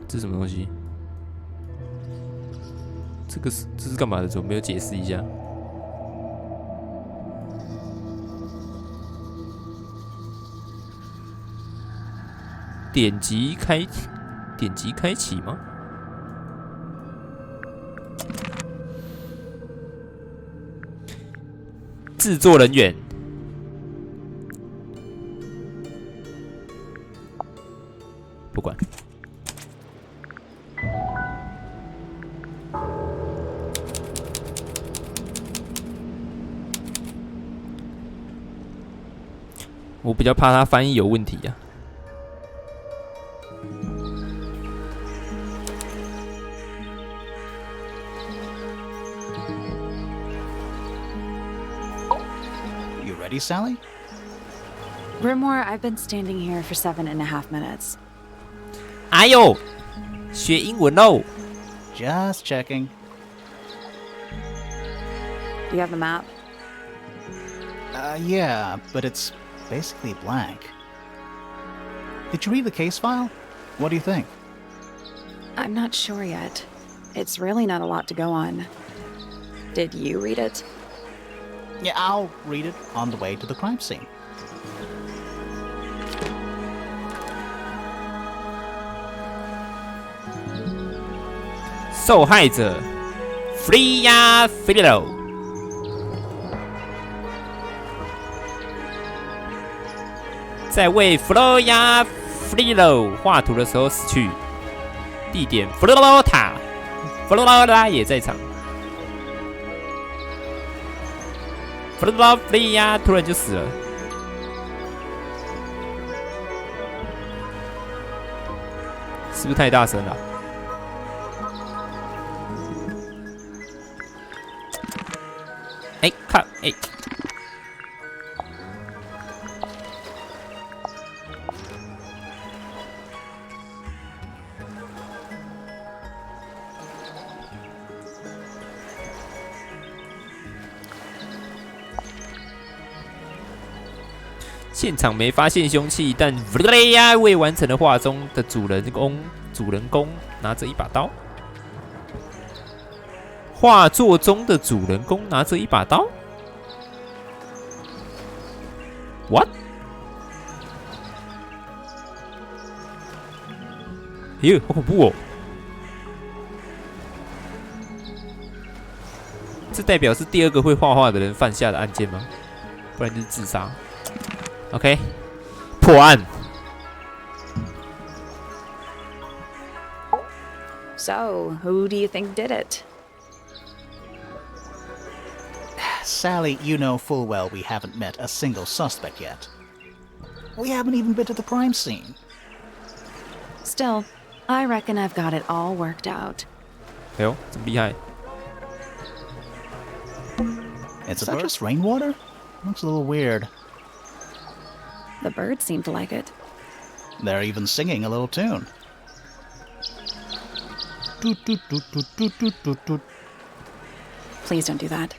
这是什么东西？这是干嘛的？怎么没有解释一下？点击开启吗？制作人员。不管。我比较怕他翻译有问题啊。You ready, Sally? Brimore, I've been standing here for 7.5 minutes. 哎呦，学英文喽 Just checking. Do you have the map? Yeah, but it's basically blank. Did you read the case file? What do you think? I'm not sure yet. It's really not a lot to go on. Did you read it? Yeah, I'll read it on the way to the crime scene. 受害者 Freya Fililo 在为 Freya Fililo 画图的时候死去，地点弗罗拉塔，弗罗拉也在场。弗罗拉 Freya 突然就死了，是不是太大声了？哎，看，哎，现场没发现凶器，但 Freya 未完成的画中的主人公拿着一把刀。画作中的主人公拿着一把刀 ？What？ 哎呦，好恐怖哦！这代表是第二个会画画的人犯下的案件吗？不然就是自杀。OK， 破案。So, who do you think did it? Sally, you know full well we haven't met a single suspect yet. We haven't even been to the crime scene. Still, I reckon I've got it all worked out. 哎呦，这么厉害 Is that just rainwater? Looks a little weird. The birds seem to like it. They're even singing a little tune. Toot, toot, toot, toot, toot, toot, toot, toot. Please don't do that.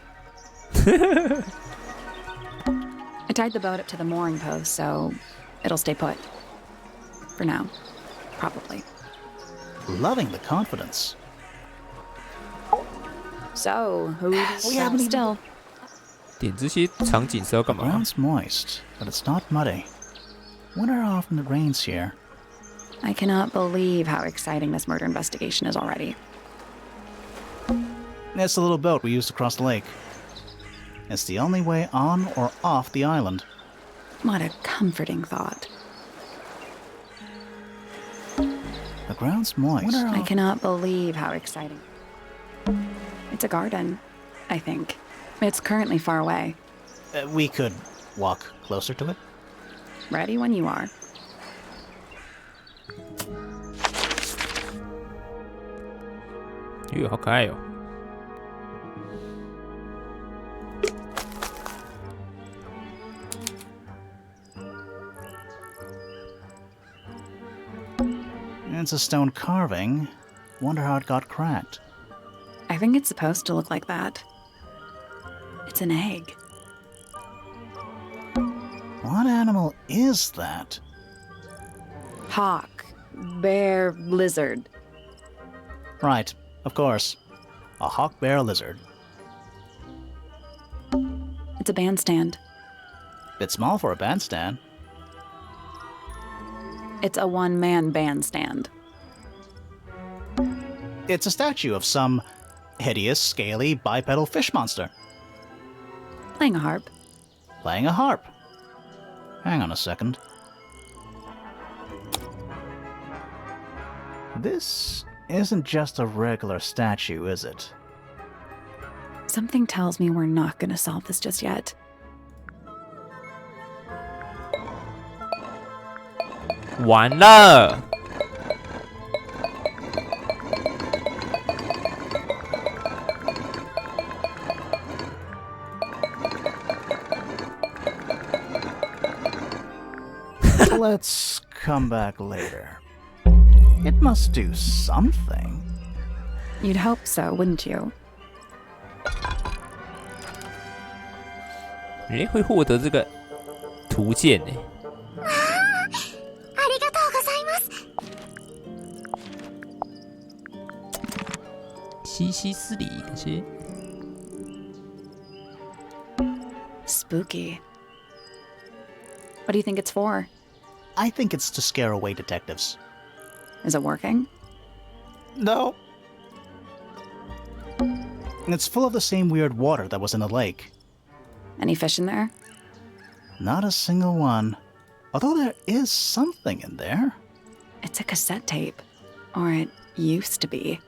I tied the boat up to the mooring post, so it'll stay put. For now. Probably. Loving the confidence. So, who do you We haven't even... still? 点这些场景是要干 The 嘛？ ground's moist, but it's not muddy. Wonder how often it rains here. I cannot believe how exciting this murder investigation is already. It's the little boat we used to cross the lake. It's the only way on or off the island. What a comforting thought. The ground's moist. I cannot believe how exciting. It's a garden, I think. It's currently far away. We could walk closer to it. Ready when you are. 哟，好可爱哦！It's a stone carving. Wonder how it got cracked. I think it's supposed to look like that. It's an egg. What animal is that? Hawk, bear, lizard. Right, of course. A hawk bear lizard. It's a bandstand. Bit small for a bandstand. It's a one-man bandstand. It's a statue of some hideous, scaly, bipedal fish monster. Playing a harp. Playing a harp. Hang on a second. This isn't just a regular statue, is it? Something tells me we're not gonna solve this just yet.完了。Let's come back later. It must do something. You'd hope so, wouldn't you? 人家会获得这个图鉴呢。西西斯里，感谢。Spooky. What do you think it's for? I think it's to scare away detectives. Is it working? No. It's full of the same weird water that was in the lake. Any fish in there? Not a single one. Although there is something in there. It's a cassette tape. Or it used to be.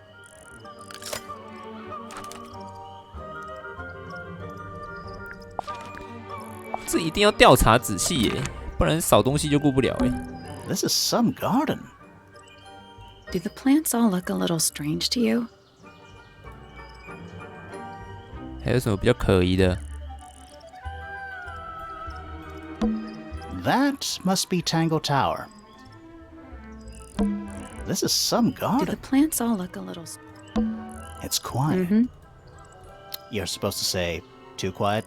这一定要调查仔细耶，不然少东西就顾不了耶。This is some garden. Do the plants all look a little strange to you? 还有什么比较可疑的？ That must be Tangle Tower. This is some Do garden. the plants all look a little... It's quiet. Mm-hmm. You're supposed to say, too quiet?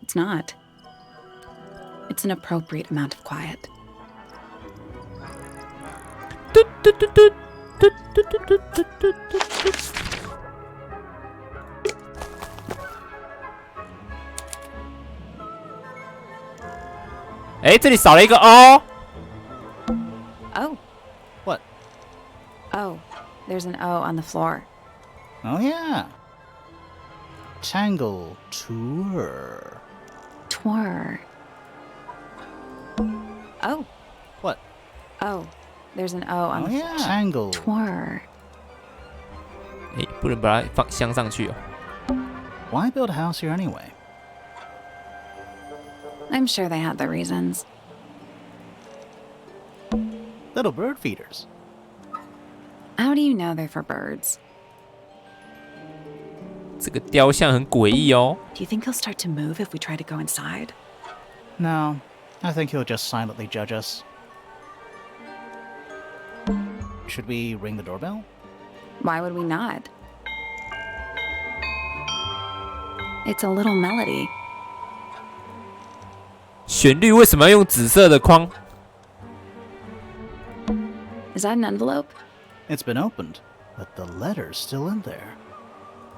It's not. It's an appropriate amount of quiet. 嘟嘟嘟嘟嘟嘟嘟嘟嘟嘟嘟。哎，这里少了一个 O。 Oh. What? Oh. There's an O on the floor. Oh, yeah. Tangle Tour. Twir. Oh. What? Oh. There's an O on Oh, the yeah. Tangle. Twir. 哎，不能把它镶上去哦。 Why build a house here anyway? I'm sure they had their reasons. Little bird feeders. How do you know they're for birds? 这个雕像很诡异哦。 Do you think he'll start to move if we try to go inside? No, I think he'll just silently judge us. Should we ring the doorbell? Why would we not? It's a little melody. 旋律为什么要用紫色的框？ Is that an envelope? It's been opened, but the letter's still in there.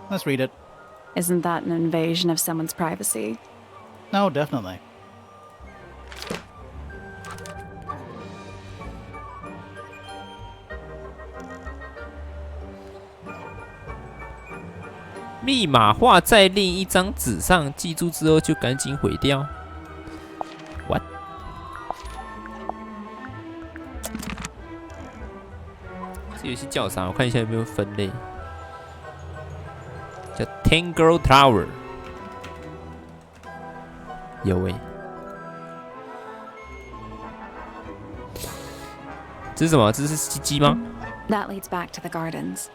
Let's read it. Isn't that an invasion of someone's privacy? No, definitely. "密码画在另一张纸上，记住之后就赶紧毁掉。" What？ 这游戏叫啥？我看一下有没有分类。叫 Tangle Tower。有欸。这是什么？这是鸡鸡吗？ That leads back to the gardens.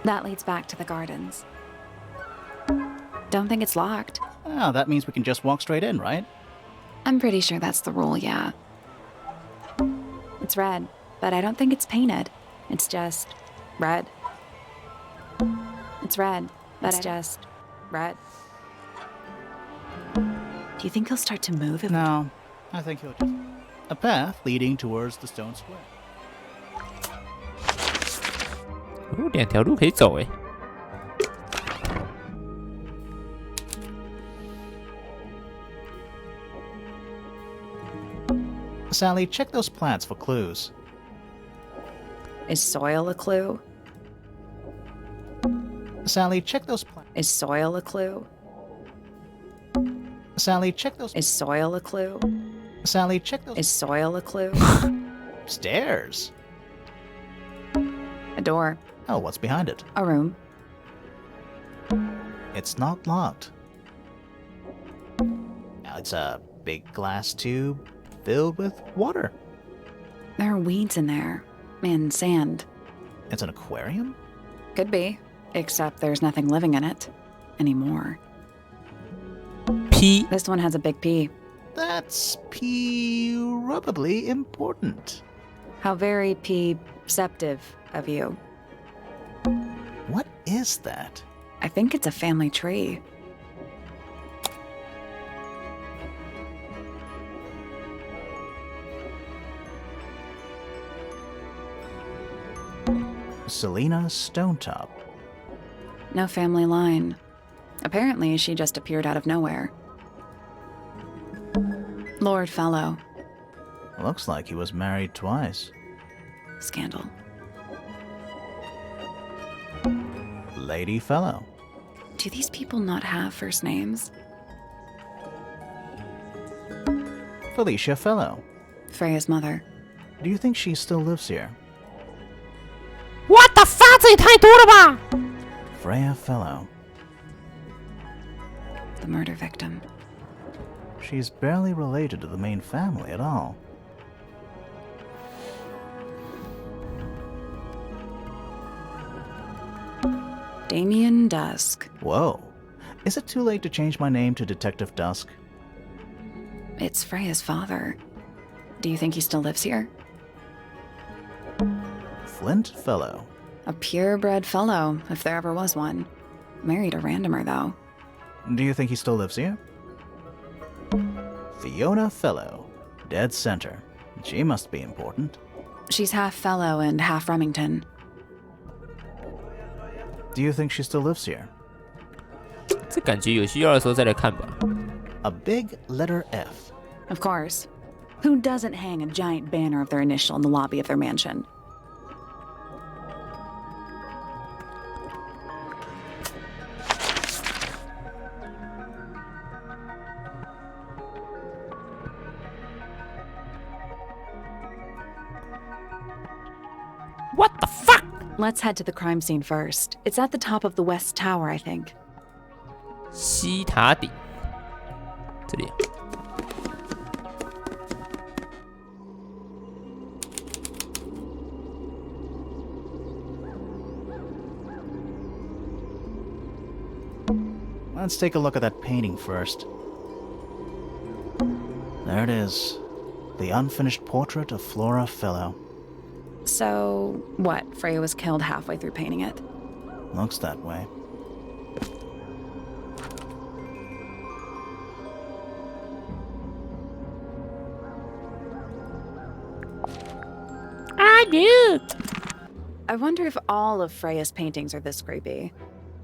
That leads back to the gardens. Don't think it's locked. Oh, that means we can just walk straight in, right? I'm pretty sure that's the rule, yeah. It's red, but I don't think it's painted. It's just red. It's red, but it's just red. Do you think he'll start to move if No, I think he'll just... A path leading towards the stone square. 哦，两条路可以走哎。Sally, check those plants for clues. Is soil a clue? Sally, check those plants. Is soil a clue? Sally, check those. Is soil a clue? Sally, check those. Is soil a clue? Stairs. A door. Oh, what's behind it? A room. It's not locked. Now it's a big glass tube filled with water. There are weeds in there. And sand. It's an aquarium? Could be. Except there's nothing living in it. Anymore. P. This one has a big P. That's probably important. How very perceptive of you. What is that? I think it's a family tree. Selena Stonetop. No family line. Apparently, she just appeared out of nowhere. Lord Fellow. Looks like he was married twice. Scandal. Lady Fellow. Do these people not have first names? Felicia Fellow. Freya's mother. Do you think she still lives here? What the fuck？ 这也太多了吧 Freya Fellow. The murder victim. She's barely related to the main family at all. Damien Dusk. Whoa. Is it too late to change my name to Detective Dusk? It's Freya's father. Do you think he still lives here? Flint Fellow. A purebred fellow, if there ever was one. Married a randomer, though. Do you think he still lives here? Fiona Fellow. Dead center. She must be important. She's half fellow and half Remington. Do you think she still lives here? 这感觉有需要的时候再来看吧。 A big letter F. Of course. Who doesn't hang a giant banner of their initial in the lobby of their mansion? What the fuck？ Let's head to the crime scene first. It's at the top of the West Tower, I think. 西塔顶，这里。Let's take a look at that painting first. There it is. The unfinished portrait of Flora Fellow. So, what? Freya was killed halfway through painting it? Looks that way. I knew. I wonder if all of Freya's paintings are this creepy.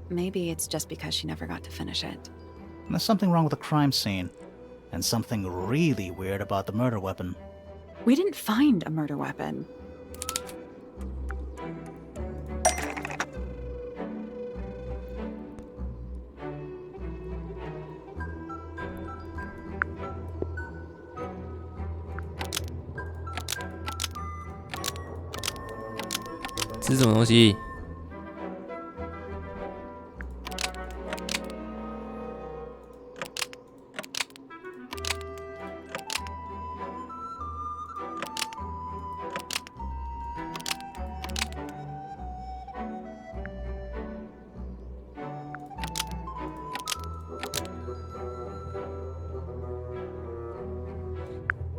Maybe it's just because she never got to finish it. There's something wrong with the crime scene. And something really weird about the murder weapon. We didn't find a murder weapon. “这是什么东西？”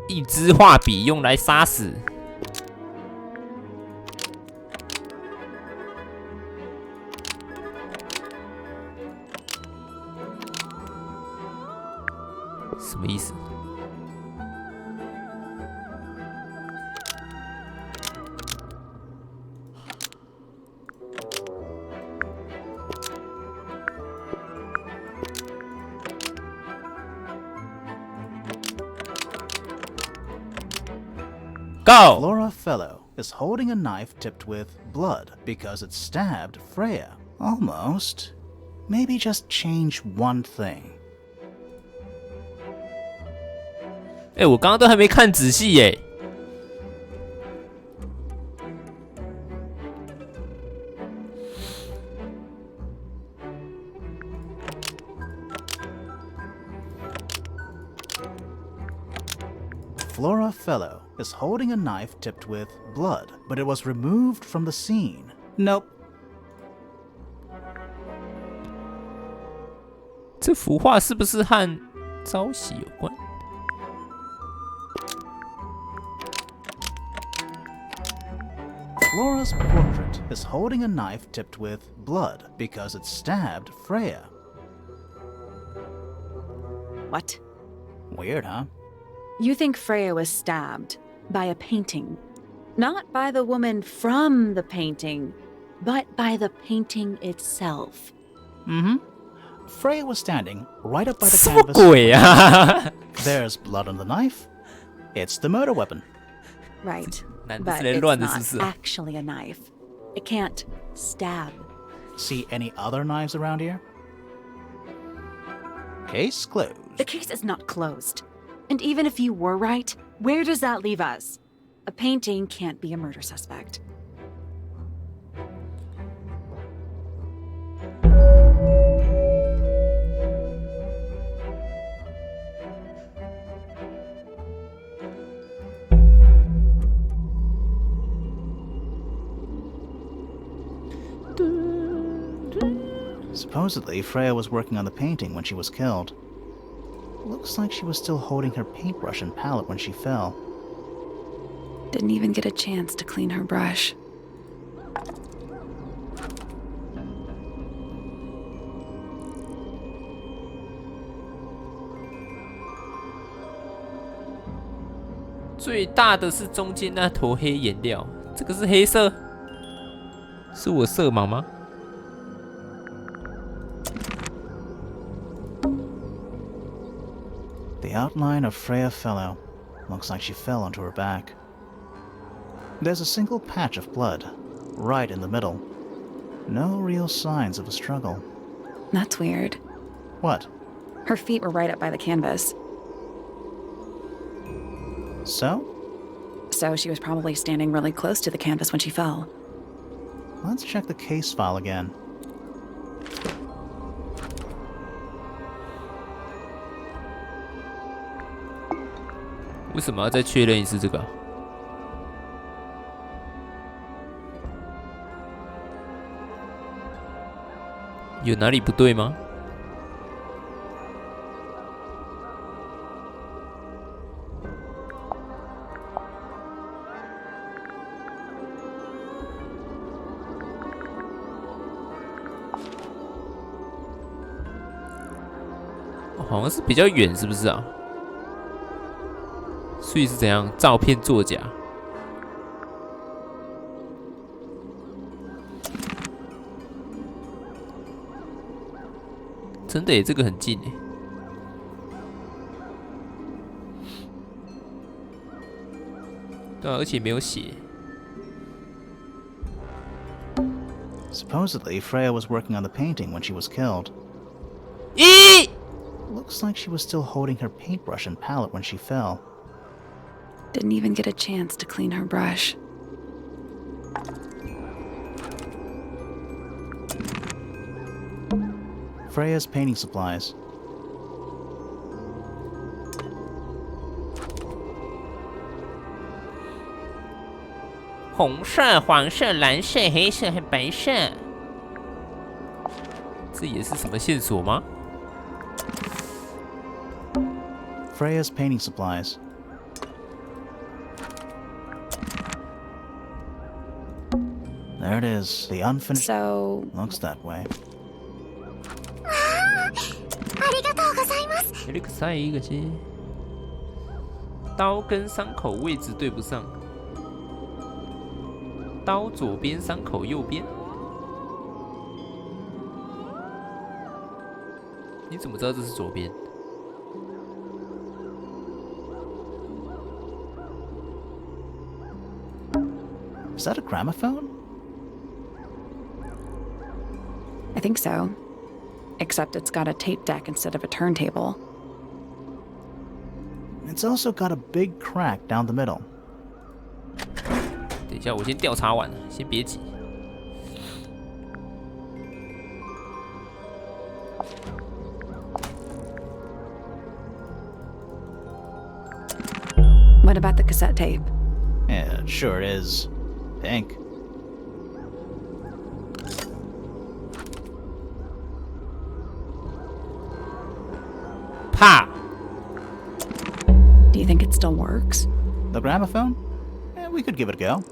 一支画笔用来杀死。什么意思？ Go! Flora Fellow is holding a knife tipped with blood because it stabbed Freya. Almost. Maybe just change one thing. 哎，我刚刚都还没看仔细耶。Flora Fellow is holding a knife tipped with blood, but it was removed from the scene. Nope. 这幅画是不是和朝夕有关？ Flora's portrait is holding a knife tipped with blood because it stabbed Freya. What? Weird, huh? You think Freya was stabbed by a painting? Not by the woman from the painting, but by the painting itself. Mm-hmm. Freya was standing right up by the 什么 canvas. 鬼啊！ There's blood on the knife. It's the murder weapon. Right. 男的 But 是来 it's 乱的，是不 not 是？ actually a knife. It can't stab. See any other knives around here? Case closed. The case is not closed. And even if you were right, where does that leave us? A painting can't be a murder suspect. Supposedly, Freya was working on the painting when she was killed. Looks like she was still holding her paintbrush and palette when she fell. Didn't even get a chance to clean her brush. "最大的是中间那坨黑颜料，这个是黑色，是我色盲吗？ The outline of Freya Fellow. Looks like she fell onto her back. There's a single patch of blood, right in the middle. No real signs of a struggle. That's weird. What? Her feet were right up by the canvas. So? So she was probably standing really close to the canvas when she fell. Let's check the case file again. 为什么要再确认一次这个啊？有哪里不对吗？哦好像是比较远，是不是啊？ 所以是怎样？照片作假？真的耶，这个很近耶。对啊，而且没有写。 Supposedly, Freya was working on the painting when she was killed. 咦？ Looks like she was still holding her paintbrush and palette when she fell. Didn't even get a chance to clean her brush. Freya's painting supplies. 红色、黄色、蓝色、黑色和白色，这也是什么线索吗？ Freya's painting supplies. There it is, the unfinished. So, Looks that way. 有点可爱一个些，刀跟伤口位置对不上，刀左边，伤口右边。你怎么知道这是左边？ Is that a gramophone? I think so. Except it's got a tape deck instead of a turntable. It's also got a big crack down the middle. 等一下，我先调查完了，先别急。What about the cassette tape? Yeah, it sure is. Pink. Pa! Do you think it still works? The gramophone? Yeah, we could give it a go.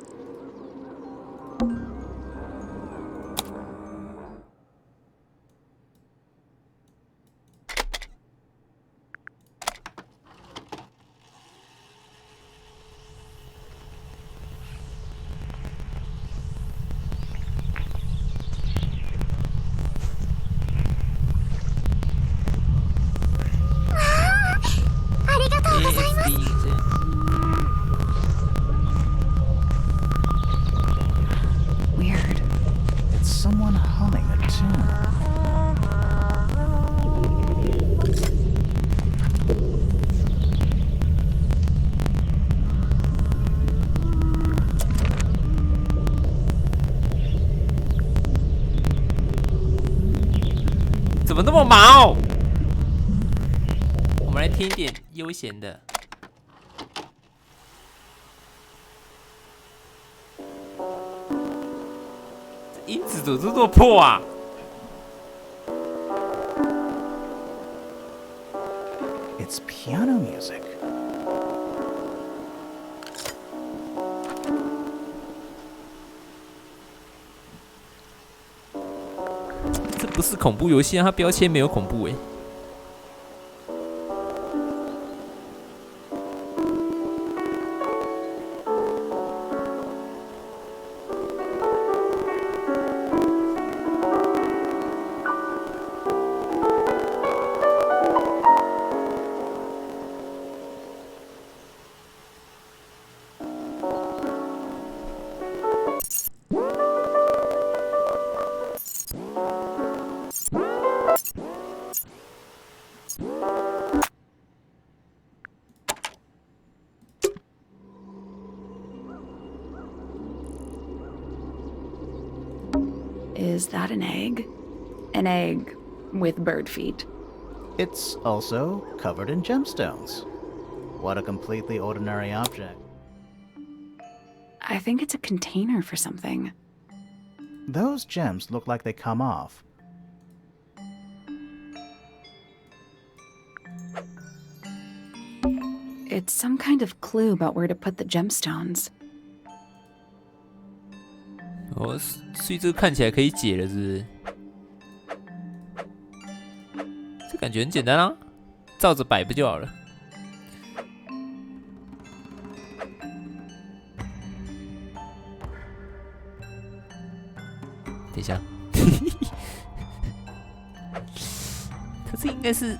Weird. It's someone humming a tune. What? 怎么那么毛？我们来听一点悠闲的。这音质怎么这么破啊？ It's piano music. 这不是恐怖游戏啊，它标签没有恐怖哎。Is that an egg? An egg with bird feet. It's also covered in gemstones. What a completely ordinary object. I think it's a container for something. Those gems look like they come off. It's some kind of clue about where to put the gemstones. 哦，所以这个看起来可以解了，是不是？这感觉很简单啊，照着摆不就好了？等一下，可是应该是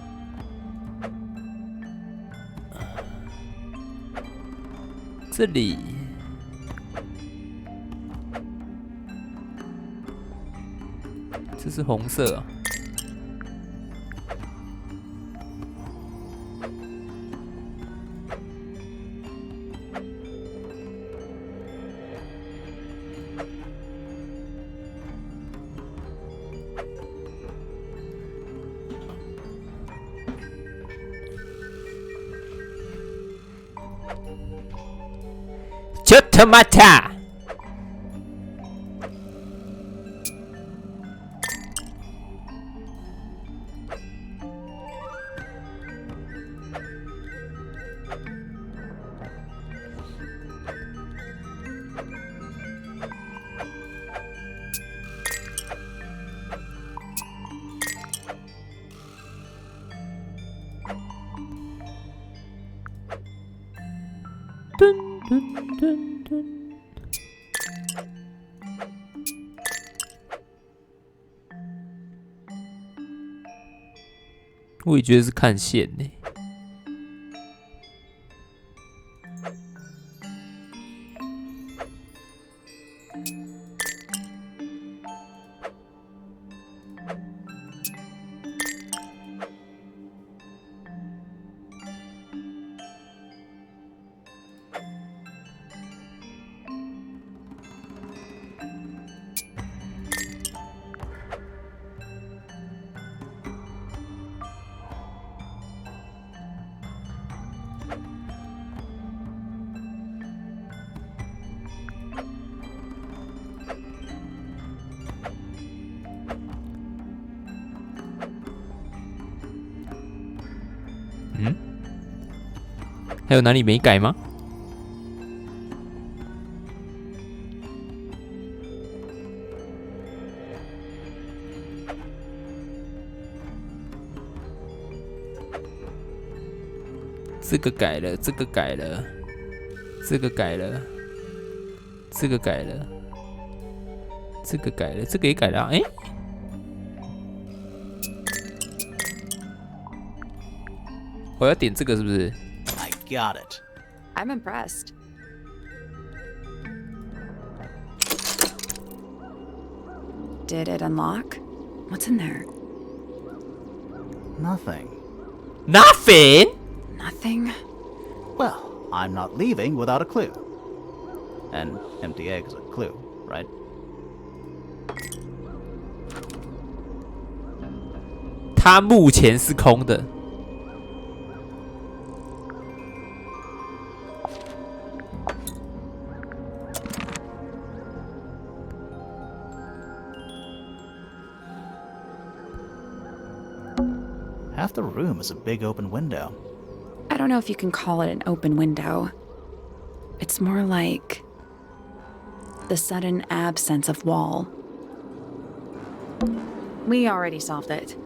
这里。 这是红色啊。就他妈的！ 噔噔噔噔。我也觉得是看线呢。嗯，还有哪里没改吗？这个改了，这个改了，这个改了，这个改了，这个改了，这个也改了啊。哎，我要点这个是不是？ I got it. I'm impressed. Did it unlock? What's in there? Nothing. Nothing. Nothing? Well, I'm not leaving without a clue. An empty egg is a clue, right? 它目前是空的。Half the room is a big open window. I don't know if you can call it an open window. It's more like the sudden absence of wall. We already solved it.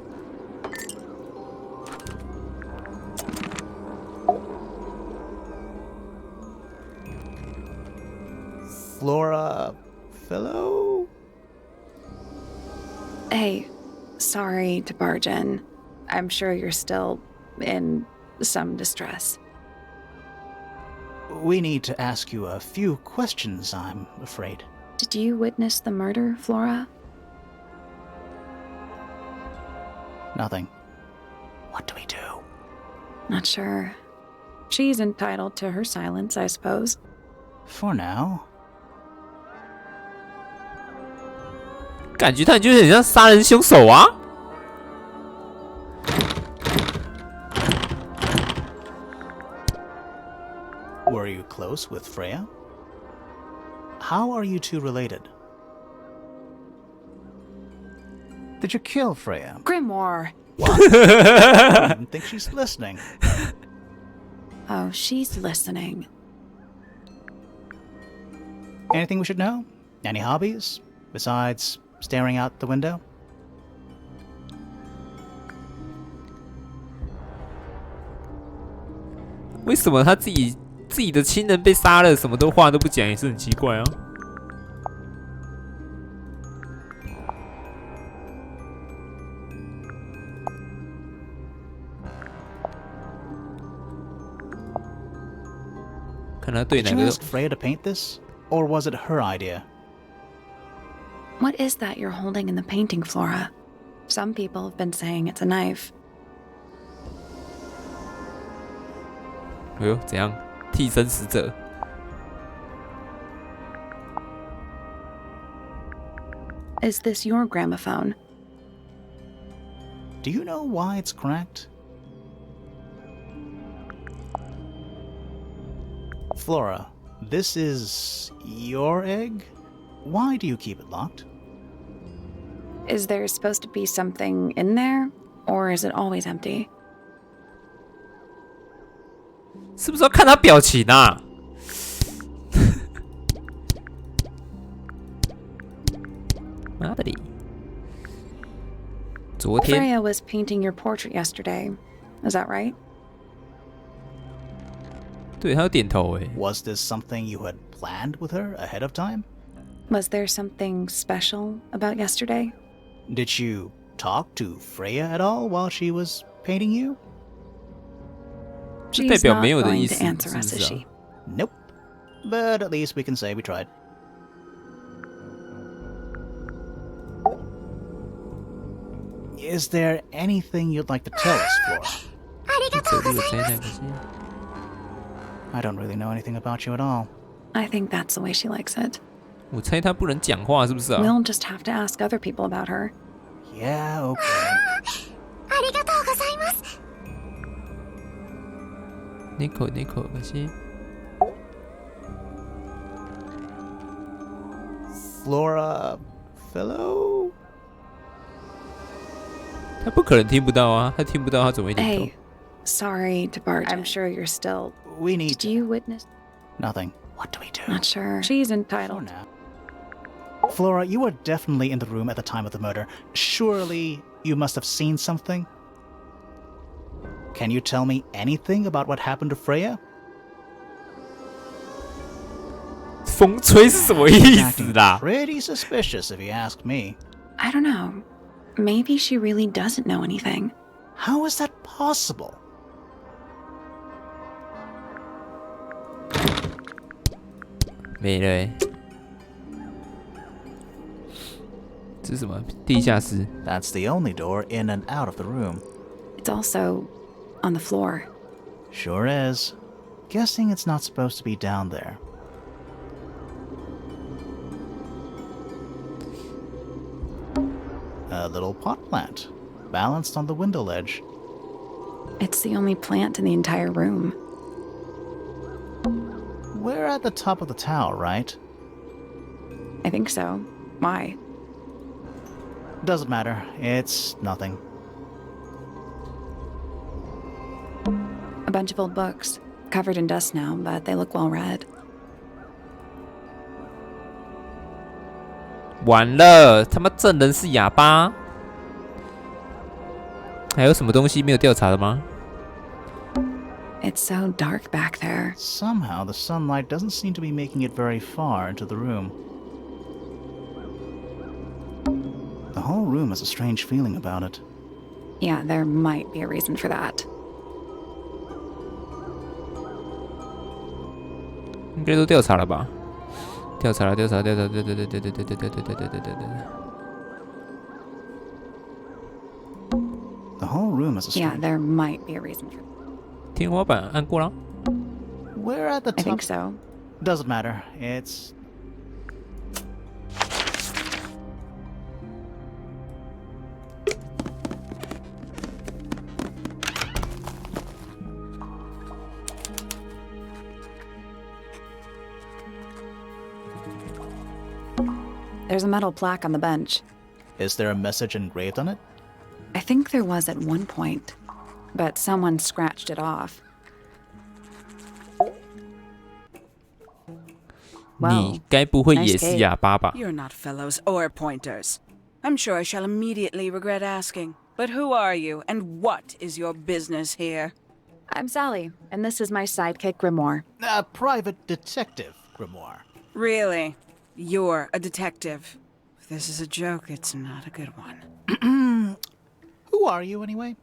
Flora... Philo? Hey, sorry to barge in. I'm sure you're still in some distress. We need to ask you a few questions, I'm afraid. Did you witness the murder, Flora? Nothing. What do we do? Not sure. She's entitled to her silence, I suppose. For now. 感觉他就是很像杀人凶手啊！ Were you close with Freya? How are you two related? Did you kill Freya? Grimoire! I don't think she's listening. Oh, she's listening. Anything we should know? Any hobbies? Besides staring out the window? 为什么他自己的亲人被杀了，什么都话都不讲，也是很奇怪啊。看他对 Did 哪 you 个 ask Freya to paint this? Or was it her idea? What is that you're holding in the painting, Flora? Some people have been saying it's a knife. 哎呦，怎样？替身使者。 Is this your gramophone? Do you know why it's cracked? Flora, this is your egg? Why do you keep it locked? Is there supposed to be something in there? Or is it always empty? 是不是要看他表情啊？妈的哩！昨天 Freya was painting your portrait yesterday. Is that right? 对他有点头诶。 Was this something you had planned with her ahead of time? Was there something special about yesterday? Did you talk to Freya at all while she was painting you? 这代 She's 表 not 没有的 going 意 to 思， answer 是不 us, 是 is 啊 she? Nope. But at least we can say we tried. Is there anything you'd like to tell us, Flora? 走路有灾难，可是 I don't really know anything about you at all. I think that's the way she likes it. 我猜他不能讲话，是不是啊？ We'll just have to ask other people about her. Yeah, okay. Nico，可是 Flora fellow? 他不可能听不到啊，他听不到，他怎么会听到 Hey, sorry to barge. I'm sure you're still. We need Did you witness? nothing. What do we do? Not sure. She's For entitled. now. Flora, you were definitely in the room at the time of the murder. Surely you must have seen something? Can you tell me anything about what happened to Freya? 风吹是什么意思 Acting 啦？ pretty suspicious if you ask me. I don't know. Maybe she really doesn't know anything. How is that possible? 没了欸。这是什么？地下室？ That's the only door in and out of the room. It's also on the floor. Sure is. Guessing it's not supposed to be down there. A little pot plant, balanced on the window ledge. It's the only plant in the entire room. We're at the top of the tower, right? I think so. Why? Doesn't matter. It's nothing. A bunch of old books. Covered in dust now, but they look well read. 完了，他妈证人是哑巴。还有什么东西没有调查的吗？ It's so dark back there. Somehow the sunlight doesn't seem to be making it very far into the room. The whole room has a strange feeling about it. Yeah, there might be a reason for that. 应该都调查了吧？调查了。The whole room has a Yeah, strange... there might be a reason for that. 天花板按过了。 We're at the I top... think so. Doesn't matter. It's... There's a metal plaque on the bench. Is there a message engraved on it? I think there was at one point, but someone scratched it off. 你该不会也是哑巴吧？ You're not fellows or pointers. I'm sure I shall immediately regret asking. But who are you, and what is your business here? I'm Sally, and this is my sidekick Grimoire. A private detective, Grimoire. Really? You're a detective. If this is a joke, it's not a good one. Who are you, anyway?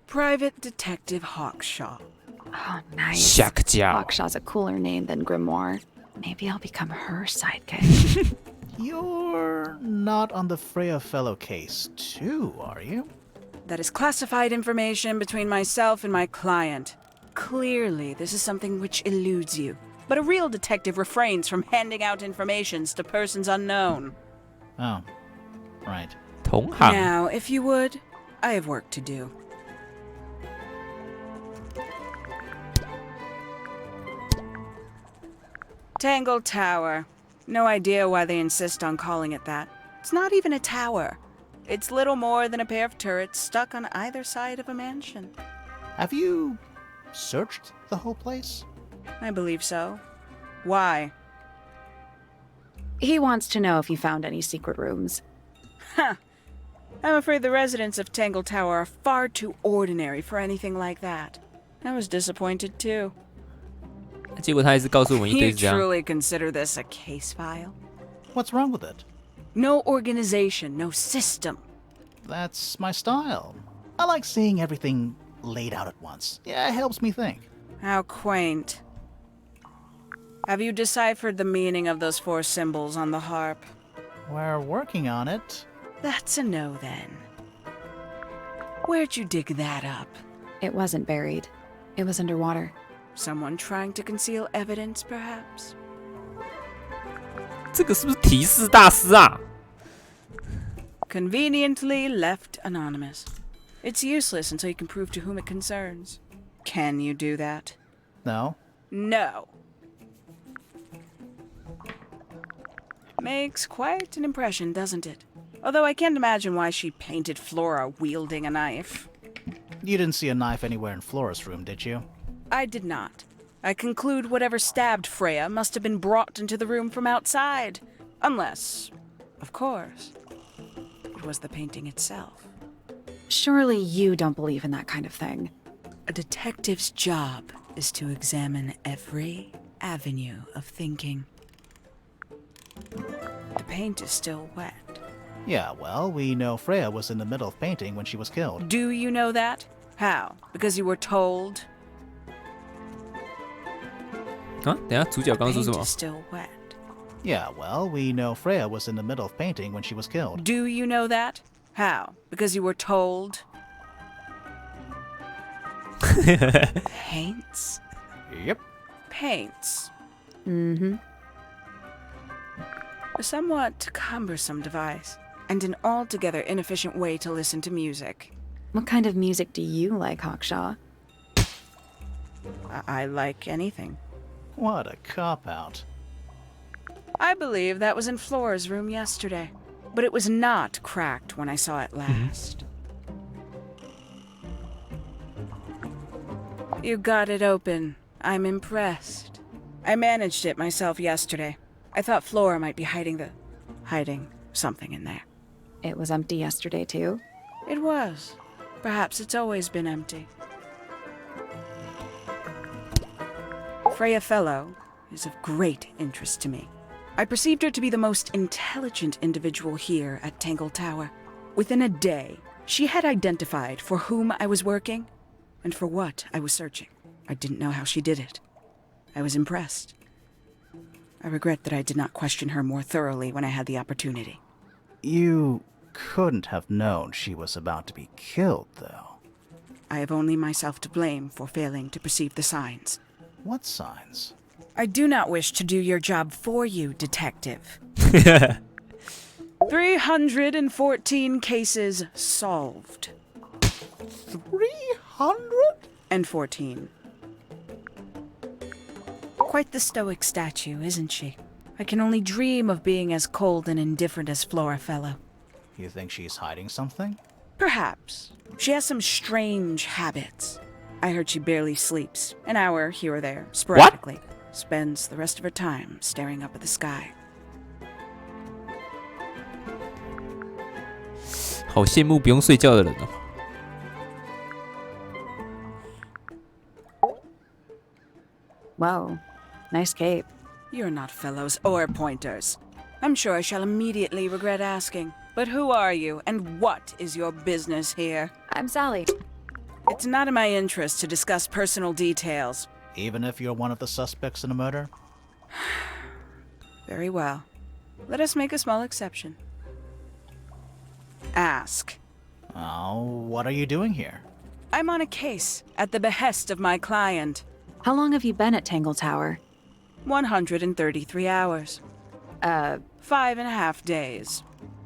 Private Detective Hawkshaw. Oh, nice. 吓个叫！ Hawkshaw's a cooler name than Grimoire. Maybe I'll become her sidekick. You're not on the Freya fellow case, too, are you? That is classified information between myself and my client. Clearly, this is something which eludes you. But a real detective refrains from handing out informations to persons unknown. Oh, right. 同行。 Now, if you would, I have work to do. Tangle Tower. No idea why they insist on calling it that. It's not even a tower. It's little more than a pair of turrets stuck on either side of a mansion. Have you searched the whole place? I believe so. Why? He wants to know if you found any secret rooms. I'm afraid the residents of Tangle Tower are far too ordinary for anything like that. I was disappointed too. 结果他还是告诉我们一堆 You 这样。 truly consider this a case file? What's wrong with it? No organization, no system. That's my style. I like seeing everything laid out at once. Yeah, it helps me think. How quaint. Have you deciphered the meaning of those 4 symbols on the harp? We're working on it. That's a no then. Where'd you dig that up? It wasn't buried. It was underwater. Someone trying to conceal evidence, perhaps? 这个是不是提示大师啊？ Conveniently left anonymous. It's useless until you can prove to whom it concerns. Can you do that? No? No. Makes quite an impression, doesn't it? Although I can't imagine why she painted Flora wielding a knife. You didn't see a knife anywhere in Flora's room, did you? I did not. I conclude whatever stabbed Freya must have been brought into the room from outside. Unless, of course, it was the painting itself. Surely you don't believe in that kind of thing. A detective's job is to examine every avenue of thinking. The paint is still wet. Yeah, well, we know Freya was in the middle of painting when she was killed. Do you know that? How? Because you were told? 啊，等一下主角刚刚说 Paint 什么 is？ still wet. Yeah, well, we know Freya was in the middle of painting when she was killed. Do you know that? How? Because you were told? Paints? Yep. Paints. Mm-hmm. A somewhat cumbersome device, and an altogether inefficient way to listen to music. What kind of music do you like, Hawkshaw? I like anything. What a cop-out. I believe that was in Flora's room yesterday, but it was not cracked when I saw it last. You got it open. I'm impressed. I managed it myself yesterday. I thought Flora might be hiding something in there. It was empty yesterday, too. It was. Perhaps it's always been empty. Freya Fellow is of great interest to me. I perceived her to be the most intelligent individual here at Tangle Tower. Within a day, she had identified for whom I was working and for what I was searching. I didn't know how she did it. I was impressed. I regret that I did not question her more thoroughly when I had the opportunity. You couldn't have known she was about to be killed, though. I have only myself to blame for failing to perceive the signs. What signs? I do not wish to do your job for you, Detective. 314 cases solved. 314? Quite the stoic statue, isn't she? I can only dream of being as cold and indifferent as Flora Fellow. You think she's hiding something? Perhaps. She has some strange habits. I heard she barely sleeps, an hour here or there, sporadically. Spends the rest of her time staring up at the sky. 好羡慕不用睡觉的人哦。 Whoa. Nice cape. You're not fellows or pointers. I'm sure I shall immediately regret asking. But who are you, and what is your business here? I'm Sally. It's not in my interest to discuss personal details. Even if you're one of the suspects in a murder? Very well. Let us make a small exception. Ask. Oh, what are you doing here? I'm on a case at the behest of my client. How long have you been at Tangle Tower? 133 hours. 5.5 days.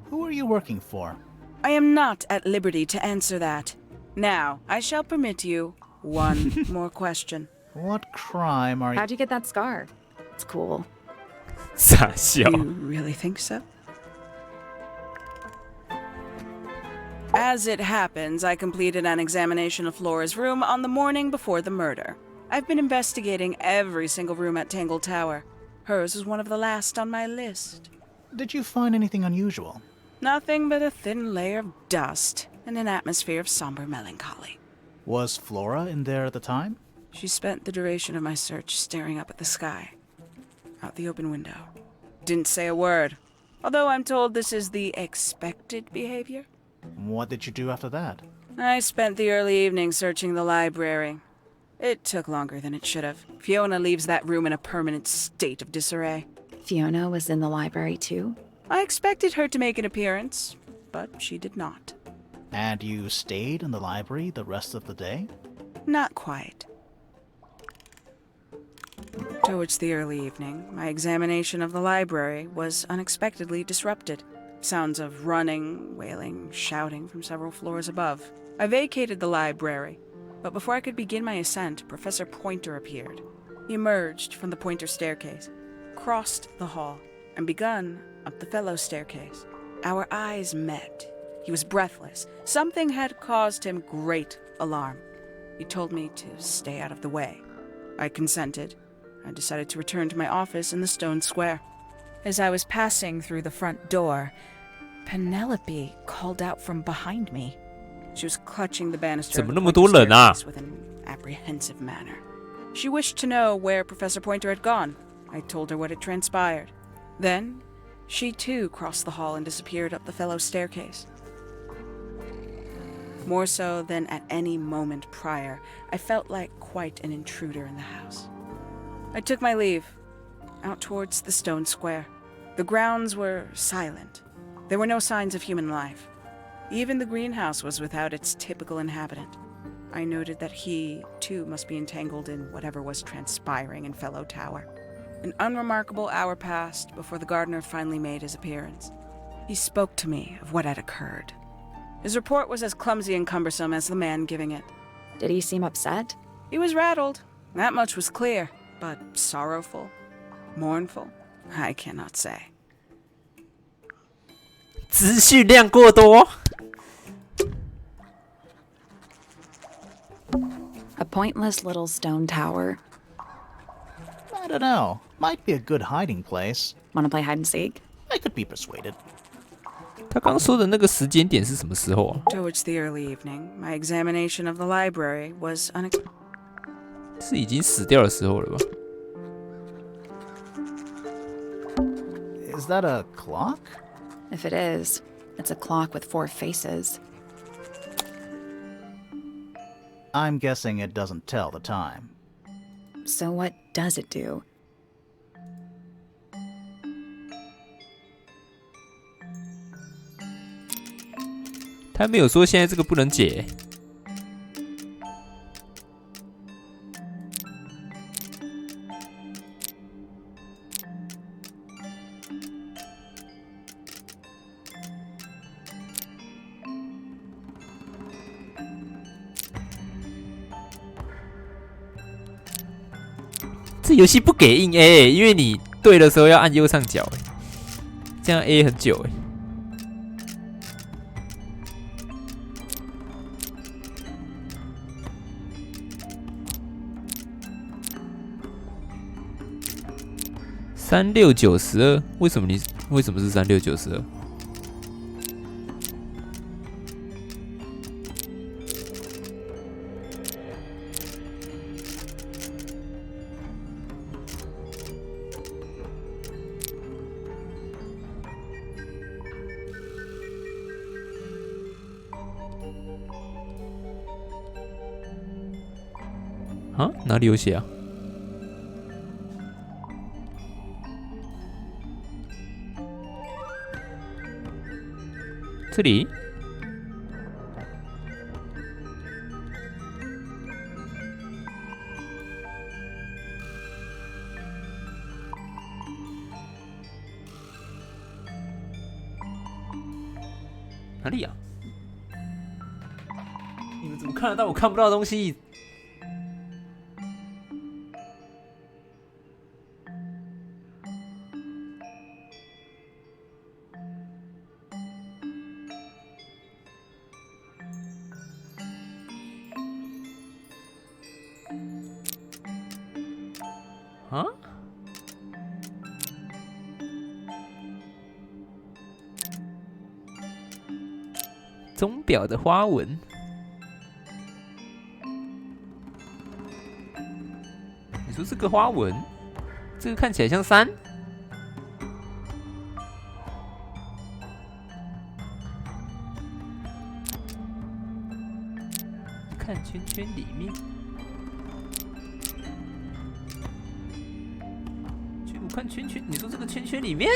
Who are you working for? I am not at liberty to answer that. Now, I shall permit you one more question. What crime are you... How'd you get that scar? It's cool. 傻笑。 You really think so? As it happens, I completed an examination of Flora's room on the morning before the murder. I've been investigating every single room at Tangle Tower. Hers was one of the last on my list. Did you find anything unusual? Nothing but a thin layer of dust and an atmosphere of somber melancholy. Was Flora in there at the time? She spent the duration of my search staring up at the sky, out the open window. Didn't say a word, although I'm told this is the expected behavior. What did you do after that? I spent the early evening searching the library. It took longer than it should have. Fiona leaves that room in a permanent state of disarray. Fiona was in the library, too? I expected her to make an appearance, but she did not. And you stayed in the library the rest of the day? Not quite. Towards the early evening, my examination of the library was unexpectedly disrupted. Sounds of running, wailing, shouting from several floors above. I vacated the library, but before I could begin my ascent, Professor Pointer appeared. He emerged from the Pointer staircase, crossed the hall, and begun up the fellow staircase. Our eyes met. He was breathless. Something had caused him great alarm. He told me to stay out of the way. I consented. I decided to return to my office in the stone square. As I was passing through the front door, Penelope called out from behind me. She was clutching the banister of the Pointer staircase with an apprehensive manner. She wished to know where Professor Pointer had gone. I told her what had transpired. Then, she too crossed the hall and disappeared up the fellow staircase. More so than at any moment prior, I felt like quite an intruder in the house. I took my leave, out towards the stone square. The grounds were silent. There were no signs of human life. Even the greenhouse was without its typical inhabitant. I noted that he, too, must be entangled in whatever was transpiring in Fellow Tower. An unremarkable hour passed before the gardener finally made his appearance. He spoke to me of what had occurred. His report was as clumsy and cumbersome as the man giving it. Did he seem upset? He was rattled. That much was clear. But sorrowful? Mournful? I cannot say. 资讯量过多。A pointless little stone tower. I don't know. Might be a good hiding place. Wanna play hide and seek? I could be persuaded. 他刚说的那个时间点是什么时候啊？ Towards the early evening, my examination of the library was unexpected. 是已经死掉的时候了吧？ Is that a clock? If it is, it's a clock with 4 faces. I'm guessing it doesn't tell the time. So what does it do? 他没有说现在这个不能解。这游戏不给硬 A， 因为你对的时候要按右上角，这样 A 很久哎。3692，为什么是3692？啊？哪里有写啊？这里？哪里啊？你们怎么看得到我看不到的东西？啊？钟表的花纹。你说这个花纹，这个看起来像3。看圈圈里面。我看圈圈，你说这个圈圈里面？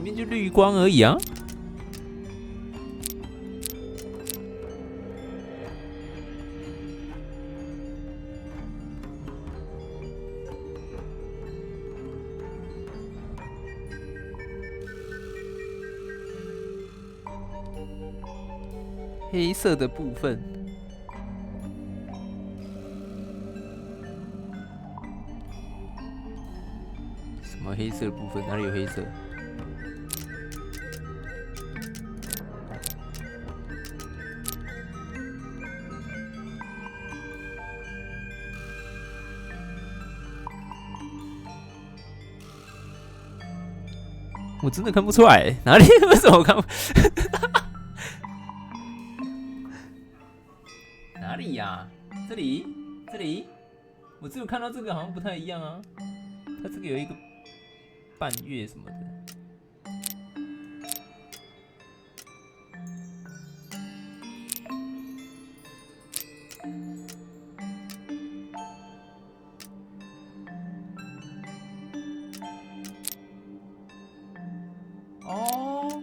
面就绿光而已啊。黑色的部分，什么黑色的部分？哪里有黑色？我真的看不出来，哪里？为什么我看不？哪里呀？这里，这里，我只有看到这个好像不太一样啊。它这个有一个半月什么的。哦。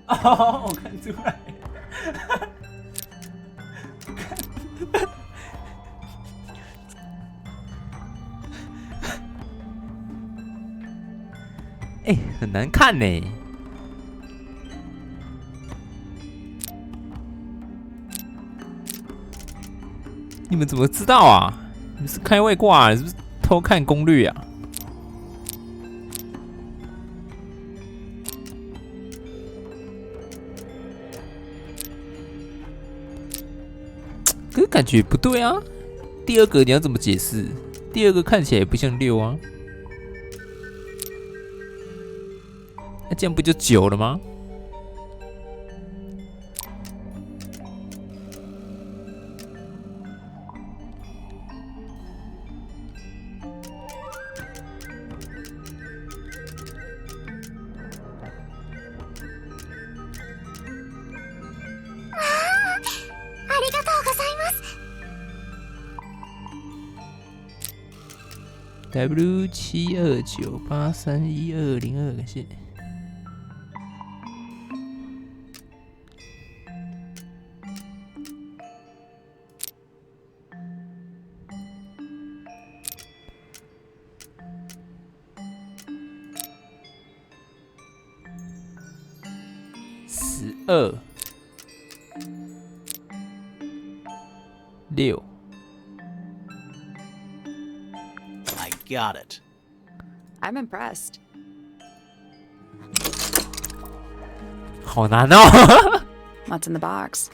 哦，我看出来了。哎、很难看呢。你们怎么知道啊？你们是开外挂、啊，是不是偷看攻略啊？可是感觉不对啊。第二个你要怎么解释？第二个看起来也不像6啊。那这样不就9了吗？W7298312202，感谢。12、6。I got it. I'm impressed. 好难哦。What's in the box?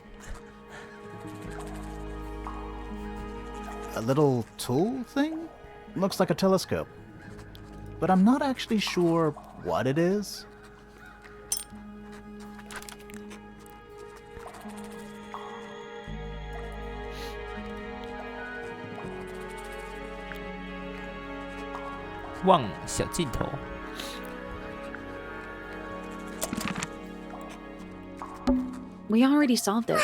A little tool thing? Looks like a telescope. But I'm not actually sure what it is. "望小镜头。We already solved it.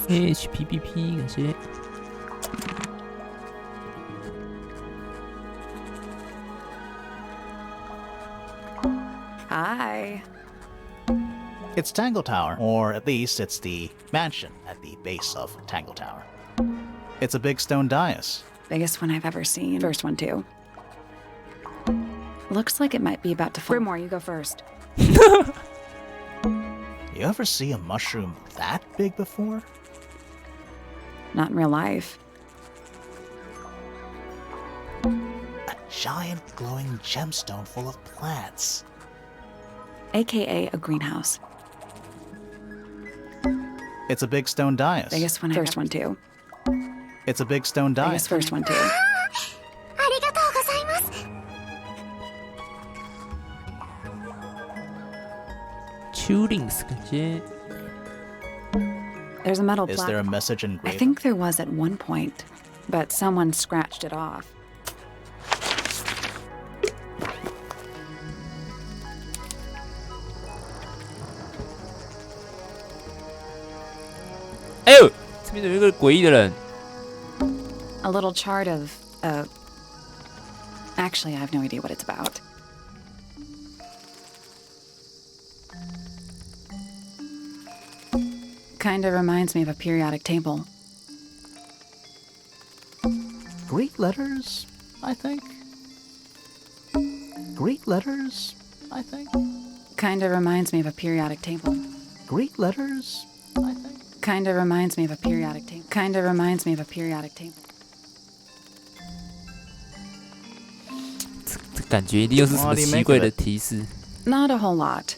HPPP， 感谢。Hi. It's Tangle Tower, or at least it's the mansion at the base of Tangle Tower. It's a big stone dais. Biggest one I've ever seen. First one, too. Looks like it might be about to fall. Brimore, you go first. You ever see a mushroom that big before? Not in real life. A giant glowing gemstone full of plants. AKA a greenhouse. It's a big stone dais. Biggest one. First one, too. It's a big stone dais. Biggest first one, too. Shootings， 感谢。There's a metal Is plaque. there a message I engraved? think there was at one point, but someone scratched it off. 哎呦，这边有一个诡异的人。A little chart of, Actually, I have no idea what it's about. Kinda reminds me of a periodic table. Greek letters, I think. Greek letters, I think. Kinda reminds me of a periodic table. Greek letters, I think. Kinda reminds me of a periodic table. Kinda reminds me of a periodic table. 这感觉一定又是什么奇怪的提示。 Not a whole lot.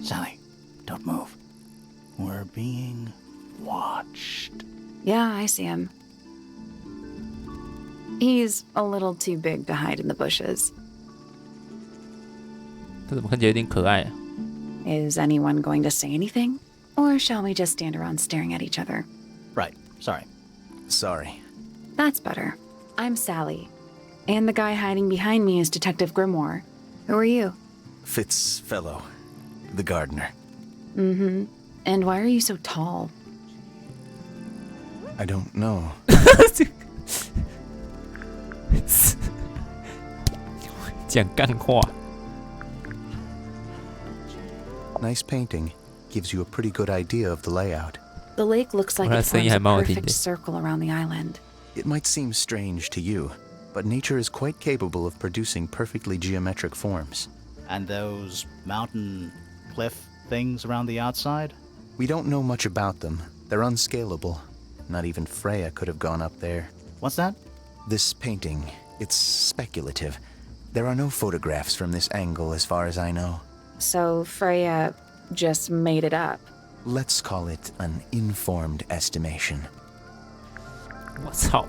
Sally, don't move. We're being watched. Yeah, I see him. He's a little too big to hide in the bushes. 他怎么看起来有点可爱啊？ Is anyone going to say anything? Or shall we just stand around staring at each other? Right, sorry. Sorry. That's better. I'm Sally. And the guy hiding behind me is Detective Grimoire. Who are you? Fitzfellow, the gardener. Mm-hmm. And why are you so tall? I don't know. 讲干话。 Nice painting. Gives you a pretty good idea of the layout. The lake looks like Well, it that's saying forms a I'm out perfect in circle around the island. It might seem strange to you, but nature is quite capable of producing perfectly geometric forms. And those mountain cliff things around the outside? We don't know much about them. They're unscalable. Not even Freya could have gone up there. What's that? This painting, it's speculative. There are no photographs from this angle as far as I know. So Freya just made it up. Let's call it an informed estimation. 我操！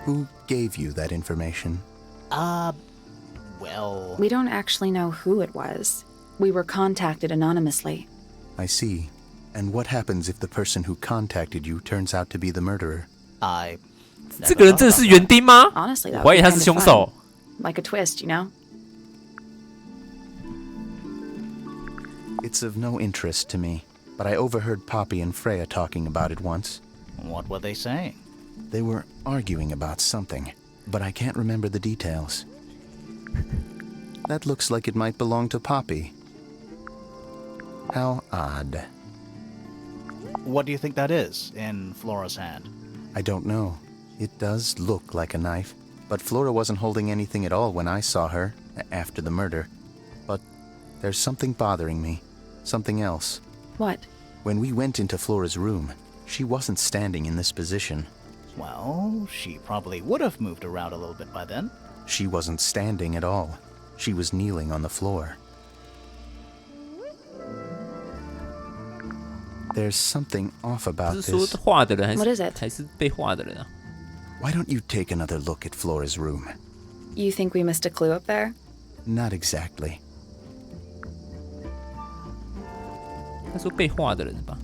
Who gave you that information? Well... We don't actually know who it was. We were contacted anonymously. I see. And what happens if the person who contacted you turns out to be the murderer? I... 这个人真的是园丁吗？ Honestly, that 我怀 would 疑 be 他 kind 是 of 凶手。 fun. Like a twist, you know? It's of no interest to me, but I overheard Poppy and Freya talking about it once. What were they saying? They were arguing about something, but I can't remember the details. That looks like it might belong to Poppy. How odd. What do you think that is in Flora's hand? I don't know. It does look like a knife, but Flora wasn't holding anything at all when I saw her, after the murder. But there's something bothering me. Something else. What? When we went into Flora's room, she wasn't standing in this position. Well, she probably would have moved around a little bit by then. She wasn't standing at all. She was kneeling on the floor. There's something off about 是说 this. 画的人还 What is it? 还是被画的人啊？ Why don't you take another look at Flora's room? You think we missed a clue up there? Not exactly. 他说被画的人吧？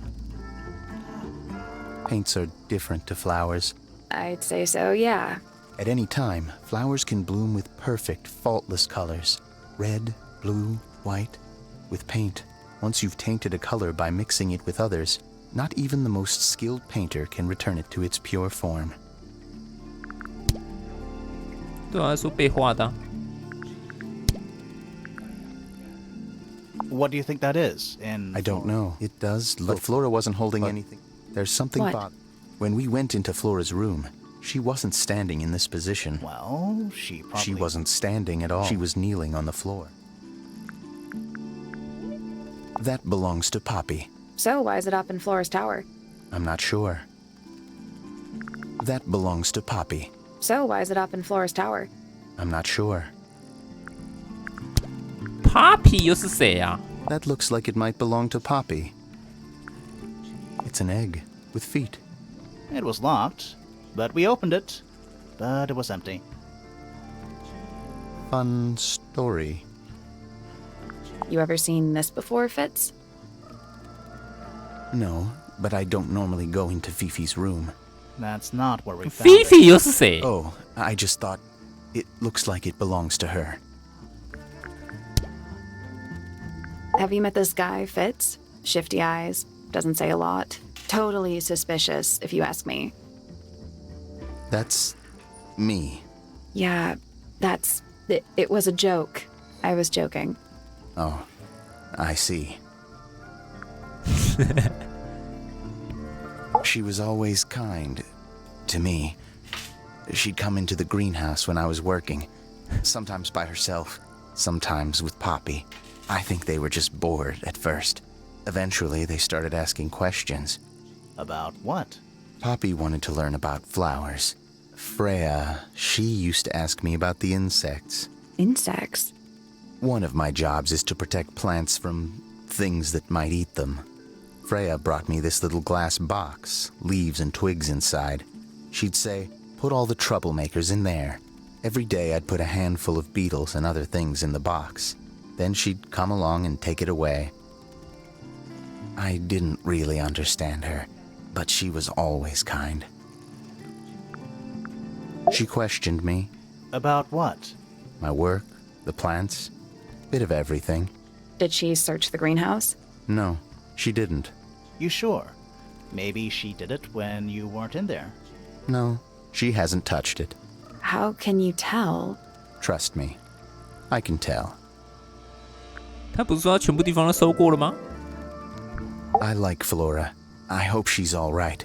Paints are different to flowers. I'd say so, yeah. At any time, flowers can bloom with perfect, faultless colors. Red, blue, white. With paint, once you've tainted a color by mixing it with others, not even the most skilled painter can return it to its pure form. 对啊，他说被画的啊。 What do you think that is in... I don't know. It does look... But Flora wasn't holding anything. There's something What? When we went into Flora's room, she wasn't standing in this position. Well, she probably... She wasn't standing at all. She was kneeling on the floor. That belongs to Poppy. So why is it up in Flora's tower? I'm not sure. That belongs to Poppy. So why is it up in Flora's tower? I'm not sure. Poppy 又是谁啊？ That looks like it might belong to Poppy. It's an egg with feet. It was locked, but we opened it. But it was empty. Fun story. You ever seen this before, Fitz? No, but I don't normally go into Fifi's room. That's not where we found it. Fifi 又是谁？ Oh, I just thought it looks like it belongs to her. Have you met this guy, Fitz? Shifty eyes, doesn't say a lot. Totally suspicious, if you ask me. That's me. Yeah, it was a joke. I was joking. Oh, I see. She was always kind to me. She'd come into the greenhouse when I was working, sometimes by herself, sometimes with Poppy. I think they were just bored at first. Eventually, they started asking questions. About what? Poppy wanted to learn about flowers. Freya, she used to ask me about the insects. Insects? One of my jobs is to protect plants from things that might eat them. Freya brought me this little glass box, leaves and twigs inside. She'd say, "Put all the troublemakers in there." Every day I'd put a handful of beetles and other things in the box. Then she'd come along and take it away. I didn't really understand her, but she was always kind. She questioned me. About what? My work, the plants, bit of everything. Did she search the greenhouse? No, she didn't. You sure? Maybe she did it when you weren't in there. No, she hasn't touched it. How can you tell? Trust me, I can tell. 他不是说他全部地方都搜过了吗？ I like Flora. I hope she's all right.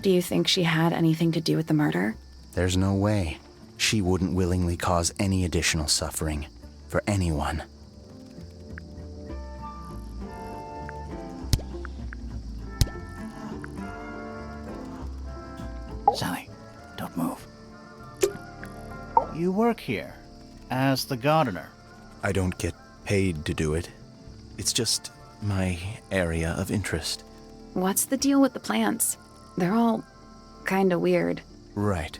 Do you think she had anything to do with the murder? There's no way. She wouldn't willingly cause any additional suffering for anyone. Sally, don't move. You work here as the gardener. I don't get paid to do it. It's just my area of interest. What's the deal with the plants? They're all kinda weird. Right.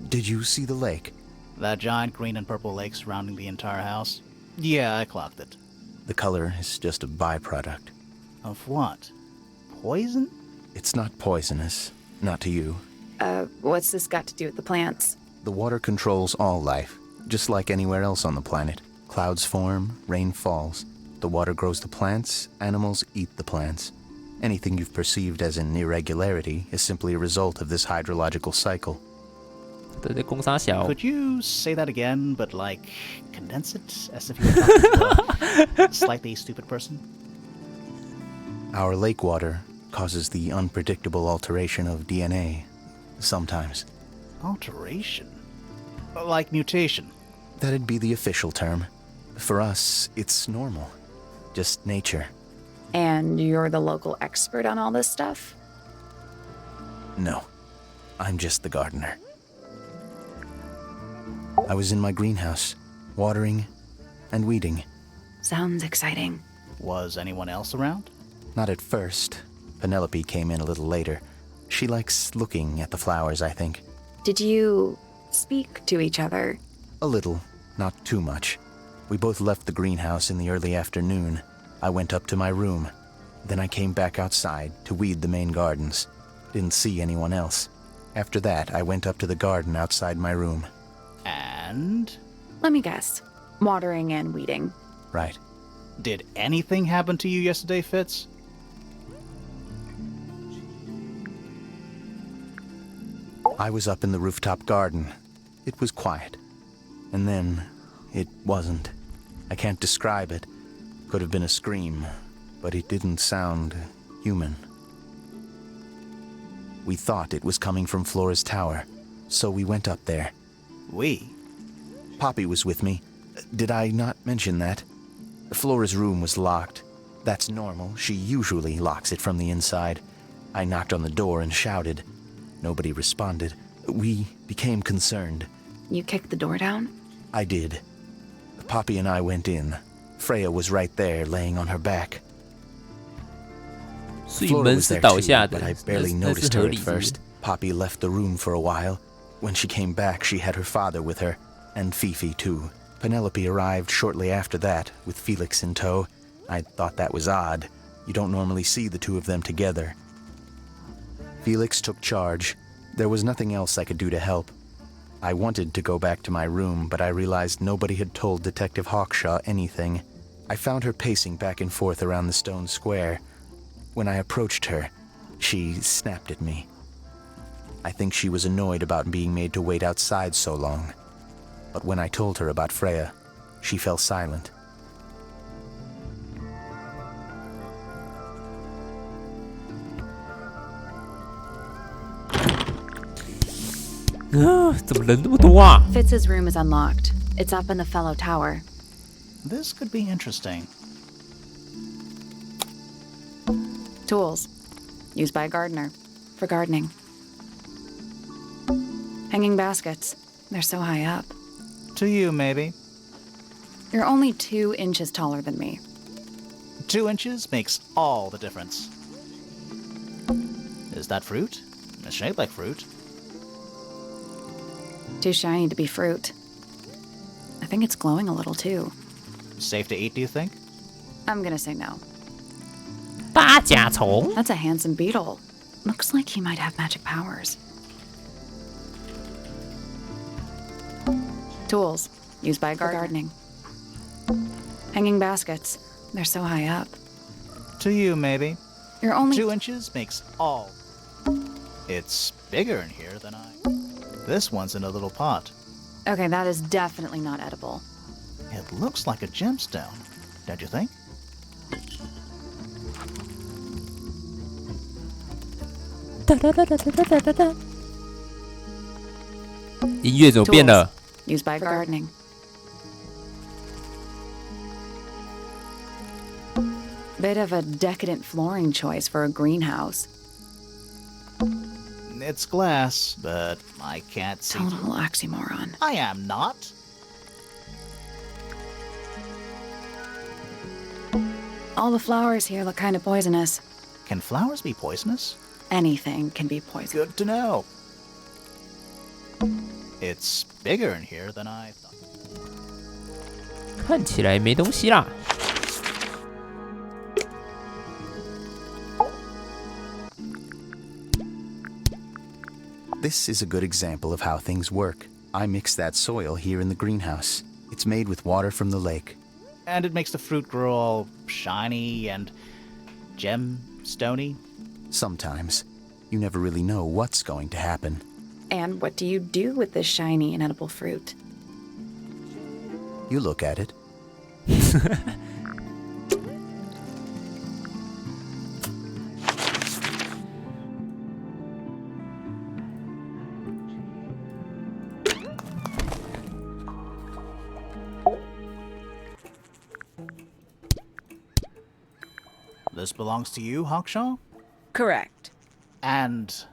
Did you see the lake? That giant green and purple lake surrounding the entire house? Yeah, I clocked it. The color is just a byproduct. Of what? Poison? It's not poisonous. Not to you. What's this got to do with the plants? The water controls all life, just like anywhere else on the planet. Clouds form, rain falls. The water grows the plants, animals eat the plants. Anything you've perceived as an irregularity is simply a result of this hydrological cycle. 对对，攻杀小。 Could you say that again, but like condense it as if you were talking to a slightly stupid person? Our lake water causes the unpredictable alteration of DNA, sometimes. Alteration? Like mutation? That'd be the official term. For us, it's normal. Just nature. And you're the local expert on all this stuff? No, I'm just the gardener. I was in my greenhouse, watering and weeding. Sounds exciting. Was anyone else around? Not at first. Penelope came in a little later. She likes looking at the flowers, I think. Did you speak to each other? A little, not too much. We both left the greenhouse in the early afternoon. I went up to my room. Then I came back outside to weed the main gardens. Didn't see anyone else. After that, I went up to the garden outside my room. And? Let me guess. Watering and weeding. Right. Did anything happen to you yesterday, Fitz? I was up in the rooftop garden. It was quiet. And then, it wasn't. I can't describe it. Could have been a scream, but it didn't sound human. We thought it was coming from Flora's tower, so we went up there. We? Poppy was with me. Did I not mention that? Flora's room was locked. That's normal. She usually locks it from the inside. I knocked on the door and shouted. Nobody responded. We became concerned. You kicked the door down? I did. Poppy and I went in. Freya was right there, laying on her back. 所以 Flora 门 was 是 there 倒 too, 下的， but I 那 barely 那是 noticed 合 her 理 at 是不是 first. Poppy left the room for a while. When she came back, she had her father with her, and Fifi too. Penelope arrived shortly after that, with Felix in tow. I thought that was odd. You don't normally see the two of them together. Felix took charge. There was nothing else I could do to help. I wanted to go back to my room, but I realized nobody had told Detective Hawkshaw anything. I found her pacing back and forth around the stone square. When I approached her, she snapped at me. I think she was annoyed about being made to wait outside so long. But when I told her about Freya, she fell silent.怎么人那么多啊？ Fitz's room is unlocked. It's up in the fellow tower. This could be interesting. Tools. Used by a gardener. For gardening. Hanging baskets. They're so high up. To you, maybe. You're only 2 inches taller than me. 2 inches makes all the difference. Is that fruit? It's shaped like fruit. Too shiny to be fruit. I think it's glowing a little too. Safe to eat, do you think? I'm gonna say no. 八甲虫 That's a handsome beetle. Looks like he might have magic powers. Tools. Used by gardening. Hanging baskets. They're so high up. To you, maybe. You're only 2 inches makes all. It's bigger in here than This one's in a little pot. Okay, that is definitely not edible. It looks like a gemstone, don't you think? 音乐怎么变了？ Used by gardening. Bit of a decadent flooring choice for a greenhouse. It's glass, but I can't see. Total oxymoron. I am not. All the flowers here look kind of poisonous. Can flowers be poisonous? Anything can be poisonous. Good to know. It's bigger in here than I thought. 看起来没东西啦。 This is a good example of how things work. I mix that soil here in the greenhouse. It's made with water from the lake. And it makes the fruit grow all shiny and gemstony. Sometimes, you never really know what's going to happen. And what do you do with this shiny and edible fruit? You look at it. 'This belongs to you, Hawkshaw? Correct. And,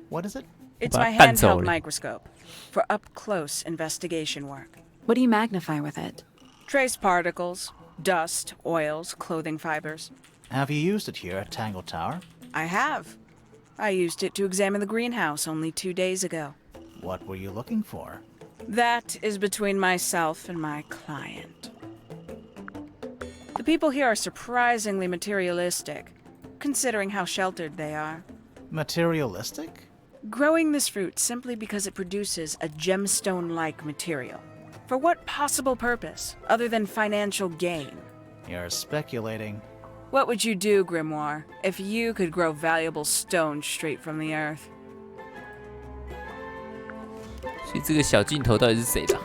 what is it? It's my But pencil. handheld microscope for up-close investigation work. What do you magnify with it? Trace particles, dust, oils, clothing fibers. Have you used it here at Tangle Tower? I have. I used it to examine the greenhouse only 2 days ago. What were you looking for? That is between myself and my client. The people here are surprisingly materialistic, considering how sheltered they are. Materialistic? Growing this fruit simply because it produces a gemstone-like material. For what possible purpose, other than financial gain? You're speculating. What would you do, Grimoire, if you could grow valuable stone straight from the earth? 所以这个小镜头到底是谁的？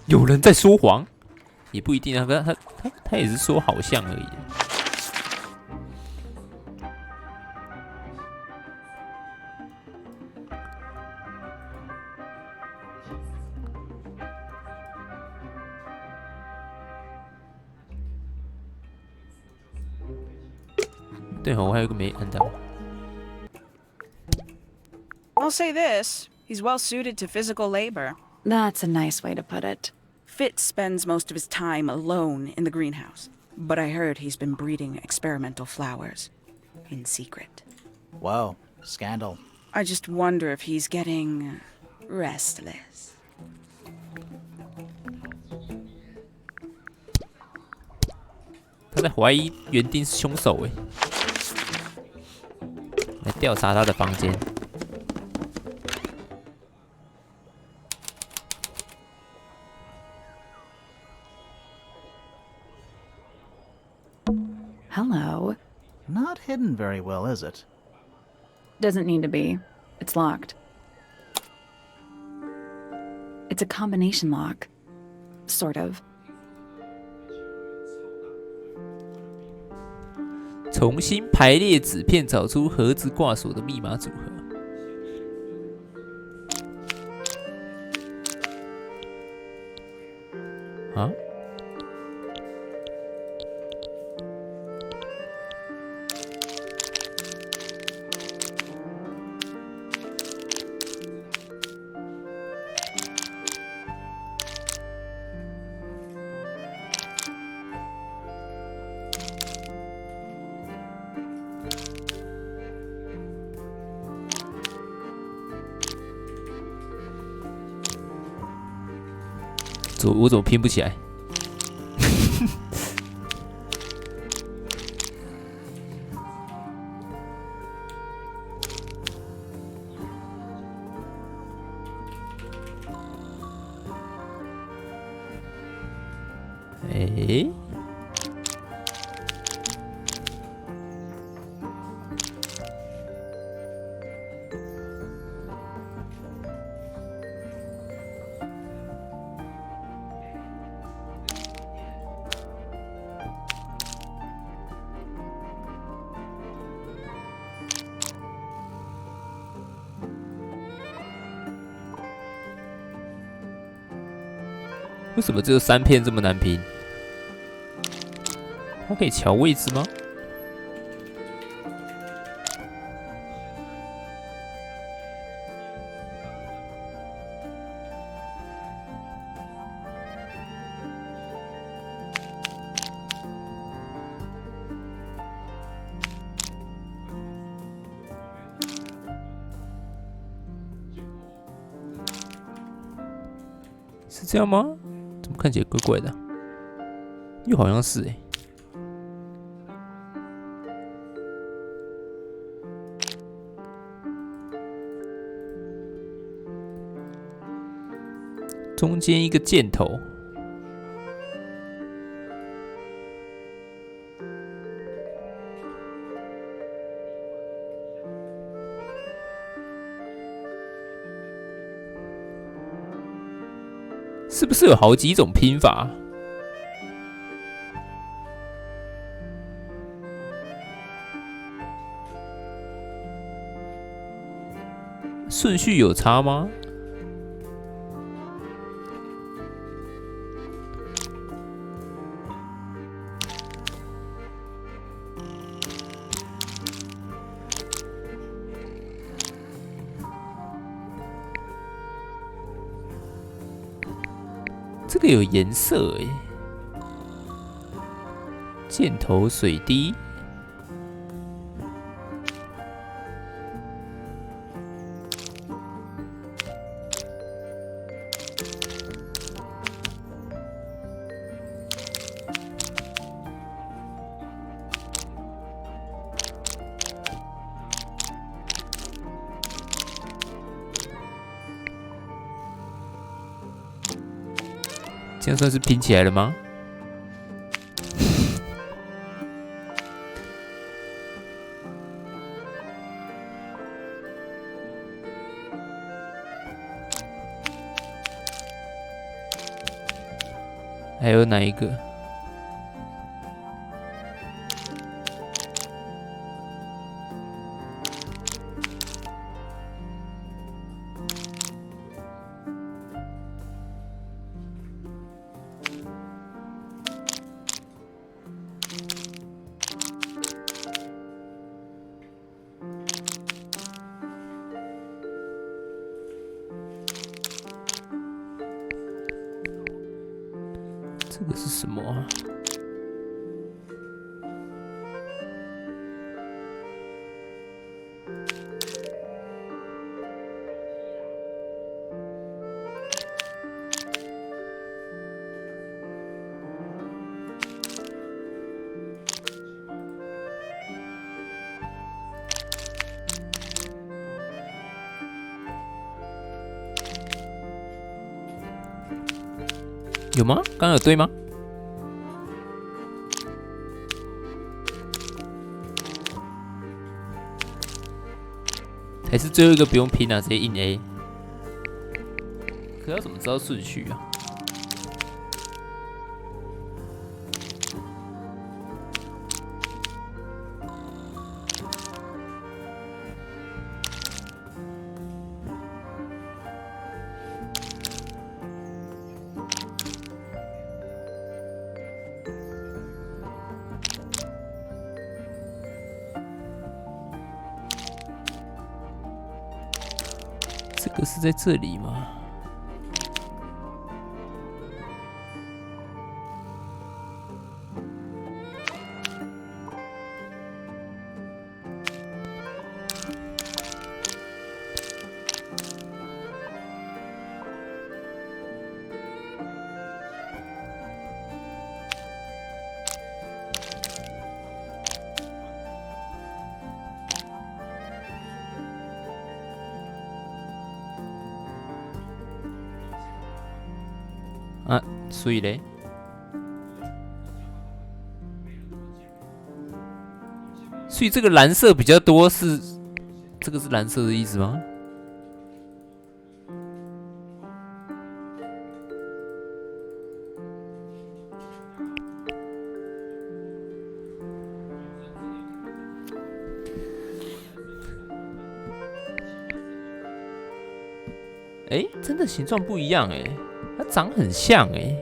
有人在说谎，也不一定啊。他也是说好像而已。对哦，我还有一个没按到。 I'll say this, he's well suited to physical labor. That's a nice way to put it. Fitz spends most of his time alone in the greenhouse, but I heard he's been breeding experimental flowers in secret. Whoa, scandal. I just wonder if he's getting restless. 他在怀疑园丁是凶手哎，来调查他的房间。Hello. Not hidden very well, is it? Doesn't need to be. It's locked. It's a combination lock. Sort of. 重新排列纸片，找出盒子挂锁的密码组合。啊？我怎么拼不起来？哎，为什么只有3片这么难拼？它可以调位置吗？是这样吗？怎么看起来怪怪的？又好像是哎、欸。中间一个箭头，是不是有好几种拼法？顺序有差吗？这个有颜色哎，箭头水滴，这样算是拼起来了吗？还有哪一个？这个是什么啊？有吗？刚刚有对吗？还是最后一个不用拼啊，直接印 A。可要怎么知道顺序啊？这个是在这里吗？啊，所以嘞，所以这个蓝色比较多是这个是蓝色的意思吗？哎，真的形状不一样哎。它长很像哎、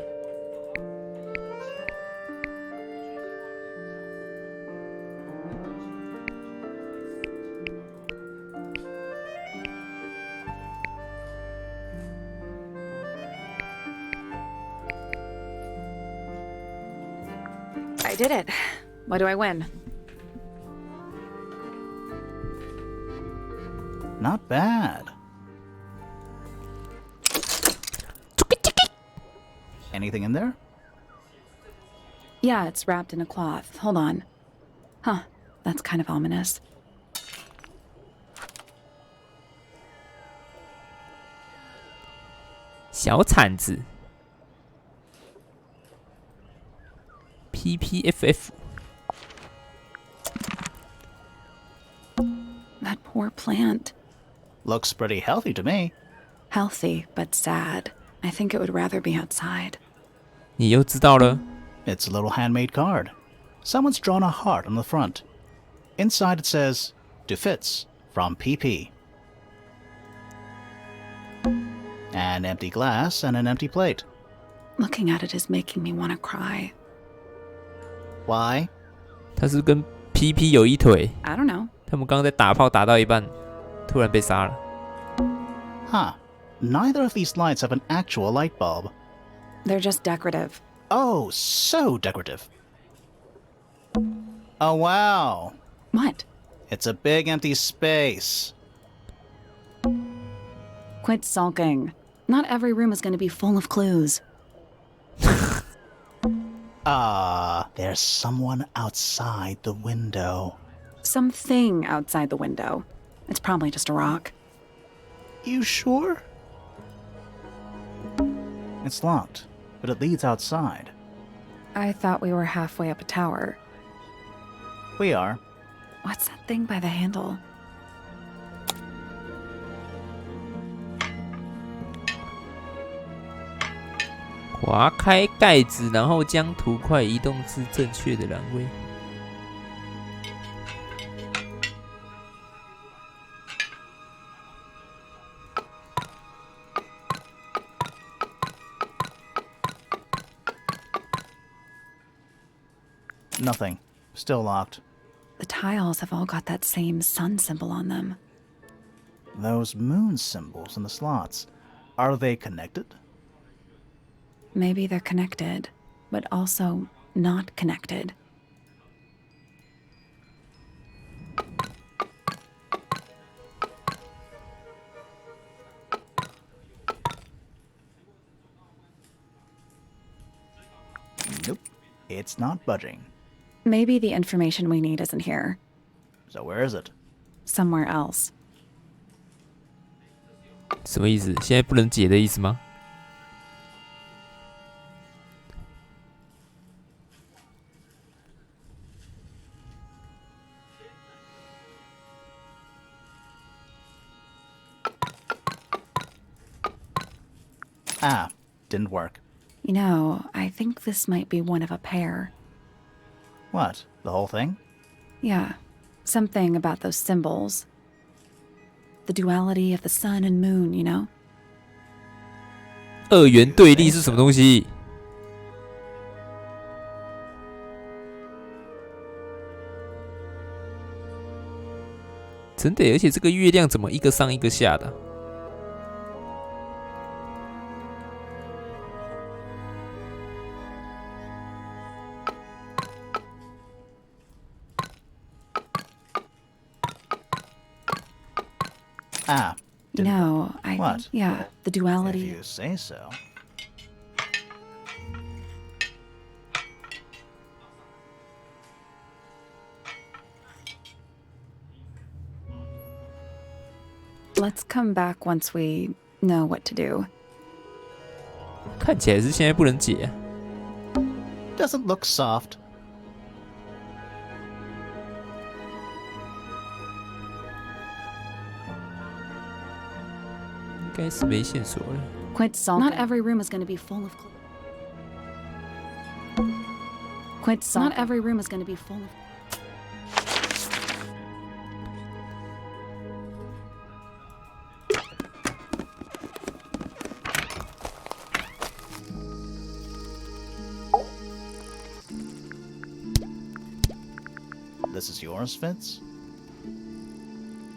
I did it. What do I win? Not bad. Anything in there? Yeah, it's wrapped in a cloth. Hold on. Huh, that's kind of ominous. PPFF. That poor plant. Looks pretty healthy to me. Healthy, but sad. I think it would rather be outside. 你又知道了 It's a little handmade card. Someone's drawn a heart on the front. Inside it says, "To Fitz, from PP." An empty glass and an empty plate. Looking at it is making me want to cry. Why? 他是跟 PP 有一腿， I don't know. 他们刚刚在打炮打到一半，突然被杀了。 Huh. Neither of these lights have an actual light bulb. They're just decorative. Oh, so decorative. Oh, wow. What? It's a big empty space. Quit sulking. Not every room is going to be full of clues. There's someone outside the window. Something outside the window. It's probably just a rock. You sure? It's locked, but it leads outside. I thought we were halfway up a tower. We are. What's that thing by the handle? 划开盖子，然后将图块移动至正确的栏位。Nothing. Still locked. The tiles have all got that same sun symbol on them. Those moon symbols in the slots. Are they connected? Maybe they're connected, but also not connected. Nope. It's not budging. Maybe the information we need isn't here. So where is it? Somewhere else. 什么意思？现在不能解的意思吗？ Ah, didn't work. You know, I think this might be one of a pair. What, the whole thing? Yeah, something about those symbols. The duality of the sun and moon, you know? 二元对立是什么东西？真的耶，而且这个月亮怎么一个上一个下的？ Ah, didn't work. No, I What? think, yeah, the If duality. you say so. Let's come back once we know what to do. 看起来是现在不能解。 Doesn't look soft. 应该是没线索了。 Quit sulking. Not every room is going to be full of. Quit sulking. Not every room is going to be full of. This is yours, Fitz?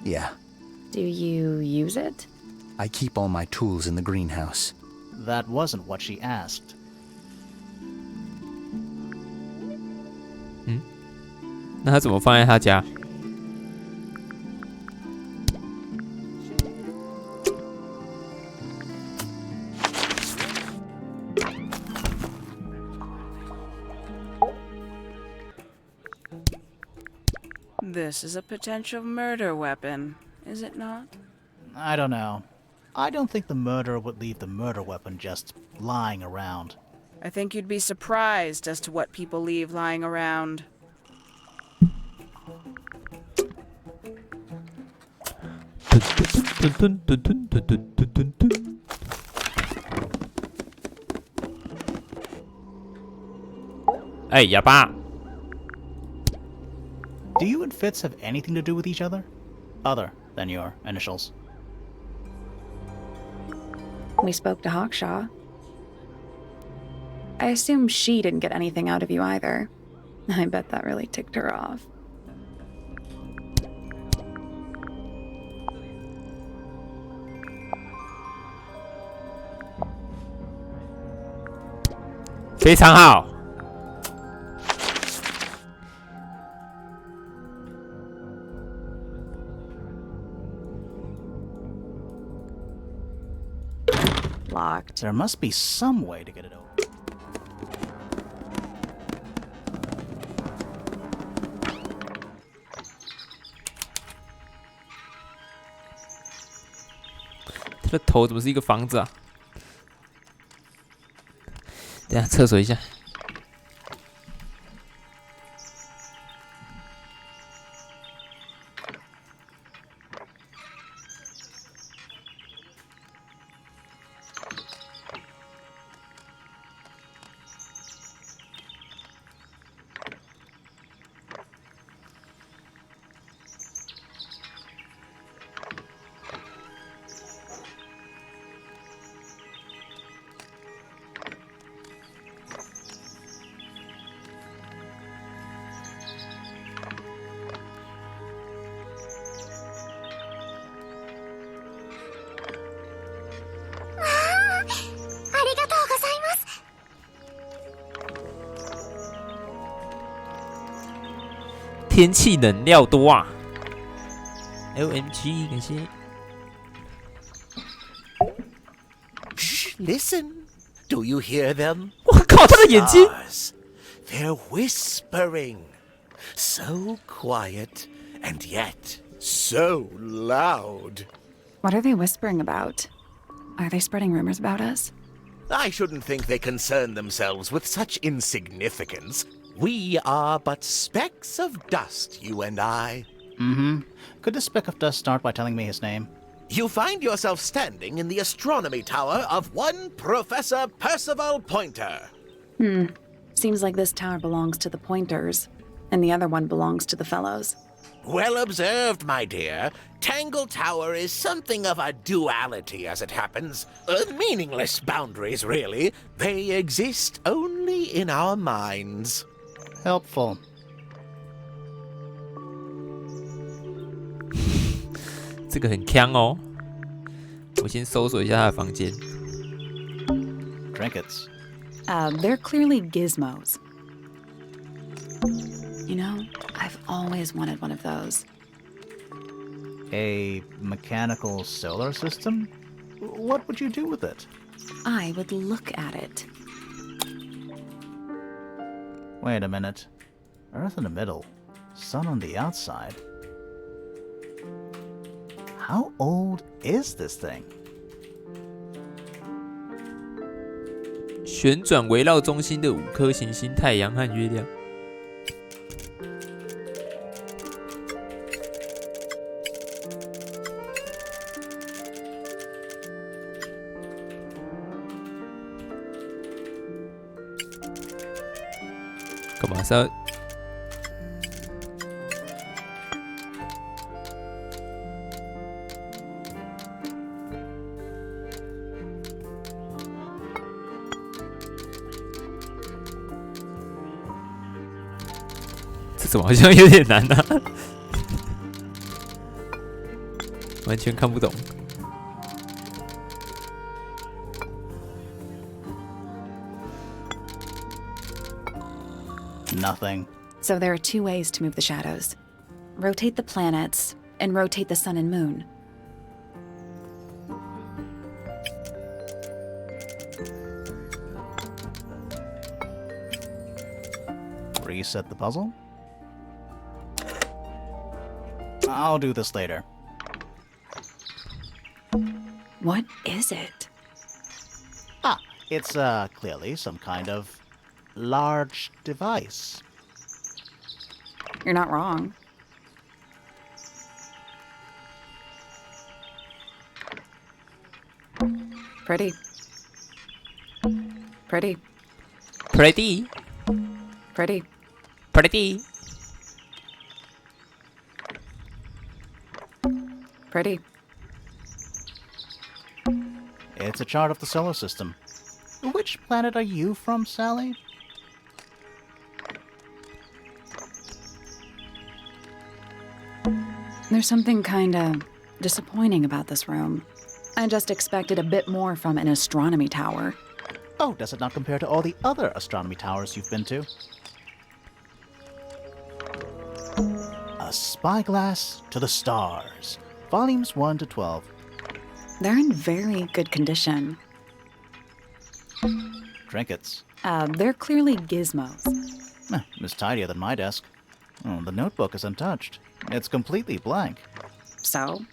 Yeah, Do you use it? I keep all my tools in the greenhouse. That wasn't what she asked. 那他怎么放在他家？ This is a potential murder weapon, is it not? I don't know. I don't think the murderer would leave the murder weapon just lying around. I think you'd be surprised as to what people leave lying around. 噔噔噔噔噔噔噔噔噔。哎，哑巴！ Do you and Fitz have anything to do with each other? Other than your initials? We spoke to Hawkshaw. I assume she didn't get anything out of you either. I bet that really ticked her off. 非常好。 Locked. There must be some way to get it open. “他的头怎么是一个房子啊？”等一下厕所一下。天气冷料多啊 ！LMG， 感谢。 Shh, listen. Do you hear them? 我靠，他的眼睛！ Stars. They're whispering. So quiet and yet so loud. What are they whispering about? Are they spreading rumors about us? I shouldn't think they concern themselves with such insignificance. We are but specks of dust, you and I. Mm-hmm. Could this speck of dust start by telling me his name? You find yourself standing in the astronomy tower of one Professor Percival Pointer. Seems like this tower belongs to the Pointers, and the other one belongs to the Fellows. Well observed, my dear. Tangle Tower is something of a duality as it happens. Meaningless boundaries, really. They exist only in our minds. Helpful. 这个很强哦。我先搜索一下他的房间。 Trinkets. They're clearly gizmos. You know, I've always wanted one of those. A mechanical solar system? What would you do with it? I would look at it. Wait a minute. Earth in the middle, sun on the outside. How old is this thing? 旋转围绕中心的5颗行星：太阳和月亮。干嘛是要？这怎么好像有点难啊？完全看不懂。 Nothing. So there are 2 ways to move the shadows. Rotate the planets, and rotate the sun and moon. Reset the puzzle? I'll do this later. What is it? Ah, it's clearly some kind of large device. You're not wrong. Pretty. Pretty. Pretty. Pretty. Pretty. Pretty. It's a chart of the solar system. Which planet are you from, Sally? There's something kinda disappointing about this room. I just expected a bit more from an astronomy tower. Oh, does it not compare to all the other astronomy towers you've been to? A Spyglass to the Stars, volumes 1 to 12. They're in very good condition. Trinkets. They're clearly gizmos. It's tidier than my desk. Oh, the notebook is untouched. It's completely blank. So,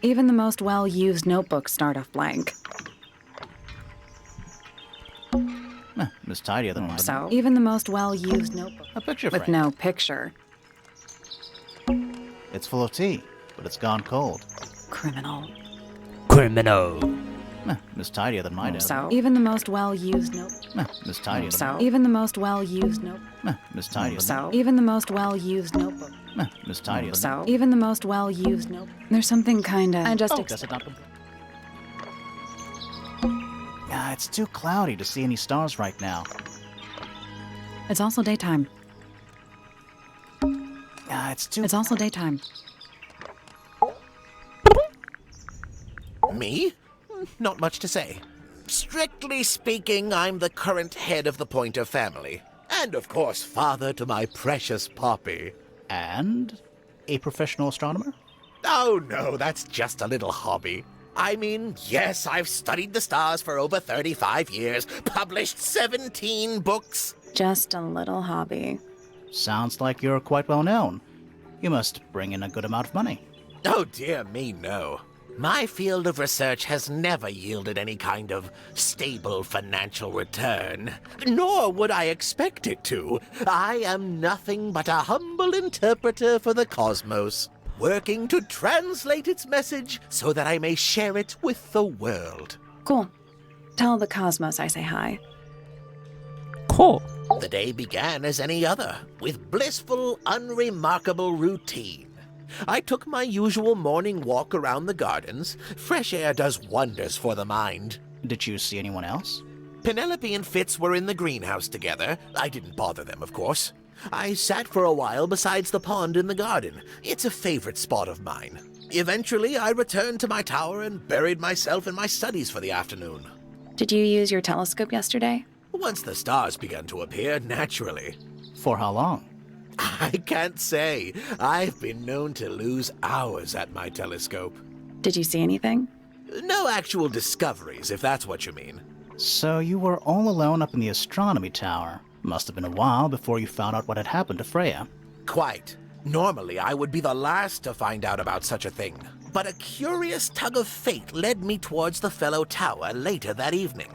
even the most well-used notebooks start off blank. It's tidier than mine. So, even the most well-used notebook A picture with frame. no picture. It's full of tea, but it's gone cold. Criminal. Criminal. It's tidier than my desk. So, even the most well-used notebook. It's tidier than So, even the most well-used notebook. It's tidier than So, even the most well-used notebook. It's tidier than So, even the most well-used notebook. There's something kinda. I just. Oh, does it not? It's too cloudy to see any stars right now. It's also daytime. It's too. It's also daytime. Me? Not much to say. Strictly speaking, I'm the current head of the Pointer family. And of course, father to my precious Poppy. And a professional astronomer? Oh no, that's just a little hobby. I mean, yes, I've studied the stars for over 35 years, published 17 books. Just a little hobby. Sounds like you're quite well known. You must bring in a good amount of money. Oh dear me, no. My field of research has never yielded any kind of stable financial return, nor would I expect it to. I am nothing but a humble interpreter for the cosmos. working to translate its message so that I may share it with the world. Cool. Tell the cosmos I say hi. Cool. The day began as any other, with blissful, unremarkable routine. I took my usual morning walk around the gardens. Fresh air does wonders for the mind. Did you see anyone else? Penelope and Fitz were in the greenhouse together. I didn't bother them, of course. I sat for a while besides the pond in the garden. It's a favorite spot of mine. Eventually, I returned to my tower and buried myself in my studies for the afternoon. Did you use your telescope yesterday? Once the stars began to appear, naturally. For how long? I can't say. I've been known to lose hours at my telescope. Did you see anything? No actual discoveries, if that's what you mean. So you were all alone up in the astronomy tower. Must have been a while before you found out what had happened to Freya. Quite. Normally, I would be the last to find out about such a thing. But a curious tug of fate led me towards the fellow tower later that evening.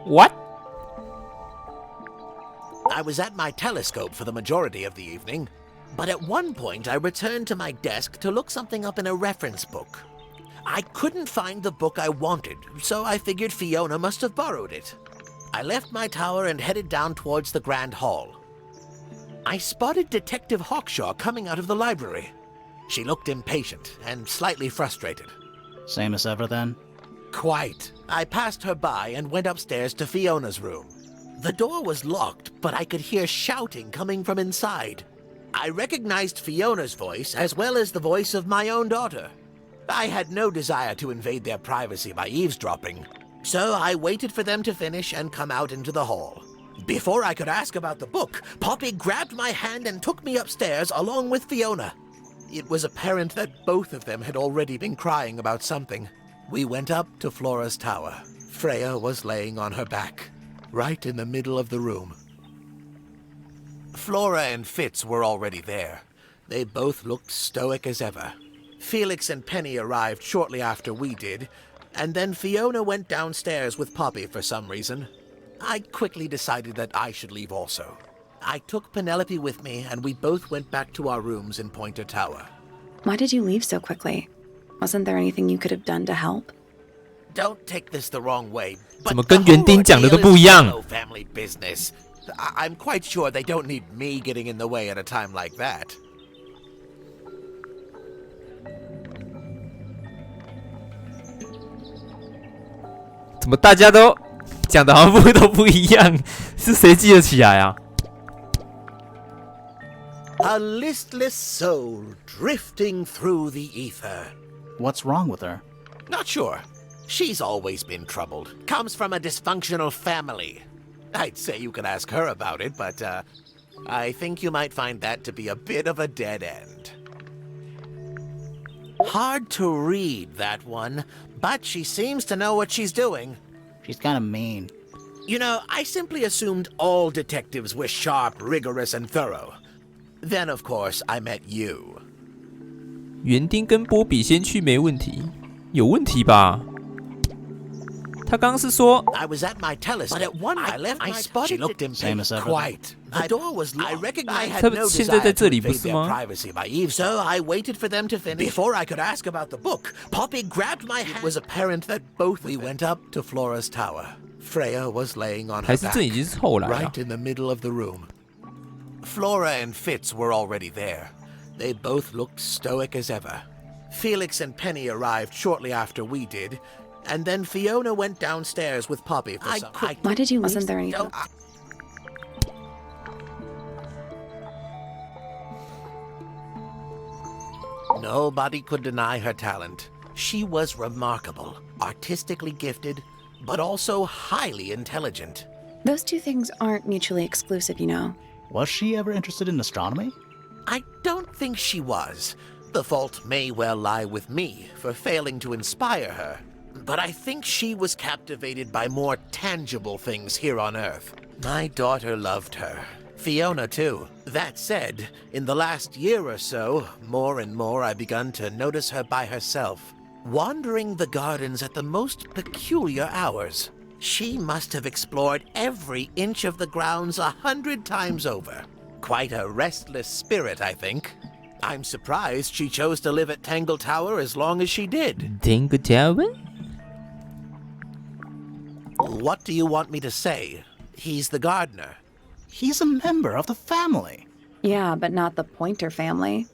What? I was at my telescope for the majority of the evening, but at one point I returned to my desk to look something up in a reference book. I couldn't find the book I wanted, so I figured Fiona must have borrowed it. I left my tower and headed down towards the Grand Hall. I spotted Detective Hawkshaw coming out of the library. She looked impatient and slightly frustrated. Same as ever then? Quite. I passed her by and went upstairs to Fiona's room. The door was locked, but I could hear shouting coming from inside. I recognized Fiona's voice as well as the voice of my own daughter. I had no desire to invade their privacy by eavesdropping, so I waited for them to finish and come out into the hall. Before I could ask about the book, Poppy grabbed my hand and took me upstairs along with Fiona. It was apparent that both of them had already been crying about something. We went up to Flora's tower. Freya was laying on her back, right in the middle of the room. Flora and Fitz were already there. They both looked stoic as ever. Felix and Penny arrived shortly after we did, and then Fiona went downstairs with Poppy for some reason. I quickly decided that I should leave also. I took Penelope with me, and we both went back to our rooms in Pointer Tower. Why did you leave so quickly? Wasn't there anything you could have done to help? Don't take this the wrong way, 怎么 but 跟 the 园丁 whole 讲的都 ordeal 不 is 一样？ no family business. I'm quite sure they don't need me getting in the way at a time like that. 怎么大家都讲的好像都不一样？是谁记得起来啊？ A listless soul drifting through the ether. What's wrong with her? Not sure. She's always been troubled. Comes from a dysfunctional family. I'd say you could ask her about it, but I think you might find that to be a bit of a dead end. Hard to read, that one, but she seems to know what she's doing. She's kind of mean. You know, I simply assumed all detectives were sharp, rigorous, and thorough. Then, of course, I met you. 园丁跟波比先去没问题，有问题吧？他刚刚是说 I was at my telescope, but at one I left I spotted she looked Same impatient. as ever. Quite. The door was locked. I recognized I had 他 no 现在在 desire 这 to 里不 invade 是 their 吗？ privacy by Eve, so I waited for them to finish. Before I could ask about the book, Poppy grabbed my hand. It was apparent that both we went up to Flora's tower. Freya was laying on 还 her 是 back, 这已经是后来了 right？in the middle of the room. Flora and Fitz were already there. They both looked stoic as ever. Felix and Penny arrived shortly after we did, and then Fiona went downstairs with Poppy for some... Why did you leave? Wasn't there anything? Don't- Nobody could deny her talent. She was remarkable, artistically gifted, but also highly intelligent. Those two things aren't mutually exclusive, you know. Was she ever interested in astronomy? I don't think she was. The fault may well lie with me for failing to inspire her. But I think she was captivated by more tangible things here on Earth. My daughter loved her. Fiona, too. That said, in the last year or so, more and more I've begun to notice her by herself, wandering the gardens at the most peculiar hours. She must have explored every inch of the grounds 100 times over. Quite a restless spirit, I think. I'm surprised she chose to live at Tangle Tower as long as she did. Tangle Tower? What do you want me to say? He's the gardener. He's a member of the family. Yeah, but not the Pointer family.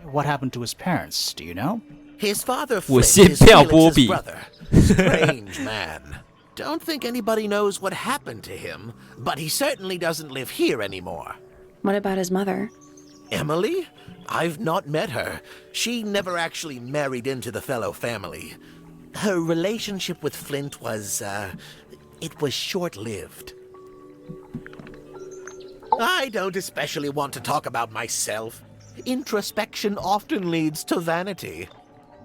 What happened to his parents, do you know? His father 我 Flint 先 is 票 Felix's 波比 brother. Strange man. Don't think anybody knows what happened to him, but he certainly doesn't live here anymore. What about his mother? Emily? I've not met her. She never actually married into the fellow family. Her relationship with Flint was, it was short-lived. I don't especially want to talk about myself. Introspection often leads to vanity.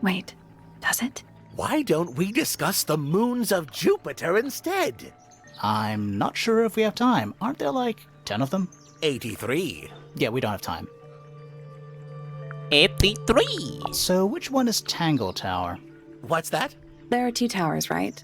Wait, does it? Why don't we discuss the moons of Jupiter instead? I'm not sure if we have time. Aren't there like 10 of them? 83. Yeah, we don't have time. 83. So which one is Tangle Tower? What's that? There are 2 towers, right?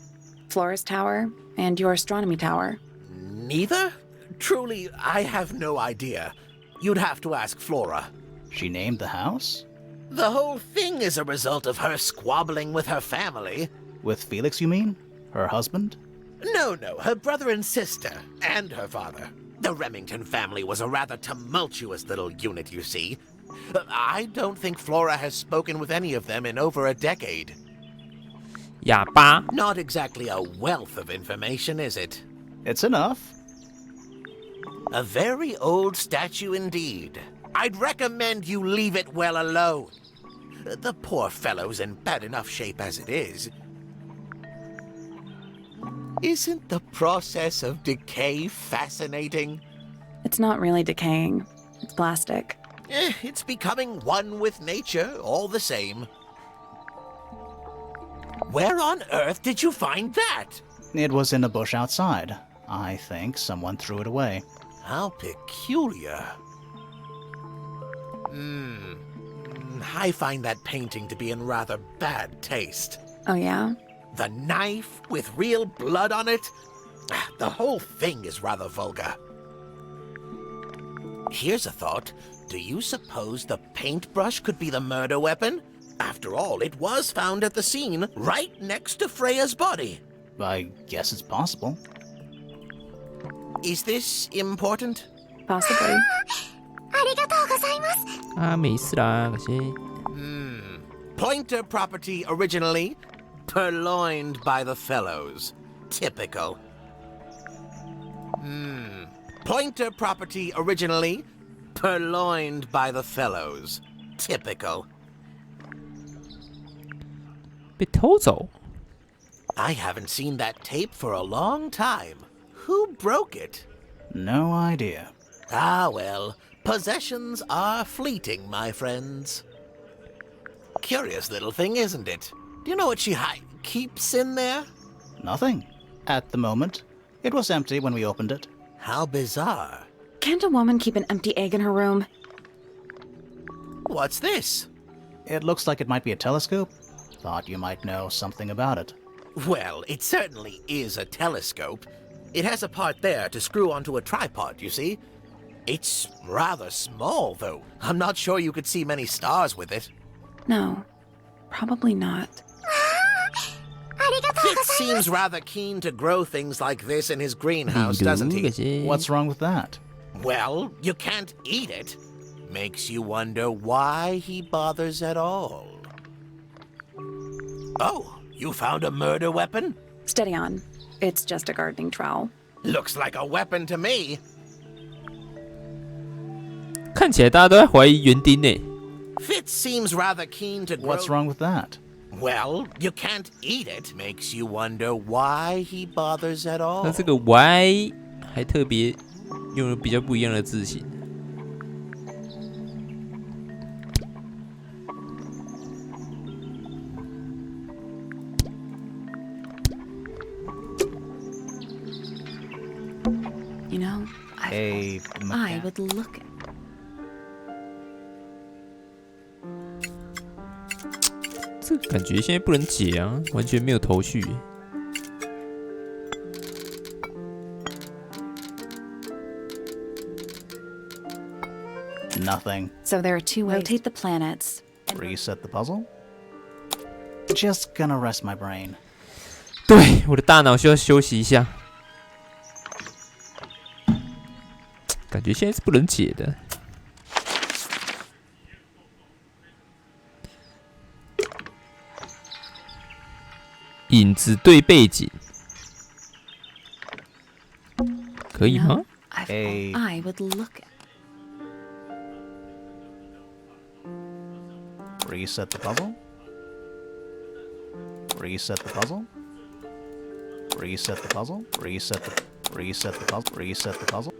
Flora's Tower and your astronomy tower. Neither? Truly, I have no idea. You'd have to ask Flora. She named the house? The whole thing is a result of her squabbling with her family. With Felix, you mean? Her husband? No, her brother and sister, and her father. The Remington family was a rather tumultuous little unit, you see. I don't think Flora has spoken with any of them in over a decade. 哑巴 Not exactly a wealth of information, is it? It's enough. A very old statue indeed. I'd recommend you leave it well alone. The poor fellow's in bad enough shape as it is. Isn't the process of decay fascinating? It's not really decaying. It's plastic. It's becoming one with nature, all the same. Where on earth did you find that? It was in a bush outside. I think someone threw it away. How peculiar. I find that painting to be in rather bad taste. Oh, yeah? The knife with real blood on it? The whole thing is rather vulgar. Here's a thought. Do you suppose the paintbrush could be the murder weapon? After all, it was found at the scene, right next to Freya's body. I guess it's possible. Is this important? Possibly. ありがとうございます。啊，没事啦，感谢。 Pointer property originally, purloined by the fellows. Typical. Pointer property originally, purloined by the fellows. Typical. 被偷走。 I haven't seen that tape for a long time. Who broke it? No idea. Ah, well, possessions are fleeting, my friends. Curious little thing, isn't it? Do you know what she keeps in there? Nothing. At the moment. It was empty when we opened it. How bizarre. Can't a woman keep an empty egg in her room? What's this? It looks like it might be a telescope. Thought you might know something about it. Well, it certainly is a telescope. It has a part there to screw onto a tripod, you see. It's rather small, though. I'm not sure you could see many stars with it. No, probably not. ありがとう Fitz seems rather keen to grow things like this in his greenhouse, 例 doesn't 如 he? 感谢。 What's wrong with that? Well, you can't eat it. Makes you wonder why he bothers at all. Oh, you found a murder weapon? Steady on. It's just a gardening trowel. Looks like a weapon to me. 看起来大家都在怀疑园丁呢。 Fitz seems rather keen to grow... What's wrong with that? Well, you can't eat it. Makes you wonder why he bothers at all. 那这个 Y 还特别用了比较不一样的字形。 You know, A I would look at. 这个感觉现在不能解啊，完全没有头绪。Nothing. So there are two ways. Rotate the planets. Reset the puzzle? Just gonna rest my brain. 对，我的大脑需要休息一下。感觉现在是不能解的。影子对背景，可以吗？ I would look at. Reset the puzzle? Reset the puzzle? Reset the puzzle? Reset the puzzle? Reset the puzzle?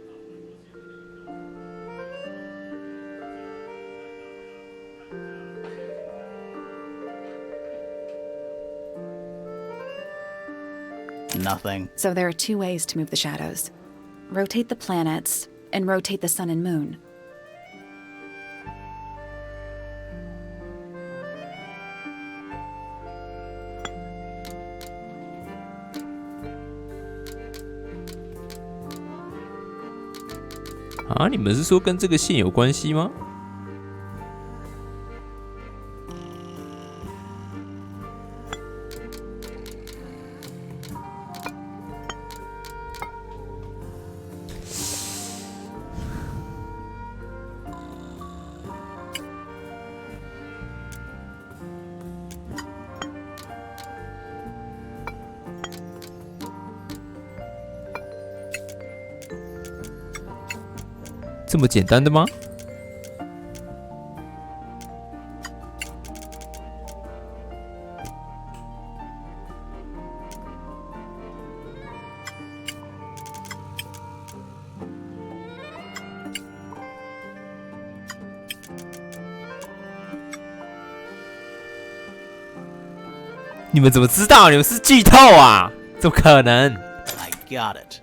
Nothing. So there are two ways to move the shadows. Rotate the planets and rotate the sun and moon. Ah, 你们是说跟这个线有关系吗？这么简单的吗？你们怎么知道？你们是剧透啊？怎么可能 I got it.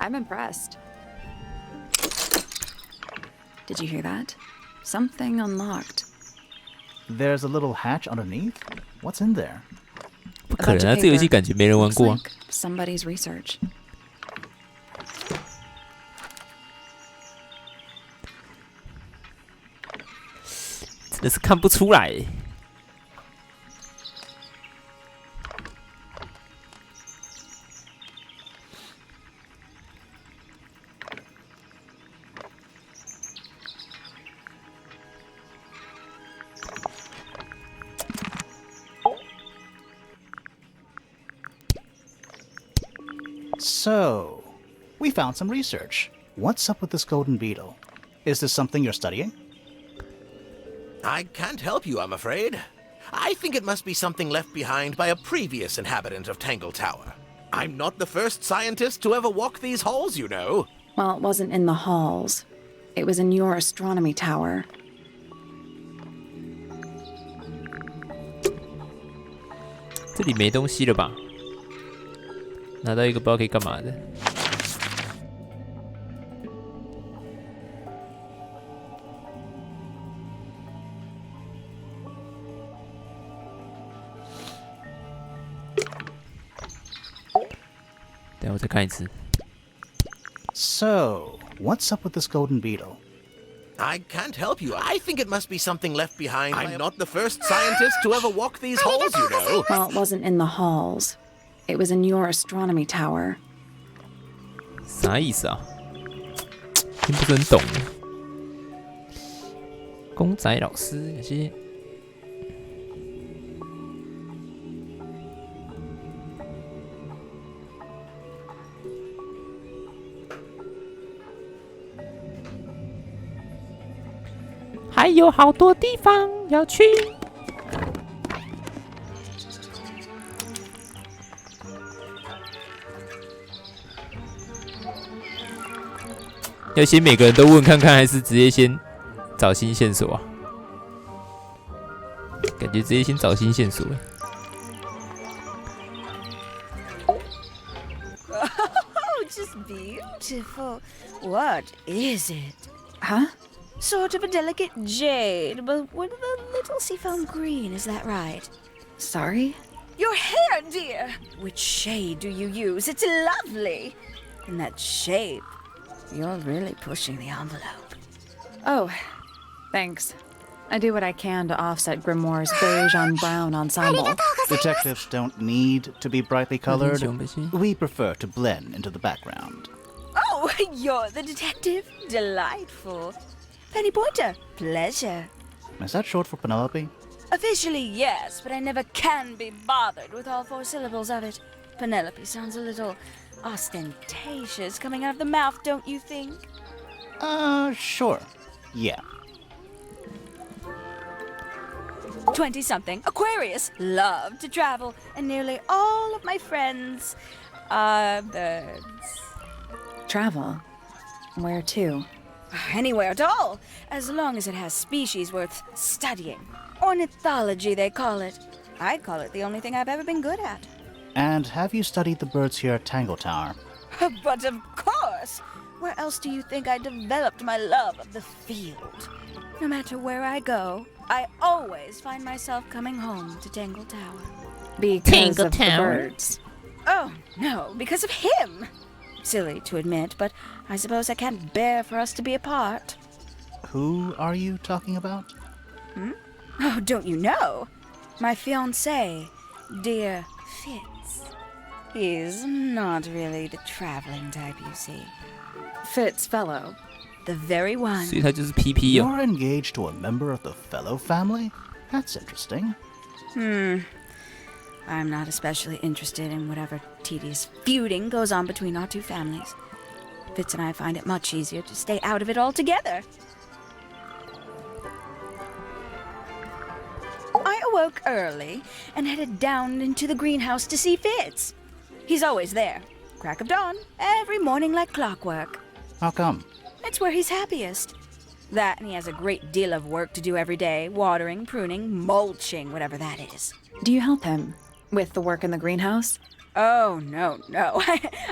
I'm impressed. Did you hear that? Something unlocked. There's a little hatch underneath? What's in there? 不可能啊！这个游戏感觉没人玩过啊。 Looks like somebody's research. 真的是看不出来耶。So, we found some research. What's up with this golden beetle? Is this something you're studying? I can't help you, I'm afraid. I think it must be something left behind by a previous inhabitant of Tangle Tower. I'm not the first scientist to ever walk these halls, you know. Well, it wasn't in the halls. It was in your astronomy tower. 这里没东西了吧？拿到一个不知道可以干嘛的。等一下我再看一次。So, what's up with this golden beetle? I can't help you. I think it must be something left behind. I'm not the first scientist to ever walk these halls, you know. Well, it wasn't in the halls. It was in your astronomy tower. 啥意思啊？听不是很懂。公仔老师有些。还有好多地方要去。要先每个人都问看看，还是直接先找新线索啊？感觉直接先找新线索。Oh, just beautiful. What is it? Huh? Sort of a delicate jade, but with a little seafoam green, is that right? Sorry? Your hair, dear! Which shade do you use? It's lovely! In that shape, you're really pushing the envelope. Oh, thanks. I do what I can to offset Grimoire's beige on brown ensemble. Detectives don't need to be brightly colored. 英雄不是 We prefer to blend into the background. Oh, you're the detective? Delightful. Penny Pointer, pleasure. Is that short for Penelope? Officially, yes, but I never can be bothered with all 4 syllables of it. Penelope sounds a little ostentatious coming out of the mouth, don't you think? Sure. Yeah. 20-something, Aquarius, love to travel, and nearly all of my friends are birds. Travel? Where to? Anywhere at all, as long as it has species worth studying. Ornithology, they call it. I call it the only thing I've ever been good at. And have you studied the birds here at Tangle Tower? But of course! Where else do you think I developed my love of the field? No matter where I go, I always find myself coming home to Tangle Tower. Because Tangle of the Tower. birds. Oh, no, because of him! Silly to admit, but I suppose I can't bear for us to be apart. Who are you talking about? Oh, don't you know? My fiancé, dear Fitz. He's not really the traveling type, you see. Fitz fellow. The very one. 所以他就是 PP 哦。 You're engaged to a member of the Fellow family? That's interesting. I'm not especially interested in whatever tedious feuding goes on between our 2 families. Fitz and I find it much easier to stay out of it altogether. I awoke early and headed down into the greenhouse to see Fitz. He's always there, crack of dawn, every morning like clockwork. How come? It's where he's happiest. That and he has a great deal of work to do every day, watering, pruning, mulching, whatever that is. Do you help him with the work in the greenhouse? Oh, no.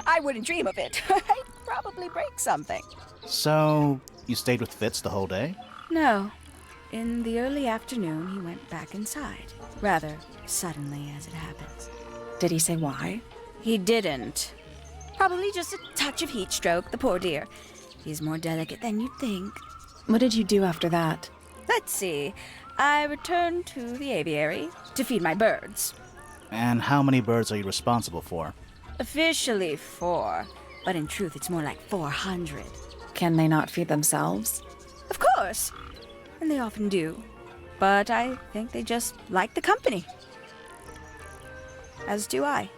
I wouldn't dream of it. I'd probably break something. So, you stayed with Fitz the whole day? No. In the early afternoon, he went back inside. Rather suddenly, as it happens. Did he say why? He didn't. Probably just a touch of heat stroke, the poor dear. He's more delicate than you'd think. What did you do after that? Let's see. I returned to the aviary to feed my birds. And how many birds are you responsible for? Officially 4, but in truth it's more like 400. Can they not feed themselves? Of course, and they often do. But I think they just like the company. As do I.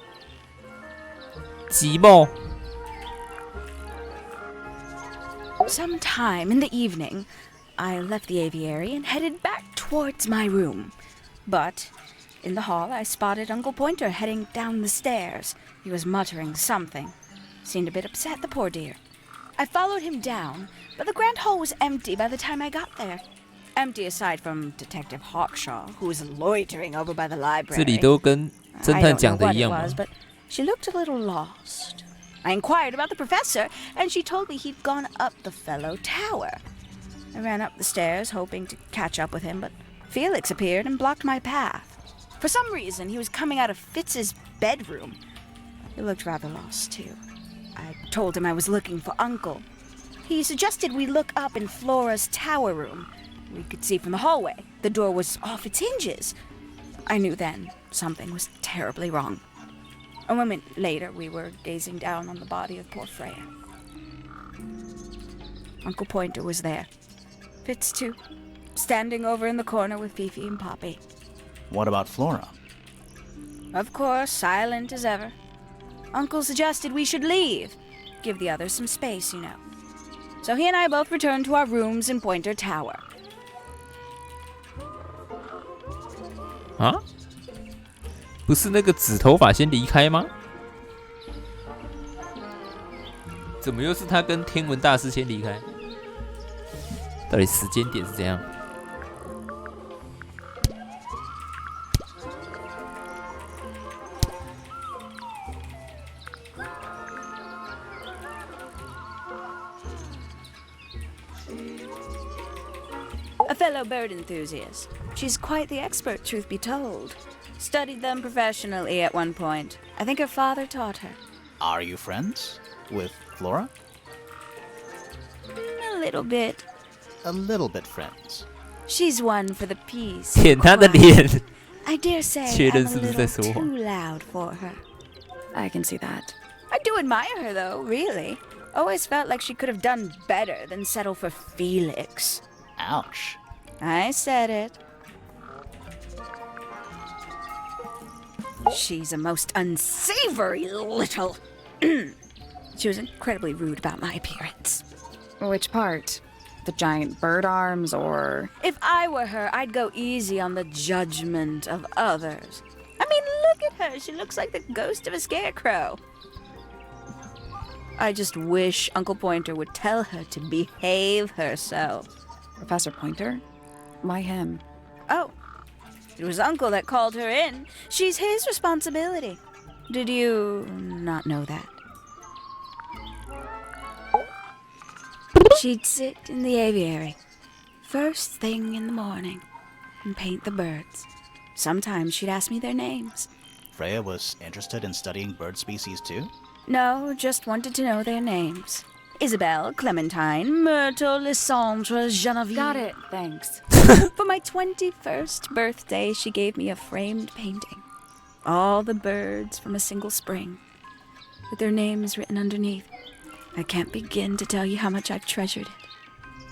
寂寞。 Sometime in the evening, I left the aviary and headed back towards my room. But in the hall, I spotted Uncle Pointer heading down the stairs. He was muttering something. Seemed a bit upset, the poor dear. I followed him down, but the grand hall was empty by the time I got there. Empty aside from Detective Hawkshaw, who was loitering over by the 这 library. 里都跟侦 I 探 don't 讲 know 的 what 一 it 样吗？ was, but she looked a little lost. I inquired about the professor, and she told me he'd gone up the Fellow Tower. I ran up the stairs, hoping to catch up with him, but Felix appeared and blocked my path. For some reason, he was coming out of Fitz's bedroom. He looked rather lost, too. I told him I was looking for Uncle. He suggested we look up in Flora's tower room. We could see from the hallway. The door was off its hinges. I knew then something was terribly wrong. A moment later, we were gazing down on the body of poor Freya. Uncle Pointer was there. Fitz, too, standing over in the corner with Fifi and Poppy. What about Flora? Of course, silent as ever. Uncle suggested we should leave. Give the others some space, you know. So he and I both returned to our rooms in Pointer Tower. 啊？不是那个紫头发先离开吗？怎么又是他跟天文大师先离开？到底时间点是怎样？ A fellow bird enthusiast. She's quite the expert, truth be told. Studied them professionally at one point. I think her father taught her. Are you friends with Flora? A little bit. A little bit friends. She's one for the peace. 舔他的脸， I dare say 确 I'm 认 a 是不是在 little 说谎。 too loud for her. I can see that. I do admire her, though, really. Always felt like she could have done better than settle for Felix. Ouch. I said it. She's a most unsavory little... She was incredibly rude about my appearance. Which part? The giant bird arms, or... If I were her, I'd go easy on the judgment of others. I mean, look at her. She looks like the ghost of a scarecrow. I just wish Uncle Pointer would tell her to behave herself. Professor Pointer? Why him? Oh, it was Uncle that called her in. She's his responsibility. Did you not know that? She'd sit in the aviary, first thing in the morning, and paint the birds. Sometimes she'd ask me their names. Freya was interested in studying bird species too? No, just wanted to know their names. Isabel, Clementine, Myrtle, Lysandre, Genevieve. Got it, thanks. For my 21st birthday, she gave me a framed painting. All the birds from a single spring, with their names written underneath. I can't begin to tell you how much I've treasured it.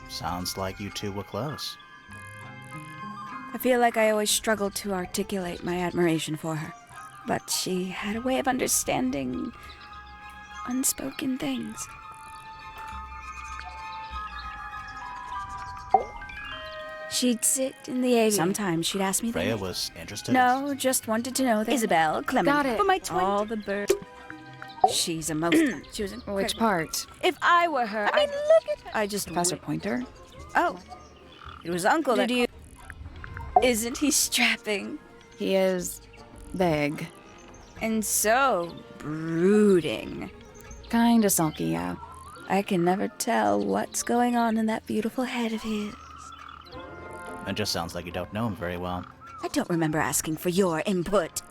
Sounds like you two were close. I feel like I always struggled to articulate my admiration for her. But she had a way of understanding unspoken things. She'd sit in the aviary. Sometimes she'd ask me their Freya names. was interested No, just wanted to know that Isabel, Clement. Got it. For my all the birds. She's a most. She was incredible. Which part? If I were her, I mean, look at her. I just. Professor Pointer? Oh, it was Uncle. Did you? Isn't he strapping He is big. and so brooding? Kinda sulky, yeah. I can never tell what's going on in that beautiful head of his. It just sounds like you don't know him very well. I don't remember asking for your input.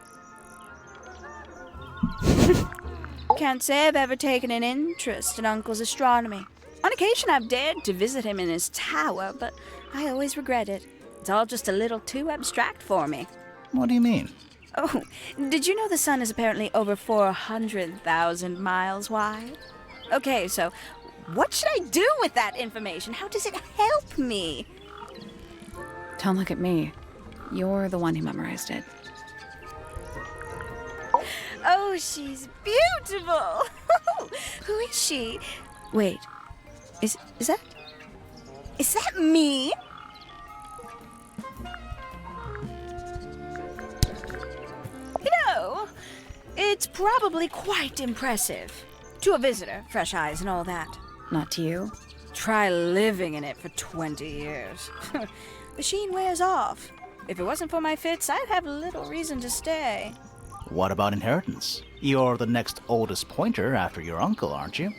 Can't say I've ever taken an interest in Uncle's astronomy. On occasion, I've dared to visit him in his tower, but I always regret it. It's all just a little too abstract for me. What do you mean? Oh, did you know the sun is apparently over 400,000 miles wide? Okay, so what should I do with that information? How does it help me? Don't look at me. You're the one who memorized it. Oh, she's beautiful. Who is she? Wait, is that me? You know, it's probably quite impressive. To a visitor, fresh eyes and all that. Not to you? Try living in it for 20 years. The sheen wears off. If it wasn't for my fits, I'd have little reason to stay. What about inheritance? You're the next oldest pointer after your uncle, aren't you?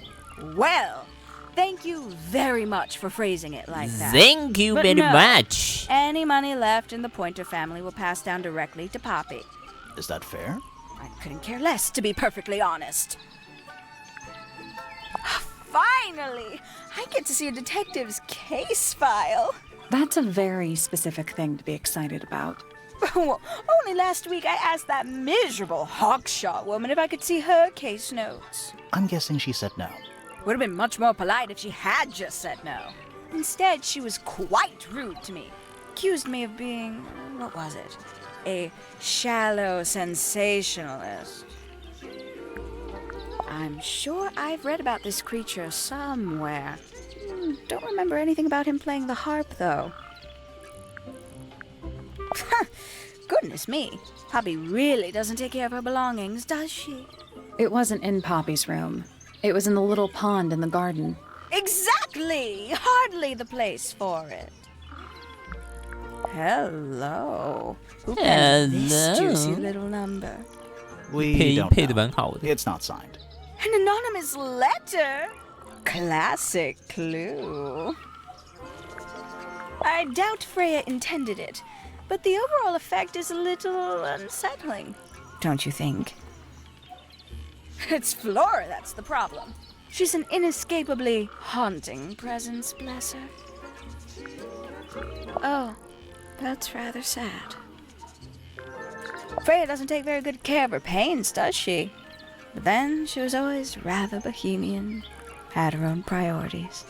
Well, thank you very much for phrasing it like that. Thank you But very no, much. Any money left in the Pointer family will pass down directly to Poppy. Is that fair? I couldn't care less, to be perfectly honest. Finally! I get to see a detective's case file. That's a very specific thing to be excited about. Well, only last week I asked that miserable Hawkshaw woman if I could see her case notes. I'm guessing she said no. Would have been much more polite if she had just said no. Instead, she was quite rude to me. Accused me of being, what was it? A shallow sensationalist. I'm sure I've read about this creature somewhere. Don't remember anything about him playing the harp, though. Goodness me. Poppy really doesn't take care of her belongings, does she? It wasn't in Poppy's room. It was in the little pond in the garden. Exactly! Hardly the place for it. Hello. Who penned this juicy little number? We 配 don't 配的 know. 蛮好的。 It's not signed. An anonymous letter? Classic clue. I doubt Freya intended it, but the overall effect is a little unsettling, don't you think? It's Flora that's the problem. She's an inescapably haunting presence, bless her. Oh, that's rather sad. Freya doesn't take very good care of her pains, does she? But then she was always rather bohemian, had her own priorities.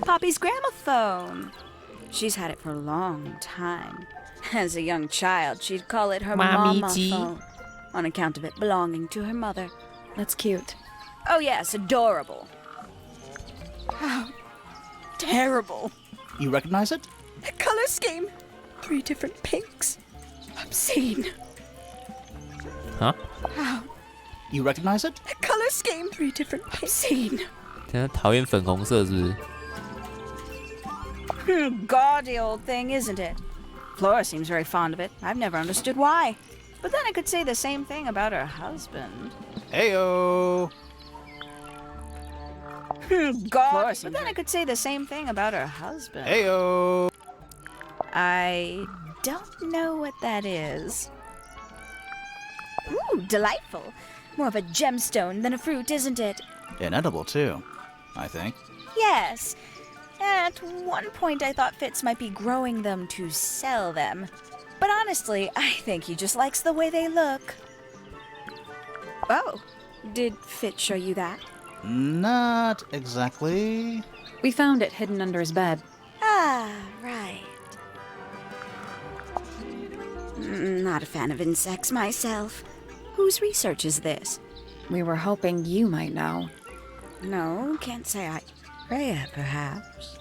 Poppy's gramophone. She's had it for a long time. As a young child, she'd call it her Mommy mama G. phone, on account of it belonging to her mother. That's cute. Oh yes, adorable. How terrible. You recognize it? The color scheme. 3 different pinks. Obscene. Huh? How You recognize it? the color scheme. 3 different pinks. Obscene. 他讨厌粉红色是不是？ Gaudy old thing, isn't it? Flora seems very fond of it. I've never understood why. But then I could say the same thing about her husband. Heyo. Flora seems but then I could say the same thing about her husband. Heyo. I don't know what that is. Ooh, delightful. More of a gemstone than a fruit, isn't it? Inedible too, I think. Yes. At one point, I thought Fitz might be growing them to sell them. But honestly, I think he just likes the way they look. Oh, did Fitz show you that? Not exactly. We found it hidden under his bed. Ah, right. Not a fan of insects myself. Whose research is this? We were hoping you might know. No, can't say I... Freya, perhaps.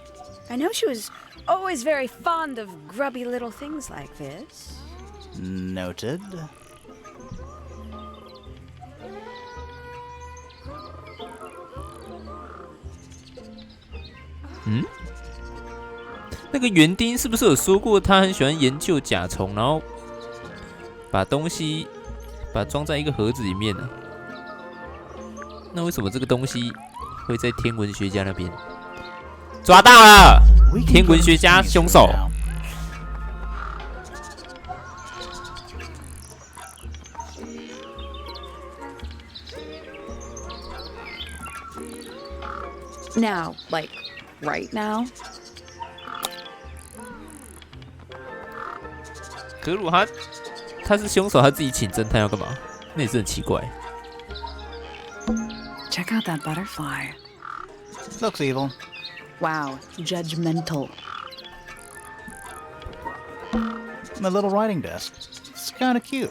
I know she was always very fond of grubby little things like this. Noted. 那个园丁是不是有说过他很喜欢研究甲虫，然后把东西装在一个盒子里面呢？那为什么这个东西会在天文学家那边？抓到了！ We can 天文学家 continue 凶手。 now. Now, like, right now? 可如果他是凶手，他自己请侦探要干嘛？那也是很奇怪。 Check out that butterfly. Looks evil. Wow, judgmental. My little writing desk. It's kinda cute.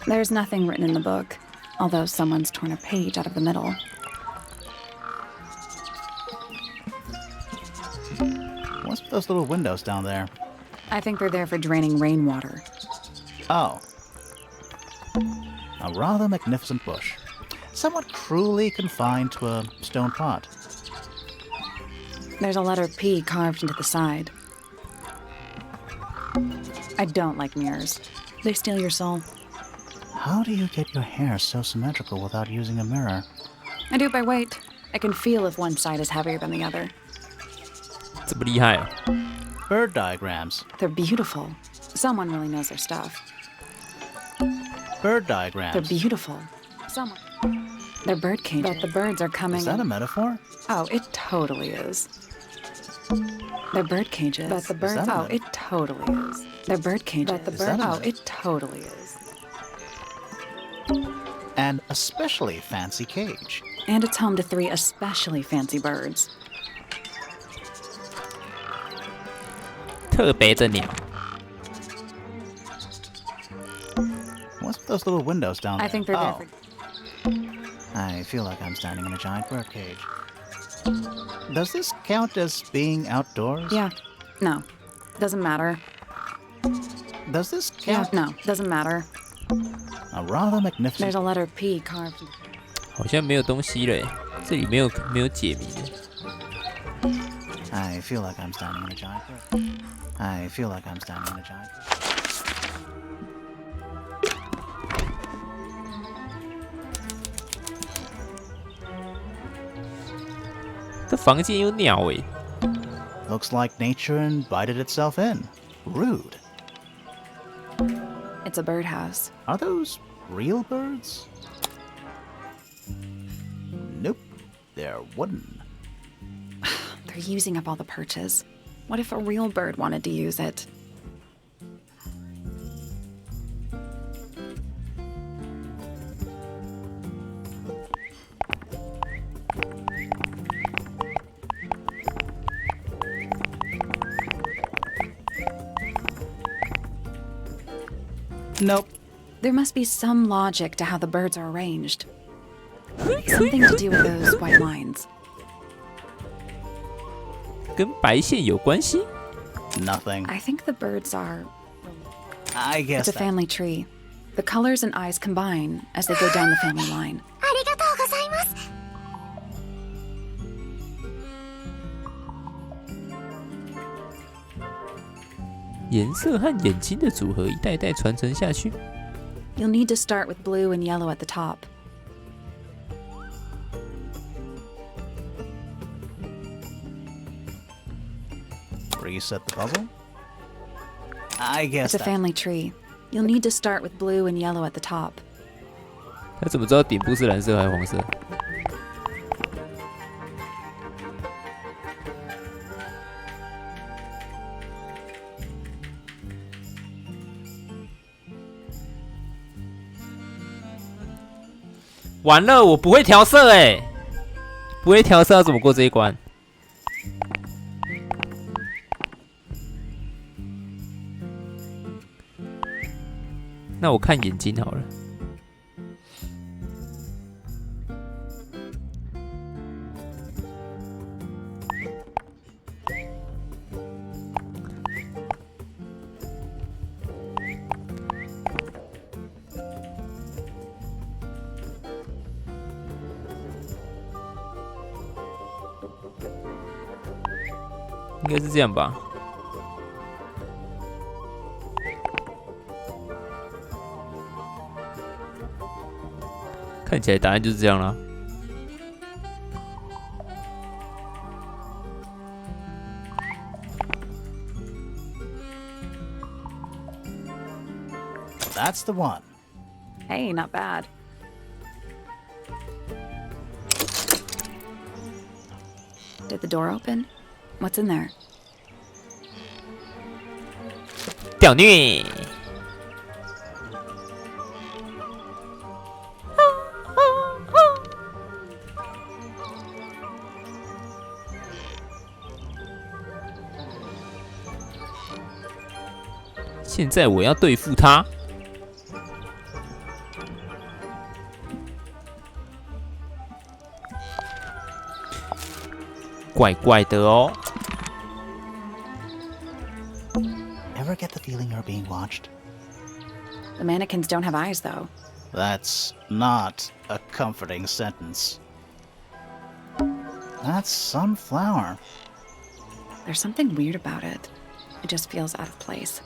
There's nothing written in the book, although someone's torn a page out of the middle. What's with those little windows down there? I think they're there for draining rainwater. Oh. A rather magnificent bush. Somewhat cruelly confined to a stone pot. There's a letter P carved into the side. I don't like mirrors. They steal your soul. How do you get your hair so symmetrical without using a mirror? I do it by weight. I can feel if one side is heavier than the other. 这么厉害啊！ Bird diagrams. They're beautiful. Someone really knows their stuff. Bird They're diagrams. beautiful. Someone. They're bird cages. But the birds are coming. Is that a metaphor? Oh, it totally is. They're bird cages. But the birds. that a Oh, it totally is. They're bird cages. But the Is that bird. a Oh, it totally is. An especially fancy cage. And it's home to 3 especially fancy birds. 特别的鸟。 What's with those little windows down there? I think they're there Oh, for. I feel like I'm standing in a giant bird cage. Does this count as being outdoors? Yeah. No. Doesn't matter. Does this Yeah. count? No. Doesn't matter. A rather magnificent. There's a letter P carved. 好像没有东西了耶，这里没有解谜的。 I feel like I'm standing in a giant bird. I feel like I'm standing in a giant bird. 这房间有鸟哎， Looks like nature invited itself in. Rude. It's a birdhouse. Are those real birds? Nope, they're wooden. They're using up all the perches. What if a real bird wanted to use it? Nope. There must be some logic to how the birds are arranged. Something to do with those white lines. 跟白线有关系？ Nothing. I think the birds are... I guess It's a that- family tree. The colors and eyes combine as they go down the family line. ありがとうございます。颜色和眼睛的组合一代代传承下去。 You'll need to start with blue and yellow at the top. Reset the puzzle? I guess It's a that- family tree. You'll need to start with blue and yellow at the top. 他怎么知道顶部是蓝色还是黄色？完了，我不会调色哎，不会调色要怎么过这一关？那我看眼睛好了。应该是这样吧。看起来答案就是这样啦。That's the one. Hey, not bad. Did the door open? What's in there? 屌虐！现在我要对付他。怪怪的哦。 Ever get the feeling you're being watched? The mannequins don't have eyes, though. That's not a comforting sentence. That's sunflower. There's something weird about it. It just feels out of place.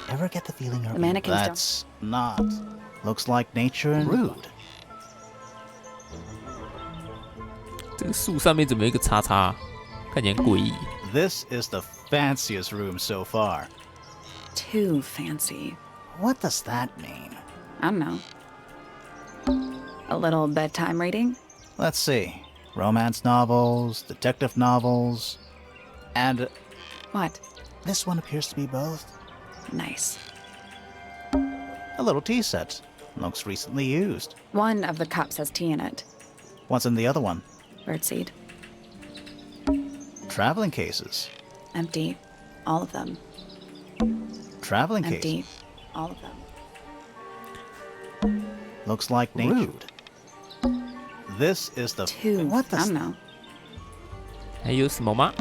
Ever get the feeling you're The being... mannequins don't- That's not. Looks like nature and rude. 这个树上面怎么有一个叉叉？看起来很诡异。 This is the fanciest room so far. Too fancy. What does that mean? I don't know. A little bedtime reading? Let's see. Romance novels, detective novels, and What? this one appears to be both. Nice. A little tea set. Looks recently used. One of the cups has tea in it. What's in the other one? Birdseed. Traveling cases. Empty. All of them. Traveling Empty. cases. All of them. Looks like nature. Rude. This is the... Too. What I don't the... know. 还有什么吗？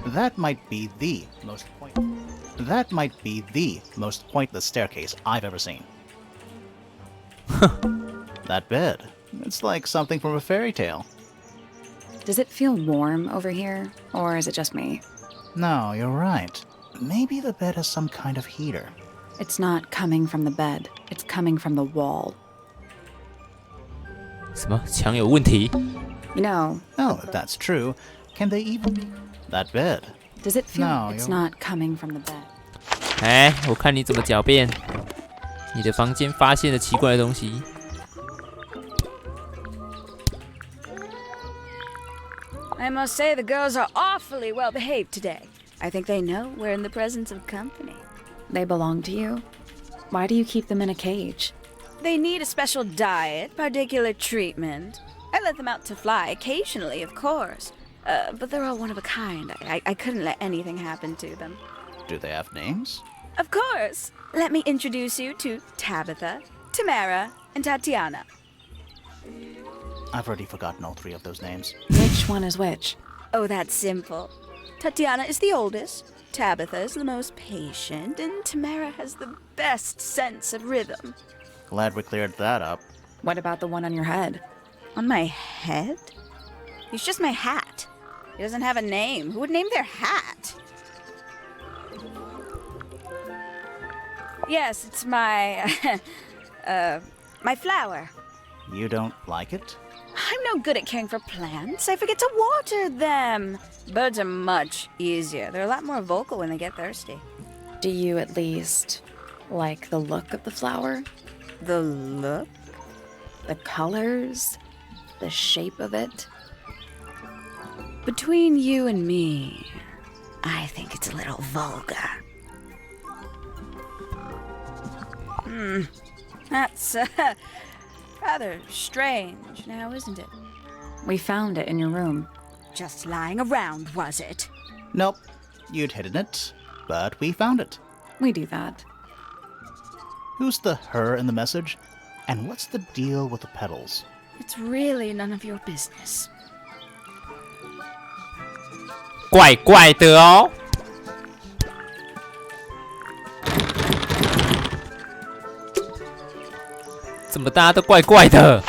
That might be the most That might be the most pointless staircase I've ever seen. That bed. It's like something from a fairy tale. Does it feel warm over here? Or is it just me? No, you're right. Maybe the bed has some kind of heater. It's not coming from the bed. It's coming from the wall. 什么墙有问题？ You know, Oh, if that's true, can they even be that bed? does it feel No, like it's you're- not coming from the bed? 哎，我看你怎么狡辩。你的房间发现了奇怪的东西。I must say the girls are awfully well behaved today. I think they know we're in the presence of company. They belong to you? Why do you keep them in a cage? They need a special diet, particular treatment. I let them out to fly occasionally, of course. But they're all one of a kind. I couldn't let anything happen to them. Do they have names? Of course. Let me introduce you to Tabitha, Tamara, and Tatiana. I've already forgotten all 3 of those names. Which one is which? Oh, that's simple. Tatiana is the oldest, Tabitha is the most patient, and Tamara has the best sense of rhythm. Glad we cleared that up. What about the one on your head? On my head? He's just my hat. He doesn't have a name. Who would name their hat? Yes, it's my... my flower. You don't like it? I'm no good at caring for plants. I forget to water them. Birds are much easier. They're a lot more vocal when they get thirsty. Do you at least like the look of the flower? The look? The colors? The shape of it? Between you and me, I think it's a little vulgar. That's rather strange now, isn't it? We found it in your room. Just lying around, was it? Nope. You'd hidden it, but we found it. We do that. Who's the her in the message? And what's the deal with the petals? It's really none of your business. 怪怪的哦。怎么大家都怪怪的？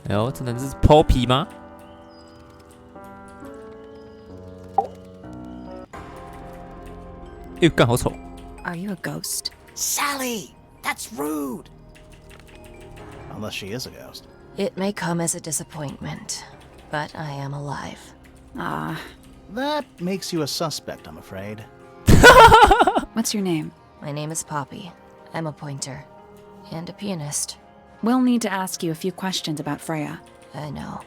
哎呦，这难道是剖皮吗？ 哎呦，干好丑！ Are you a ghost? Sally, that's rude. Unless she is a ghost. It may come as a disappointment, but I am alive. Ah, That makes you a suspect, I'm afraid. what's your name? My name is Poppy. I'm a pointer. And a pianist. We'll need to ask you a few questions about Freya. I know.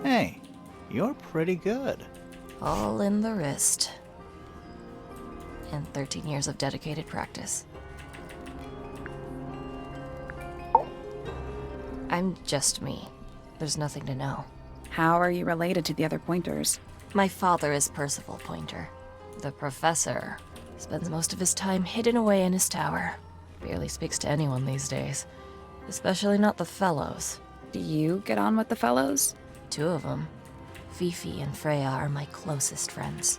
Hey, you're pretty good. All in the wrist. And 13 years of dedicated practice. I'm just me. There's nothing to know. How are you related to the other pointers? My father is Percival Pointer. The professor spends most of his time hidden away in his tower. Barely speaks to anyone these days. Especially not the fellows. Do you get on with the fellows? 2 of them. Fifi and Freya are my closest friends.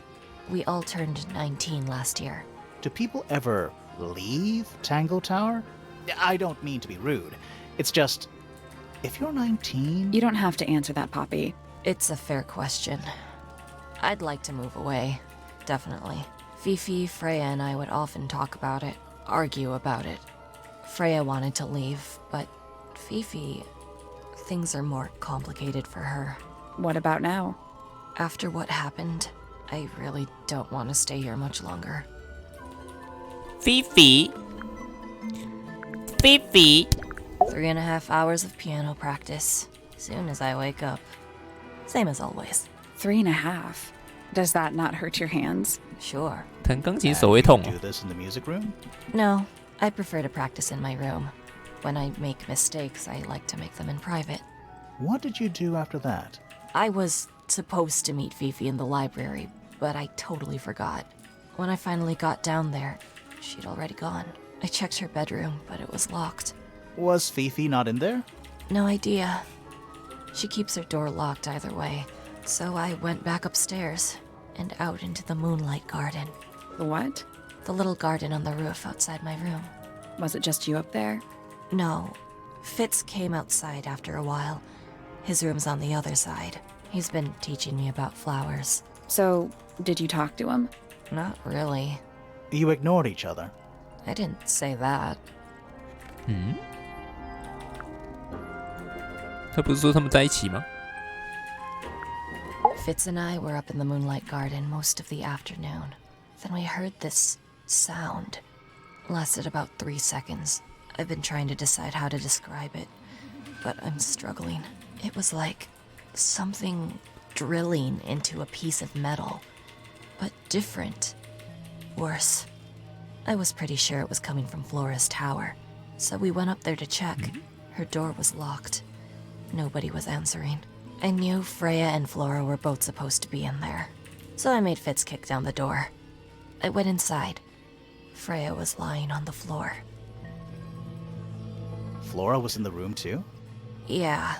We all turned 19 last year. Do people ever leave Tangle Tower? I don't mean to be rude. It's just, if you're 19... You don't have to answer that, Poppy. It's a fair question. I'd like to move away. Definitely. Fifi, Freya, and I would often talk about it, argue about it. Freya wanted to leave, but Fifi... things are more complicated for her. What about now? After what happened, I really don't want to stay here much longer. Fifi. Fifi. 3.5 hours of piano practice. Soon as I wake up. Same as always. 3.5. Does that not hurt your hands? Sure. 弹钢琴手会痛 Do 哦。 this in the music room? No, I prefer to practice in my room. When I make mistakes, I like to make them in private. What did you do after that? I was supposed to meet Fifi in the library, but I totally forgot. When I finally got down there, she'd already gone. I checked her bedroom, but it was locked. Was Fifi not in there? No idea. She keeps her door locked either way, so I went back upstairs and out into the moonlight garden. The what? The little garden on the roof outside my room. Was it just you up there? No, Fitz came outside after a while, His room's on the other side. He's been teaching me about flowers. So, did you talk to him? Not really. You ignored each other. I didn't say that. 他不是说他们在一起吗？ Fitz and I were up in the moonlight garden most of the afternoon. Then we heard this sound. Lasted about 3 seconds. I've been trying to decide how to describe it, but I'm struggling. It was like something drilling into a piece of metal, but different. Worse. I was pretty sure it was coming from Flora's tower, so we went up there to check. Her door was locked. Nobody was answering. I knew Freya and Flora were both supposed to be in there, so I made Fitz kick down the door. I went inside. Freya was lying on the floor. Flora was in the room too? Yeah.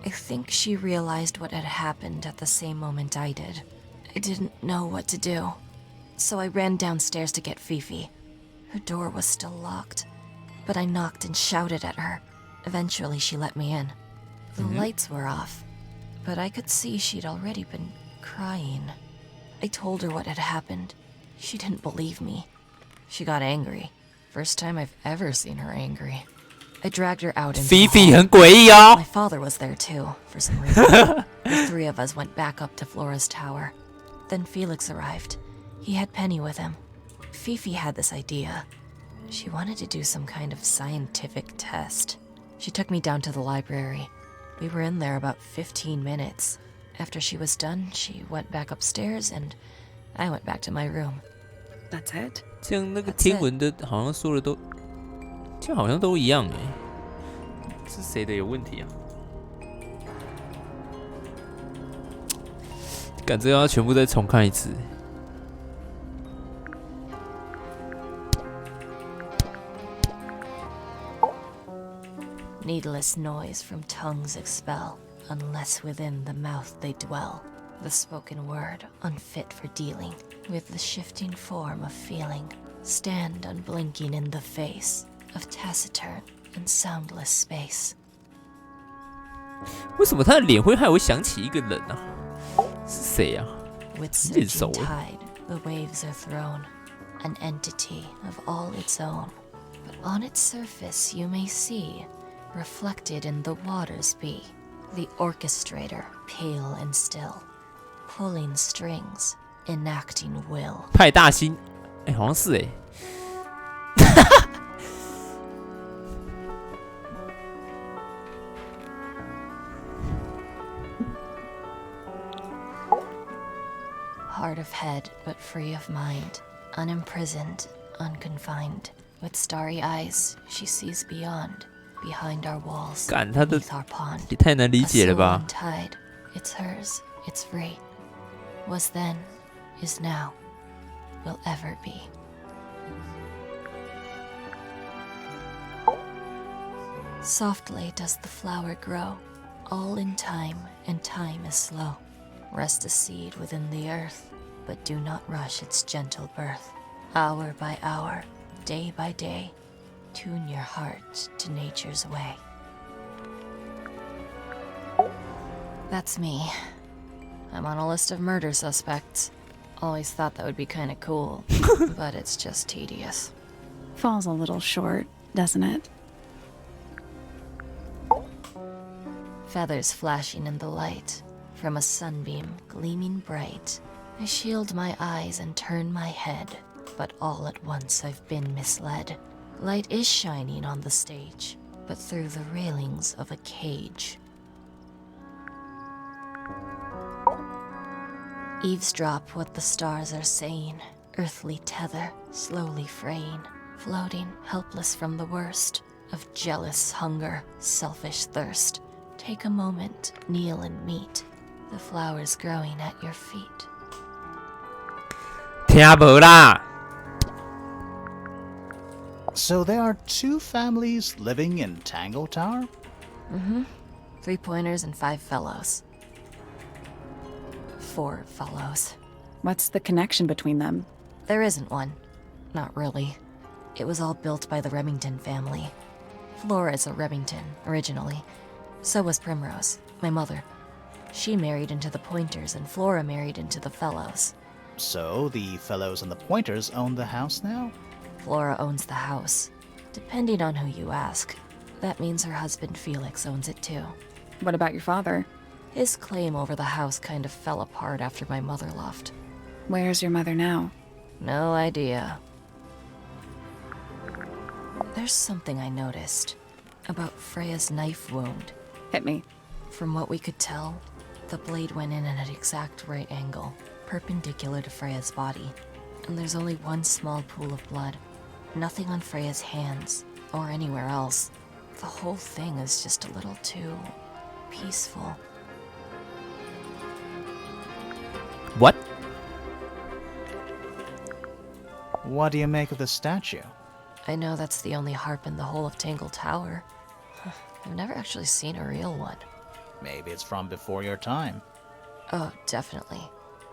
I think she realized what had happened at the same moment I did. I didn't know what to do, so I ran downstairs to get Fifi. Her door was still locked, but I knocked and shouted at her. Eventually, she let me in. The lights were off, but I could see she'd already been crying. I told her what had happened. She didn't believe me. She got angry. First time I've ever seen her angry. I dragged her out into the Fifi hall. 很诡异哦 My。father was there too, for some reason. The three of us went back up to Flora's tower. Then Felix arrived. He had Penny with him. Fifi had this idea. She wanted to do some kind of scientific test. She took me down to the library. We were in there about 15 minutes. After she was done, she went back upstairs and I went back to my room. That's it? 这样那个天文的好像说的都，这样好像都一样哎，是谁的有问题啊？感觉要全部再重看一次。Needless noise from tongues expel, unless within the mouth they dwell. The spoken word, unfit for dealing with the shifting form of feeling, stand unblinking in the face of taciturn and soundless space. 为什么他的脸会害我想起一个人啊？是谁啊？ With 脸熟 surging 哎。 tide, the waves are thrown, an entity of all its own. But on its surface you may see, reflected in the waters be, the orchestrator, pale and still, pulling strings, enacting will. 派大星，哎，好像是哎。Hard of head, but free of mind, unimprisoned, unconfined. With starry eyes, she sees beyond, behind our walls, 干，他的 beneath our pond. 也太难理解了 A 吧 soul？ tide, it's hers, it's free. Was then, is now, will ever be. Softly does the flower grow, all in time, and time is slow. Rest a seed within the earth, but do not rush its gentle birth. Hour by hour, day by day, tune your heart to nature's way. That's me. I'm on a list of murder suspects. Always thought that would be kind of cool, but it's just tedious. Falls a little short, doesn't it? Feathers flashing in the light, from a sunbeam gleaming bright. I shield my eyes and turn my head, but all at once I've been misled. Light is shining on the stage, but through the railings of a cage. Eavesdrop what the stars are saying, earthly tether slowly fraying, floating helpless from the worst of jealous hunger, selfish thirst. Take a moment, kneel and meet the flowers growing at your feet. 听无啦。 So there are two families living in Tangle Tower? 3 pointers and 5 fellows. 4 fellows. What's the connection between them? There isn't one. Not really. It was all built by the Remington family. Flora is a Remington, originally. So was Primrose. My mother. She married into the Pointers, and Flora married into the Fellows. So, the Fellows and the Pointers own the house now? Flora owns the house. Depending on who you ask, that means her husband Felix owns it too. What about your father? His claim over the house kind of fell apart after my mother left. Where's your mother now? No idea. There's something I noticed about Freya's knife wound. Hit me. From what we could tell, the blade went in at an exact right angle, perpendicular to Freya's body. And there's only one small pool of blood. Nothing on Freya's hands, or anywhere else. The whole thing is just a little too peaceful. What? What do you make of the statue? I know that's the only harp in the whole of Tangle Tower. I've never actually seen a real one. Maybe it's from before your time. Oh, definitely.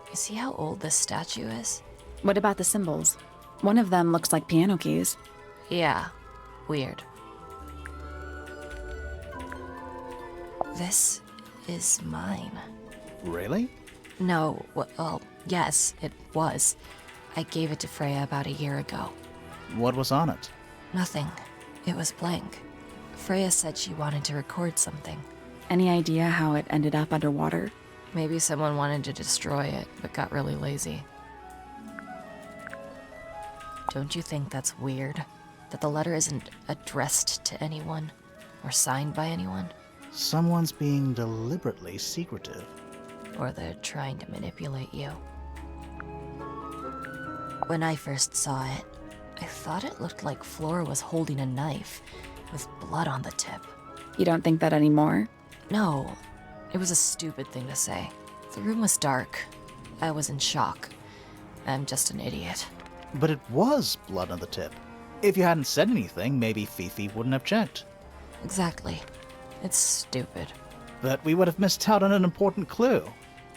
You see how old this statue is? What about the symbols? One of them looks like piano keys. Yeah, weird. This is mine. Really? No, well, yes, it was. I gave it to Freya about a year ago. What was on it? Nothing. It was blank. Freya said she wanted to record something. Any idea how it ended up underwater? Maybe someone wanted to destroy it, but got really lazy. Don't you think that's weird? That the letter isn't addressed to anyone, or signed by anyone? Someone's being deliberately secretive. Or they're trying to manipulate you. When I first saw it, I thought it looked like Flora was holding a knife, with blood on the tip. You don't think that anymore? No, it was a stupid thing to say. The room was dark. I was in shock. I'm just an idiot. But it was blood on the tip. If you hadn't said anything, maybe Fifi wouldn't have checked. Exactly. It's stupid. But we would have missed out on an important clue.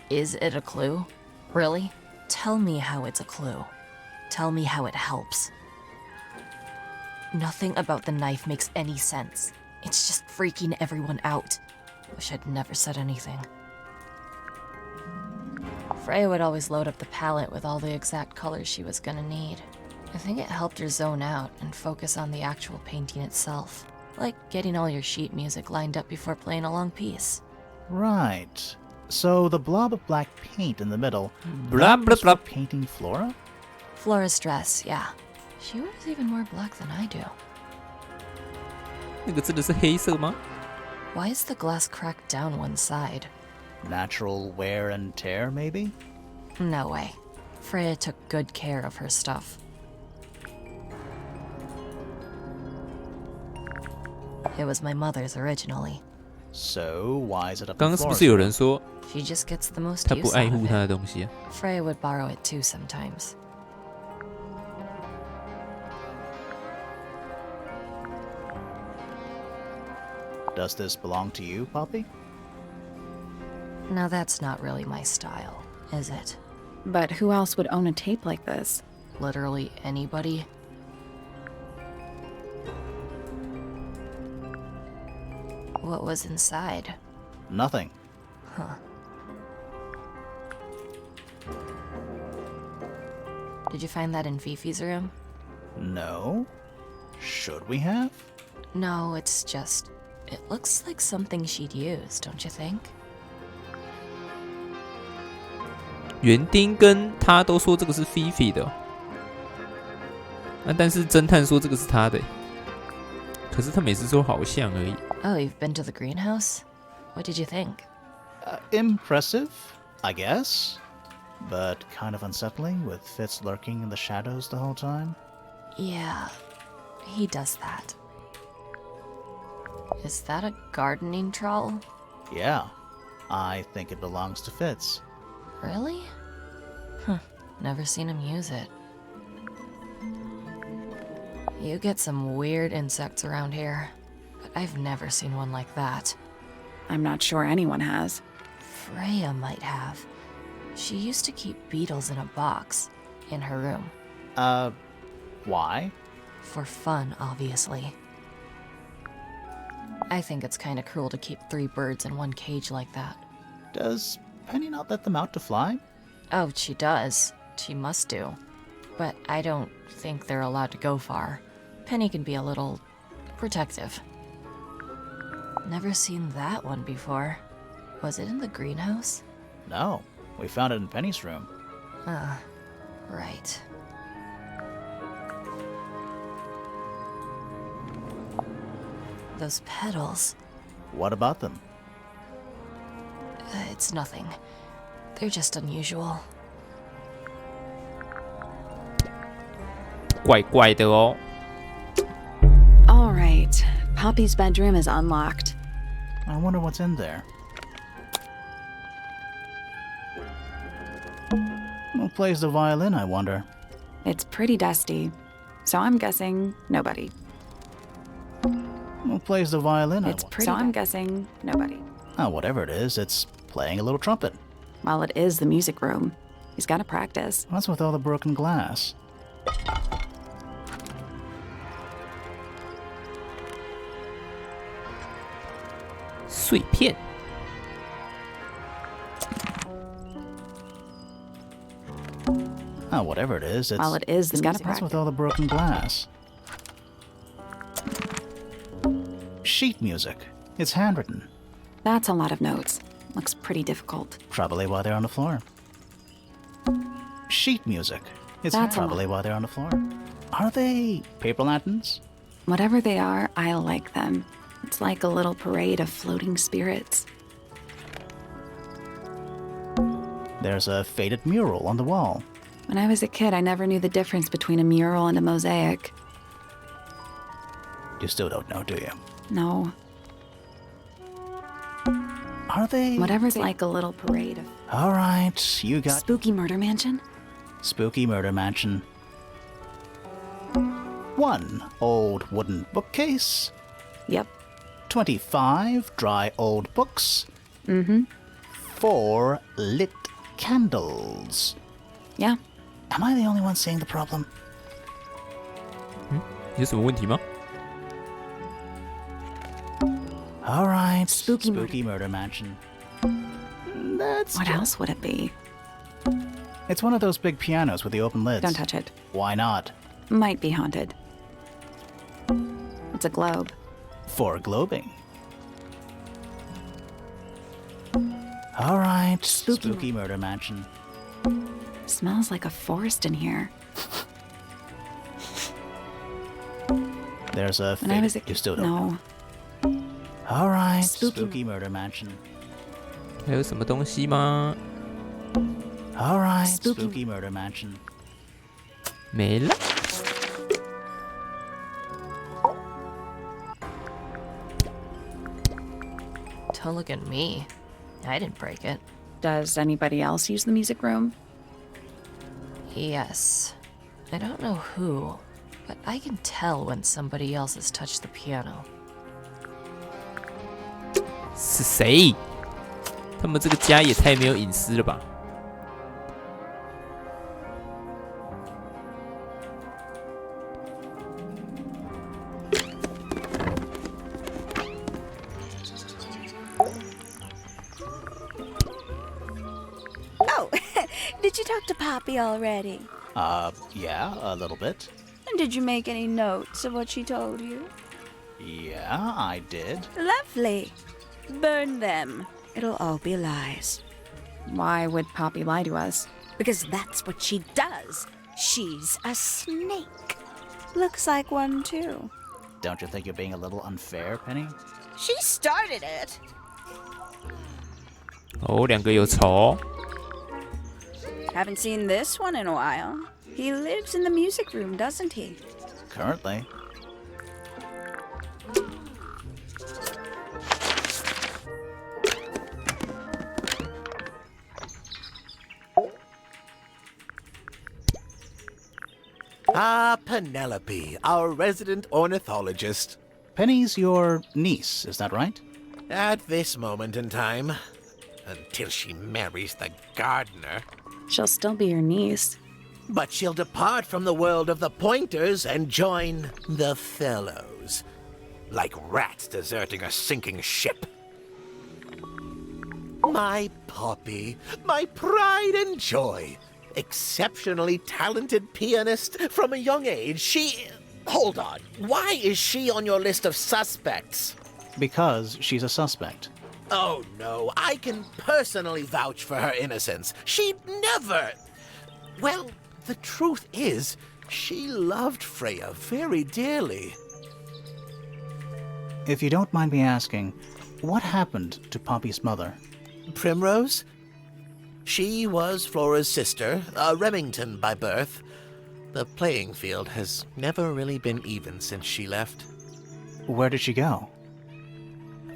Is it a clue? Really? Tell me how it's a clue. Tell me how it helps. Nothing about the knife makes any sense. It's just freaking everyone out. Wish I'd never said anything. Freya would always load up the palette with all the exact colors she was gonna need. I think it helped her zone out and focus on the actual painting itself. Like getting all your sheet music lined up before playing a long piece. Right. So the blob of black paint in the middle, Blah, that blah, was blah. for painting Flora? Flora's dress, yeah. She wears even more black than I do. 那个真的是黑色吗？ Why is the glass cracked down one side? Natural wear and tear, maybe? No way. Freya took good care of her stuff. It was my mother's originally. So why is it up 刚 in 刚是不 Flora's 是有 room? 人说 She just gets the most 他 use 不 out 爱 of 护他 it. 的东西啊？ Freya would borrow it too sometimes. Does this belong to you, Poppy? Now that's not really my style, is it? But who else would own a tape like this? Literally anybody? What was inside? Nothing. Huh. Did you find that in Fifi's room? No? Should we have? No, it's just... It looks like something she'd use, don't you think? 园丁跟他都说这个是 Fifi 的、但是侦探说这个是他的、可是他每次说好像而已。 Oh, you've been to the greenhouse? What did you think? Impressive, I guess. But kind of unsettling with Fitz lurking in the shadows the whole time. Yeah, he does that. Is that a gardening trowel? Yeah, I think it belongs to Fitz. Really? Huh, never seen him use it. You get some weird insects around here, but I've never seen one like that. I'm not sure anyone has. Freya might have. She used to keep beetles in a box in her room. Why? For fun, obviously. I think it's kinda cruel to keep 3 birds in one cage like that. Does Penny not let them out to fly? Oh, she does. She must do. But I don't think they're allowed to go far. Penny can be a little protective. Never seen that one before. Was it in the greenhouse? No, we found it in Penny's room. Right. Those petals. What about them? It's nothing. They're just unusual. 怪怪的哦。 All right. Poppy's bedroom is unlocked. I wonder what's in there. Who plays the violin, I wonder? It's pretty dusty, so I'm guessing nobody. Who plays the violin, I It's wonder? pretty. So I'm guessing nobody. Oh, whatever it is, it's playing a little trumpet. Well, it is the music room. He's got to practice. What's with all the broken glass? "碎片." Oh, whatever it is, it's... Well, it is. He's got to What's with practice. all the broken glass? Sheet music. It's handwritten. That's a lot of notes. Looks pretty difficult. Probably why they're on the floor. Sheet music. It's That's a probably why they're on the floor. Are they paper lanterns? Whatever they are, I like them. It's like a little parade of floating spirits. There's a faded mural on the wall. When I was a kid, I never knew the difference between a mural and a mosaic. You still don't know, do you? No. Are they... Whatever's like a little parade of... All right, you got... Spooky Murder Mansion? Spooky Murder Mansion. 1 old wooden bookcase. Yep. 25 dry old books. Mm-hmm. 4 lit candles. Yeah. Am I the only one seeing the problem? 有什么问题吗？ All right, Spooky Murder Mansion. That's What else would it be? It's one of those big pianos with the open lids. Don't touch it. Why not? Might be haunted. It's a globe. For globing. All right, Spooky Murder Mansion. Smells like a forest in here. There's a When I was a You still don't know. No. All right, Spooky Spooky Murder Mansion. 还有什么东西吗？ All right, Spooky- Spooky Murder Mansion. 没了。 Don't look at me. I didn't break it. Does anybody else use the music room? Yes. I don't know who, but I can tell when somebody else has touched the piano. 是谁？他们这个家也太没有隐私了吧！ Oh, did you talk to Poppy already? Yeah, a little bit. And did you make any notes of what she told you? Yeah, I did. Lovely. Burn them. It'll all be lies. Why would Poppy lie to us? Because that's what she does. She's a snake. Looks like one, too. Don't you think you're being a little unfair, Penny? She started it. 哦，两个有仇。 Haven't seen this one in a while. He lives in the music room, doesn't he? Currently. Ah, Penelope, our resident ornithologist. Penny's your niece, is that right? At this moment in time, until she marries the gardener. She'll still be your niece. But she'll depart from the world of the pointers and join the fellows. like rats deserting a sinking ship. My Poppy, my pride and joy. Exceptionally talented pianist from a young age. Hold on. Why is she on your list of suspects? Because she's a suspect. Oh, no. I can personally vouch for her innocence. She'd never... Well, the truth is, she loved Freya very dearly. If you don't mind me asking, what happened to Poppy's mother? Primrose? She was Flora's sister, a Remington by birth. The playing field has never really been even since she left. Where did she go?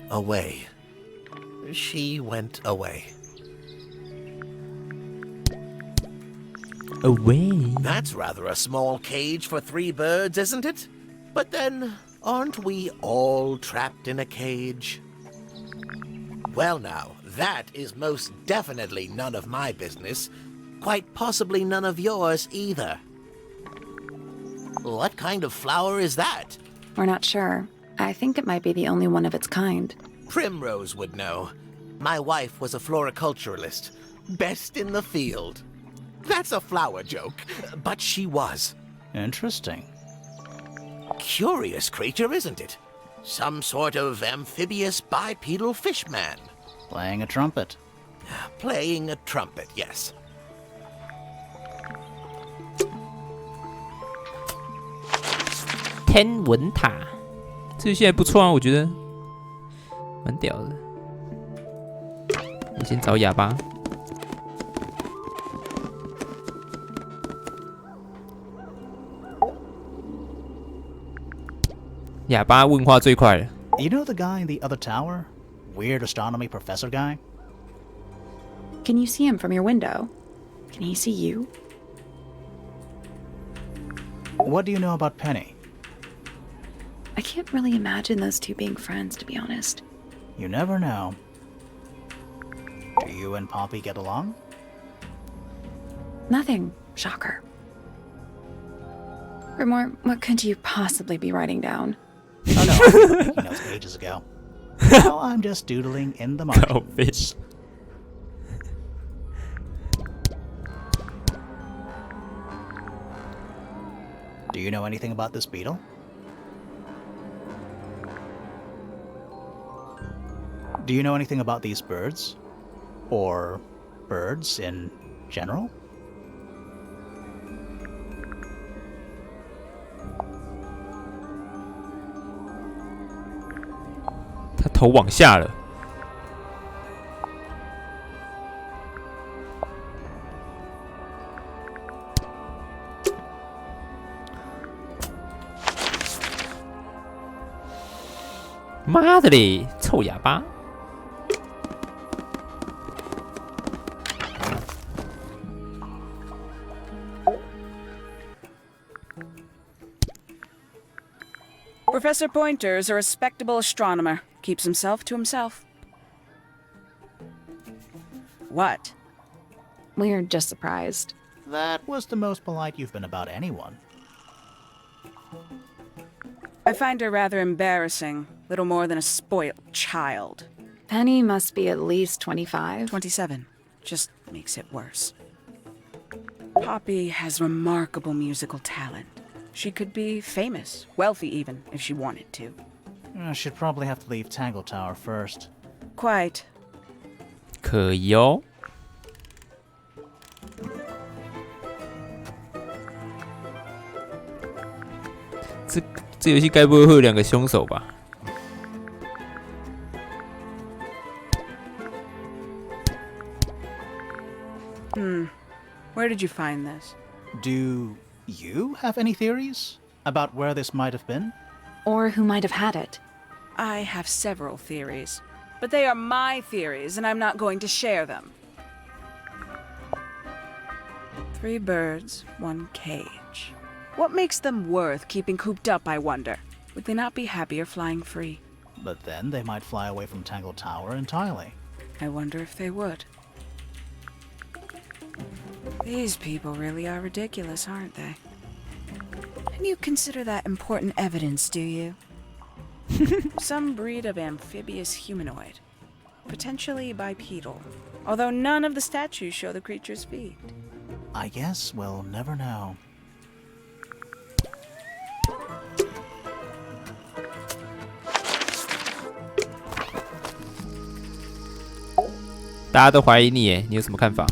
Away. She went away. Away. That's rather a small cage for 3 birds, isn't it? But then, aren't we all trapped in a cage? Well now, that is most definitely none of my business. Quite possibly none of yours either. What kind of flower is that? We're not sure. I think it might be the only one of its kind. Primrose would know. My wife was a floriculturalist. Best in the field. That's a flower joke, but she was. Interesting. Curious creature, isn't it? Some sort of amphibious bipedal fishman. Playing a trumpet. Playing a trumpet, yes.天文塔，这游戏还不错啊，我觉得蛮屌的。我先找哑巴。哑巴问话最快了。You know the guy in the other tower? Weird astronomy professor guy? Can you see him from your window? Can he see you? What do you know about Penny? I can't really imagine those two being friends, to be honest. You never know. Do you and Poppy get along? Nothing. Shocker. Grimore, what could you possibly be writing down? Oh no, I was making notes ages ago. Now I'm just doodling in the margins. Oh, bitch. Do you know anything about this beetle? Do you know anything about these birds? Or birds in general?他头往下了。妈的嘞，臭哑巴！ Professor Pointer's a respectable astronomer. Keeps himself to himself. What? We're just surprised. That was the most polite you've been about anyone. I find her rather embarrassing. Little more than a spoiled child. Penny must be at least 25. 27. Just makes it worse. Poppy has remarkable musical talent. She could be famous, wealthy even, if she wanted to. She'd probably have to leave Tangle Tower first. Quite. 可以哦。这游戏该不会会有2个凶手吧？ Where did you find this? Do you have any theories about where this might have been? Or who might have had it. I have several theories. But they are my theories, and I'm not going to share them. 3 birds, 1 cage. What makes them worth keeping cooped up, I wonder? Would they not be happier flying free? But then they might fly away from Tangle Tower entirely. I wonder if they would. These people really are ridiculous, aren't they? And you consider that important evidence, do you? Some breed of amphibious humanoid. Potentially bipedal. Although none of the statues show the creature's feet. I guess we'll never know.大家都怀疑你耶，你有什么看法？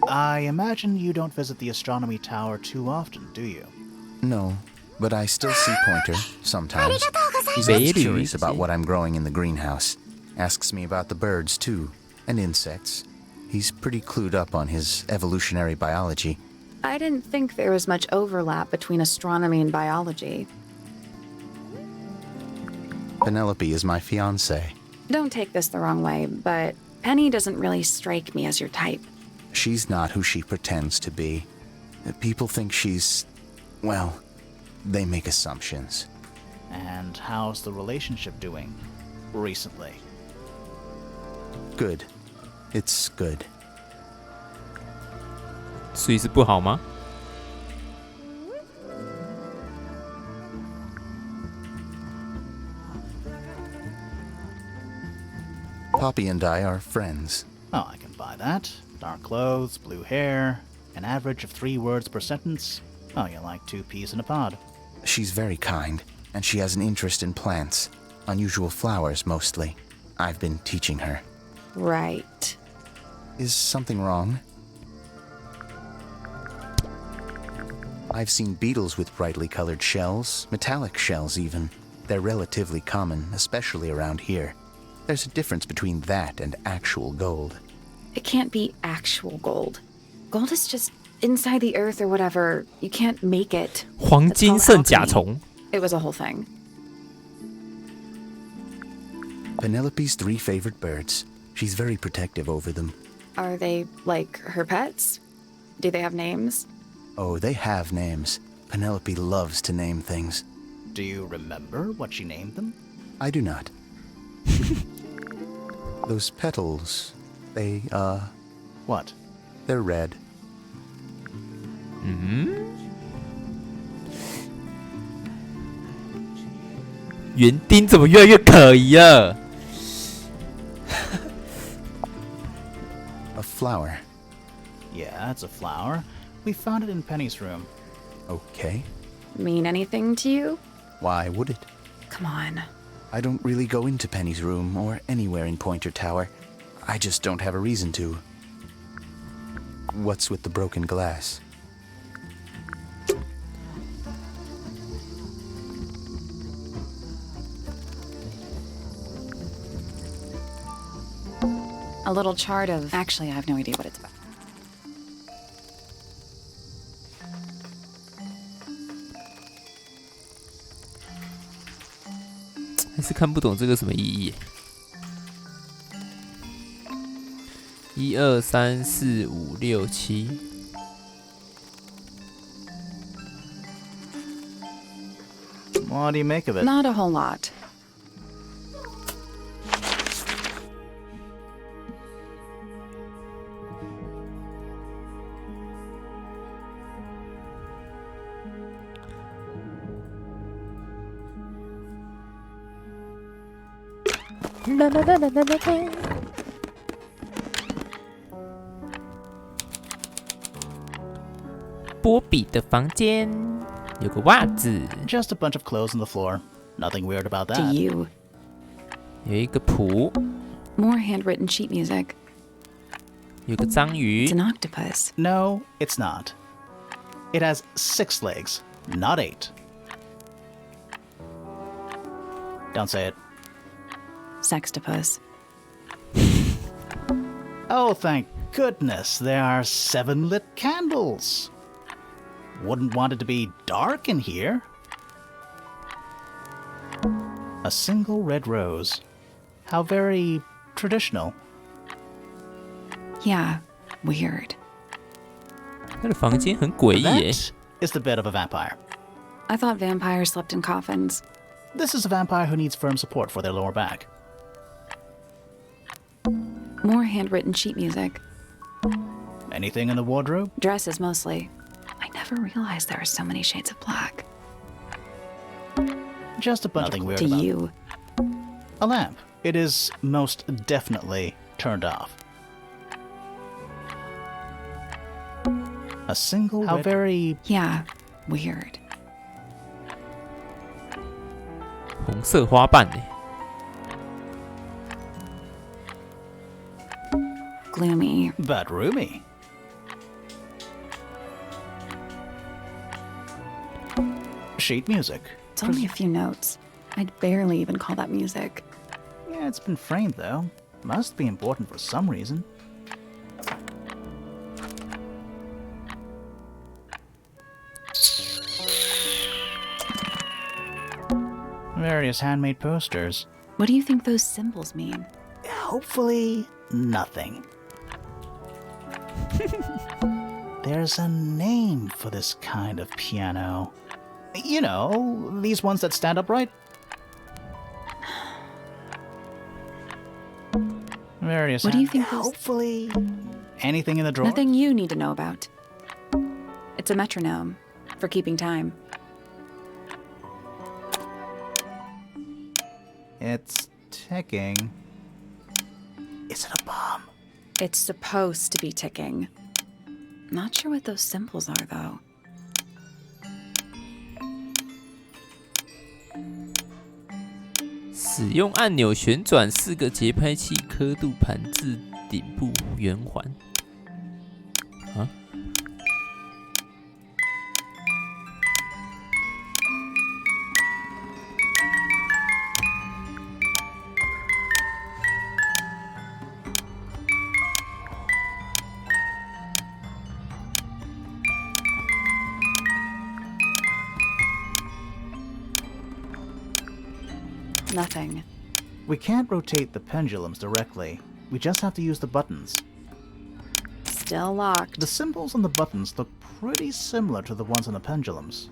I imagine you don't visit the astronomy tower too often, do you? No, but I still see Pointer sometimes. He's always curious about what I'm growing in the greenhouse. Asks me about the birds, too, and insects. He's pretty clued up on his evolutionary biology. I didn't think there was much overlap between astronomy and biology. Penelope is my fiancée. Don't take this the wrong way, but Penny doesn't really strike me as your type. She's not who she pretends to be. People think she's... well, they make assumptions. And how's the relationship doing recently? Good. It's good. 所以是不好吗？ Poppy and I are friends. Oh, I can buy that. Dark clothes, blue hair, an average of 3 words per sentence. Oh, you're like 2 peas in a pod. She's very kind, and she has an interest in plants. Unusual flowers, mostly. I've been teaching her. Right. Is something wrong? I've seen beetles with brightly colored shells, metallic shells even. They're relatively common, especially around here. There's a difference between that and actual gold. It can't be actual gold. Gold is just inside the earth or whatever. You can't make it. 黄金圣甲虫。 It was a whole thing. Penelope's 3 favorite birds. She's very protective over them. Are they like her pets? Do they have names? Oh, they have names. Penelope loves to name things. Do you remember what she named them? I do not. Those petals, they, What? they're red. 园丁怎么越来越可疑了？ A flower. Yeah, it's a flower. We found it in Penny's room. Okay. Mean anything to you? Why would it? Come on. I don't really go into Penny's room or anywhere in Pointer Tower. I just don't have a reason to. What's with the broken glass? A little chart of... Actually, I have no idea what it's about. 还是看不懂这个什么意义。1、2、3、4、5、6、7。 What do you make of it? Not a whole lot. La la la la la la la. 波比的房间有个袜子， Just a bunch of clothes on the floor. Nothing weird about Do that. you? 有一个谱， More handwritten sheet music. 有个章鱼 It's，an octopus. No, it's not. It has 6 legs, not 8. Don't say it. Sextopus. Oh, thank goodness, there are 7 lit candles. Wouldn't want it to be dark in here. A single red rose. How very traditional. Yeah, weird. 他的房间很诡异耶。 That is the bed of a vampire. I thought vampires slept in coffins. This is a vampire who needs firm support for their lower back. More handwritten sheet music. Anything in the wardrobe? Dresses mostly. I never realized there were so many shades of black. Just a bunch Nothing of weird to about you. A lamp. It is most definitely turned off. A single How very... Yeah, weird. 红色花瓣呢？ Gloomy. but roomy. Sheet music. It's only a few notes. I'd barely even call that music. Yeah, it's been framed though. Must be important for some reason. Various handmade posters. What do you think those symbols mean? Hopefully, nothing. There's a name for this kind of piano. You know, these ones that stand upright. Various. What do you think those... Hopefully, anything in the drawer. Nothing you need to know about. It's a metronome for keeping time. It's ticking. Is it a bomb? It's supposed to be ticking. Not sure what those symbols are, though. "使用按钮旋转4个节拍器刻度盘至顶部圆环。啊？ Nothing. We can't rotate the pendulums directly. We just have to use the buttons. Still locked. The symbols on the buttons look pretty similar to the ones on the pendulums.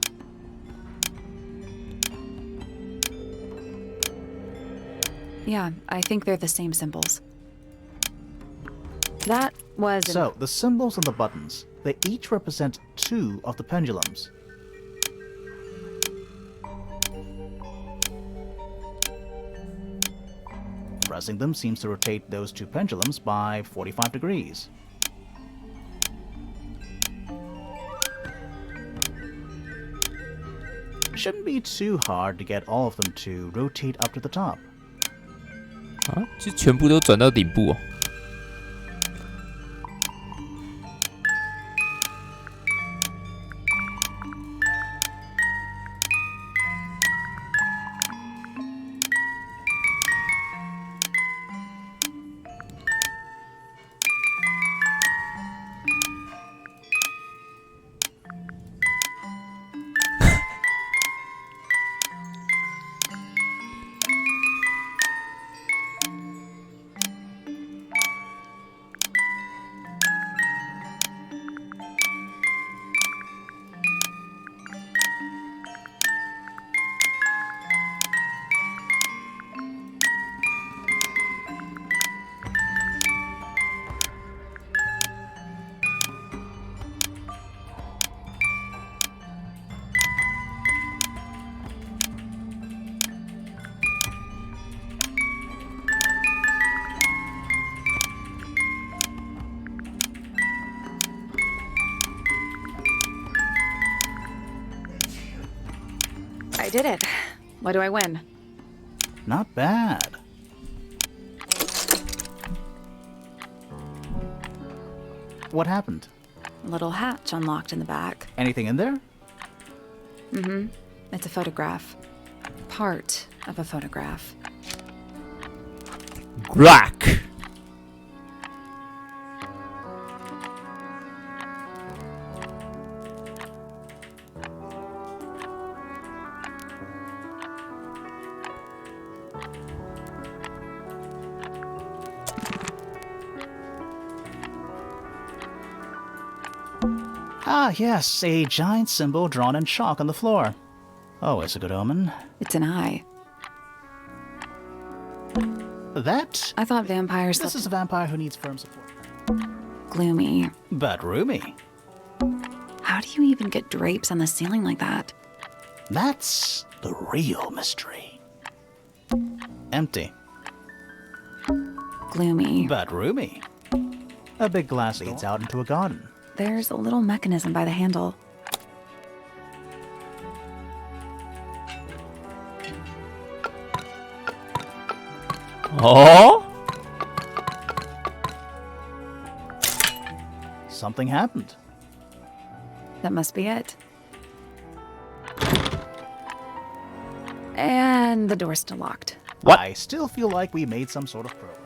Yeah, I think they're the same symbols. That was... So, the symbols on the buttons, they each represent 2 of the pendulums. Pressing them seems to rotate those 2 pendulums by 45 degrees. Shouldn't be too hard to get all of them to rotate up to the top. 啊，就全部都转到顶部哦。I did it. What do I win? Not bad. What happened? A little hatch unlocked in the back. Anything in there? Mm-hmm. It's a photograph. Part of a photograph. Rock. Ah, yes, a giant symbol drawn in chalk on the floor. Oh, it's a good omen. It's an eye. That? I thought vampires... This is a vampire who needs firm support. Gloomy. But roomy. How do you even get drapes on the ceiling like that? That's the real mystery. Empty, Gloomy. but roomy. A big glass leads out into a garden. There's a little mechanism by the handle. Oh? Something happened. That must be it. And the door's still locked. What? I still feel like we made some sort of progress.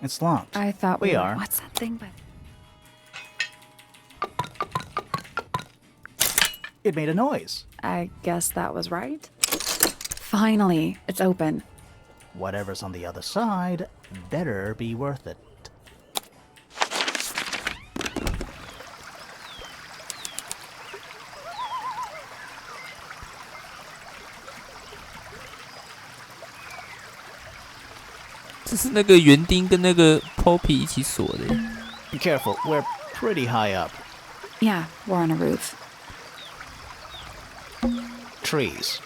It's locked. I thought we were... are. What's that thing? It made a noise. I guess that was right. Finally, it's open. Whatever's on the other side better be worth it.这是那个园丁跟那个 Poppy 一起锁的耶。 Be careful, we're pretty high up. Yeah, we're on a roof. Trees.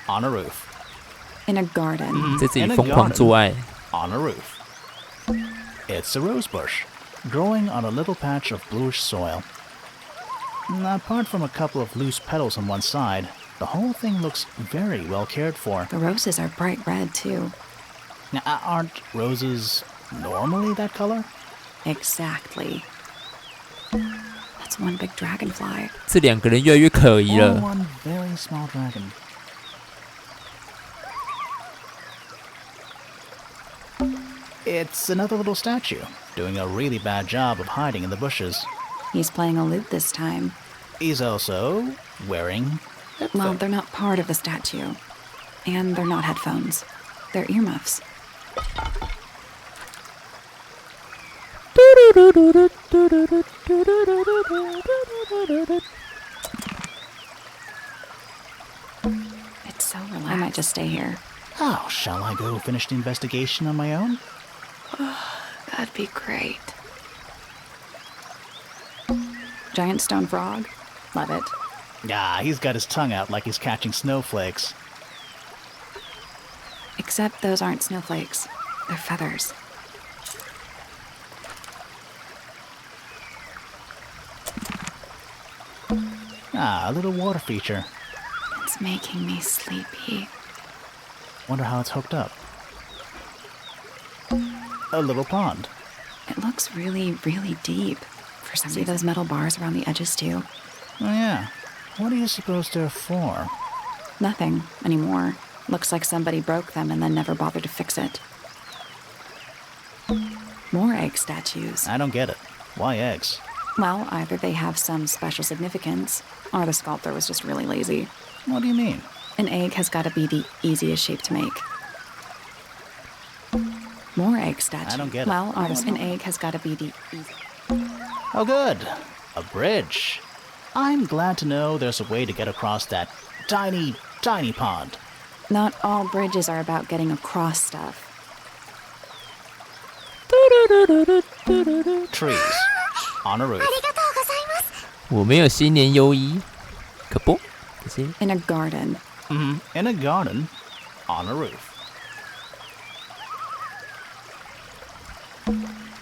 On a roof. In a garden. 在这 In 里 a 疯狂 garden. 做爱。 On a roof. It's a rose bush, growing on a little patch of bluish soil. Apart from a couple of loose petals on one side, the whole thing looks very well cared for. The roses are bright red, too. Now, aren't roses normally that color? Exactly. That's one big dragonfly. 这两个人越来越可疑 Or 了。 one very small dragon. It's another little statue, doing a really bad job of hiding in the bushes. He's playing a lute this time. He's also wearing Well, they're not part of the statue. And they're not headphones. They're earmuffs. It's so relaxed. I might just stay here. Oh, shall I go finish the investigation on my own? That'd be great. Giant stone frog? Love it. Ah, he's got his tongue out like he's catching snowflakes. Except those aren't snowflakes. They're feathers. Ah, a little water feature. It's making me sleepy. Wonder how it's hooked up. A little pond. It looks really, really deep. For some reason. See those metal bars around the edges, too? Oh, yeah. What do you suppose they're for? Nothing anymore. Looks like somebody broke them and then never bothered to fix it. More egg statues. I don't get it. Why eggs? Well, either they have some special significance, or the sculptor was just really lazy. What do you mean? An egg has got to be the easiest shape to make. More egg statues. I don't get it. Well, an egg has got to be the Oh, good. A bridge. I'm glad to know there's a way to get across that tiny, tiny pond. Not all bridges are about getting across stuff. Trees. On a roof. ありがとうございます。我没有新年优衣，可不，可是 In a garden. In a garden. On a roof.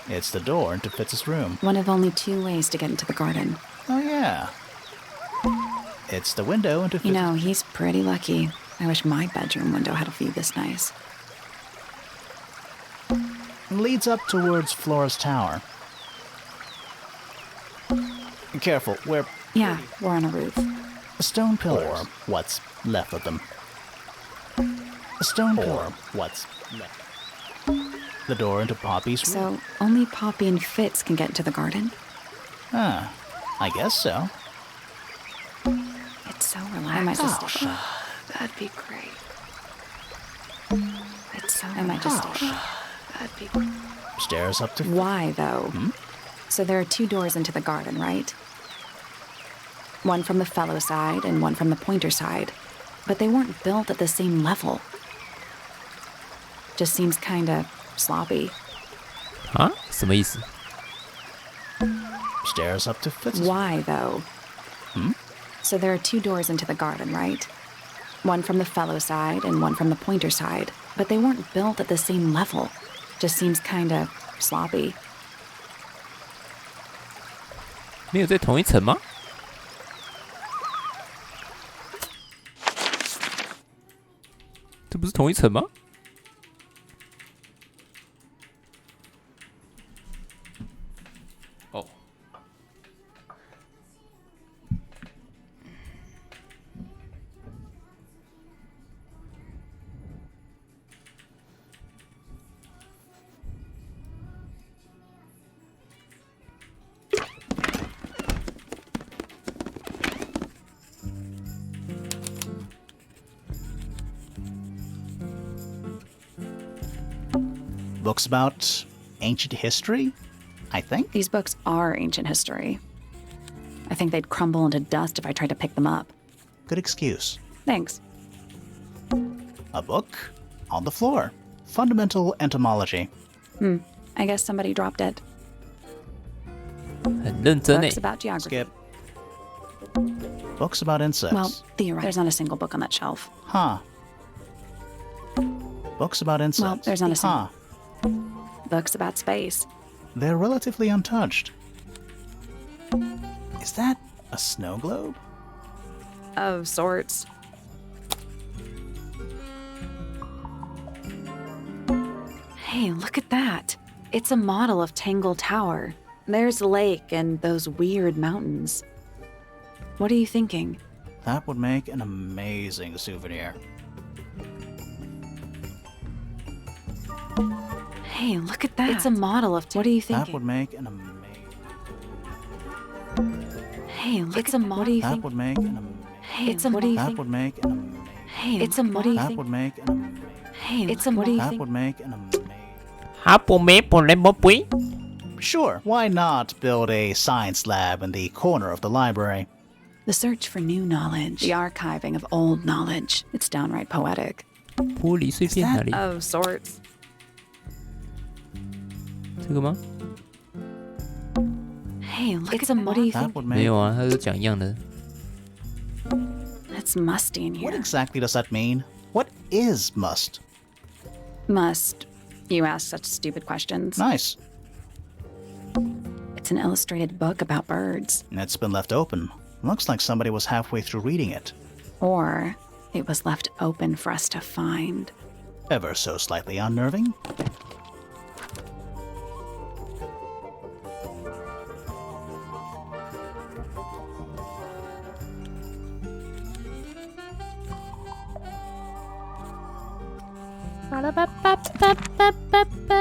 It's the door into Fitz's room. One of only 2 ways to get into the garden. Oh, yeah. It's the window into You Fitz's... know, he's pretty lucky. I wish my bedroom window had a view this nice. Leads up towards Flora's tower. Careful, we're Yeah, we're on a roof. stone pillars. Or what's left of them. A stone pillar. What's left? The door into Poppy's room. So, only Poppy and Fitz can get into the garden? Huh. I guess so. It's so relaxed. I might just Oh, stay. That'd be great. It's so I might just stay. That'd be great. Stairs up to... Why, though? So there are 2 doors into the garden, right? One from the fellow side and one from the pointer side. But they weren't built at the same level. Just seems kinda sloppy. 啊，什么意思？ stairs up to Fitz's. Why, though? So there are 2 doors into the garden, right? One from the fellow side and one from the pointer side. But they weren't built at the same level. Just seems kinda sloppy. 没有在同一层吗？这不是同一层吗？哦。Books about ancient history, I think. These books are ancient history. I think they'd crumble into dust if I tried to pick them up. Good excuse. Thanks. A book on the floor. Fundamental entomology. I guess somebody dropped it. 很认真诶 Books。about geography. Skip. Books about insects. Well, theoretically, there's not a single book on that shelf. Huh. Books about insects. Well, there's not a single. Huh. Books about space. They're relatively untouched. Is that a snow globe? Of sorts. Hey, look at that. It's a model of Tangle Tower. There's the lake and those weird mountains. What are you thinking? That would make an amazing souvenir. Hey, look at that. It's a model of. What are you thinking? That would make an amazing. Hey, look it's a model. What do you That think? would make an amazing. Hey, it's a. What do you That think? would make an amazing. Hey, it's a. What do you That think? would make an amazing. Hey, it's a. What do you That think? would make an amazing. 哈不没不来不不。 Sure, why not build a science lab in the corner of the library? The search for new knowledge. The archiving of old knowledge. It's downright poetic. 玻璃碎片哪里？ Of sorts. 这个吗？ Hey, look it's at a. What do you That think? would 没 make. 有啊，他是讲一样的。 It's musty in What here. exactly does that mean? What is must? Must. You ask such stupid questions. Nice. It's an illustrated book about birds. It's been left open. Looks like somebody was halfway through reading it. Or it was left open for us to find. Ever so slightly unnerving. Ba ba ba ba ba ba ba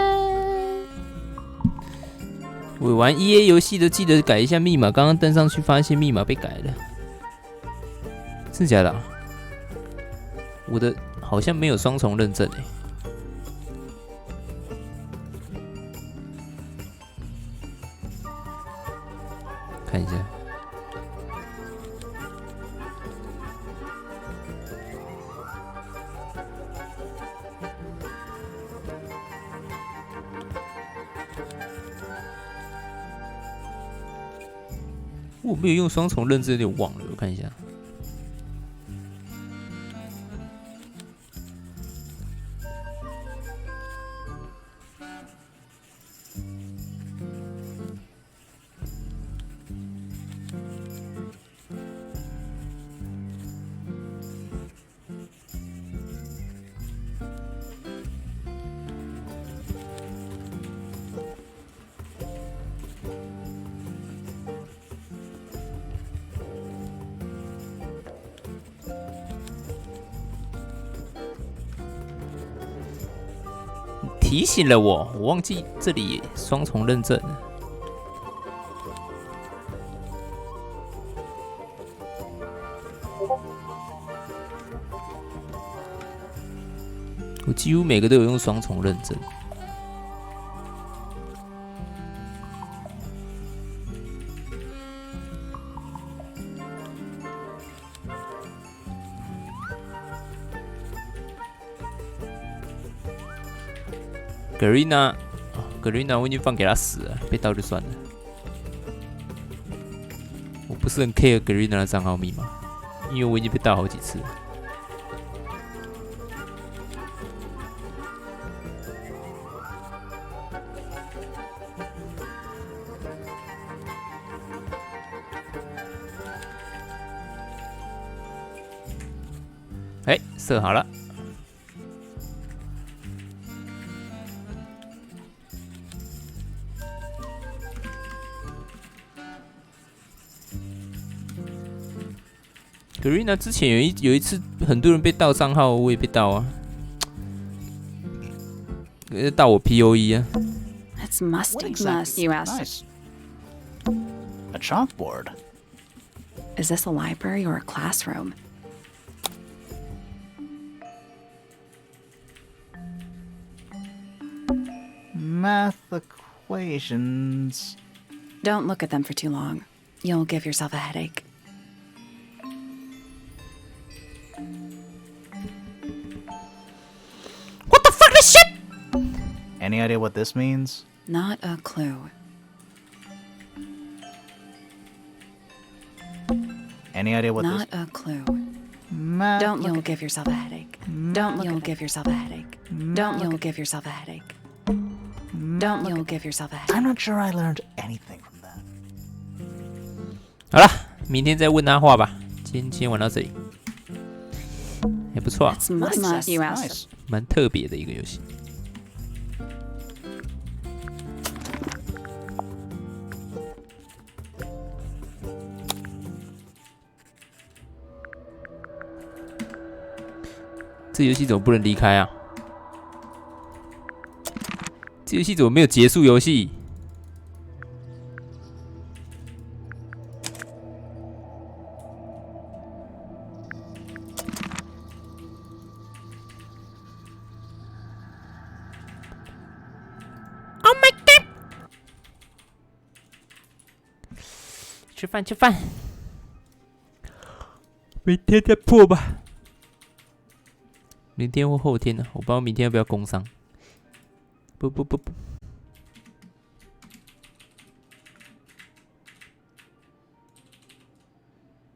我玩 EA 游戏的记得改一下密码，刚刚登上去发现密码被改了，是假的、啊？我的好像没有双重认证诶、看一下。我没有用双重认证，有点忘了，我看一下。提醒了我，我忘记这里双重认证了。我几乎每个都有用双重认证。Garina， 我已经放给他死了，被盗就算了。不是很 care Garena 的账号密码，因为我已经被盗好几次了。哎，设好了。Garena 之前有一次，很多人被盗账号，我也被盗啊，盗我 POE 啊。It's musty mess, you asked. Nice. A chalkboard. Is this a library or a classroom? Math equations. Don't look at them for too long. You'll give yourself a headache. What the fuck is shit? Any idea what this means? Not a clue. Any idea what Not this? a clue. Math. Don't you'll give yourself a headache. Don't you'll give yourself a headache. Don't you'll give yourself a headache. Don't you'll give yourself a I'm headache. not sure I learned anything from that. 好了，明天再问他话吧。今天玩到这里，还不错啊， It's must, you asked. Nice. 蛮特别的一个游戏。这游戏怎么不能离开啊？这游戏怎么没有结束游戏？ 吃饭吃饭，明天再破吧。明天或后天呢？我不知道明天要不要工商。不。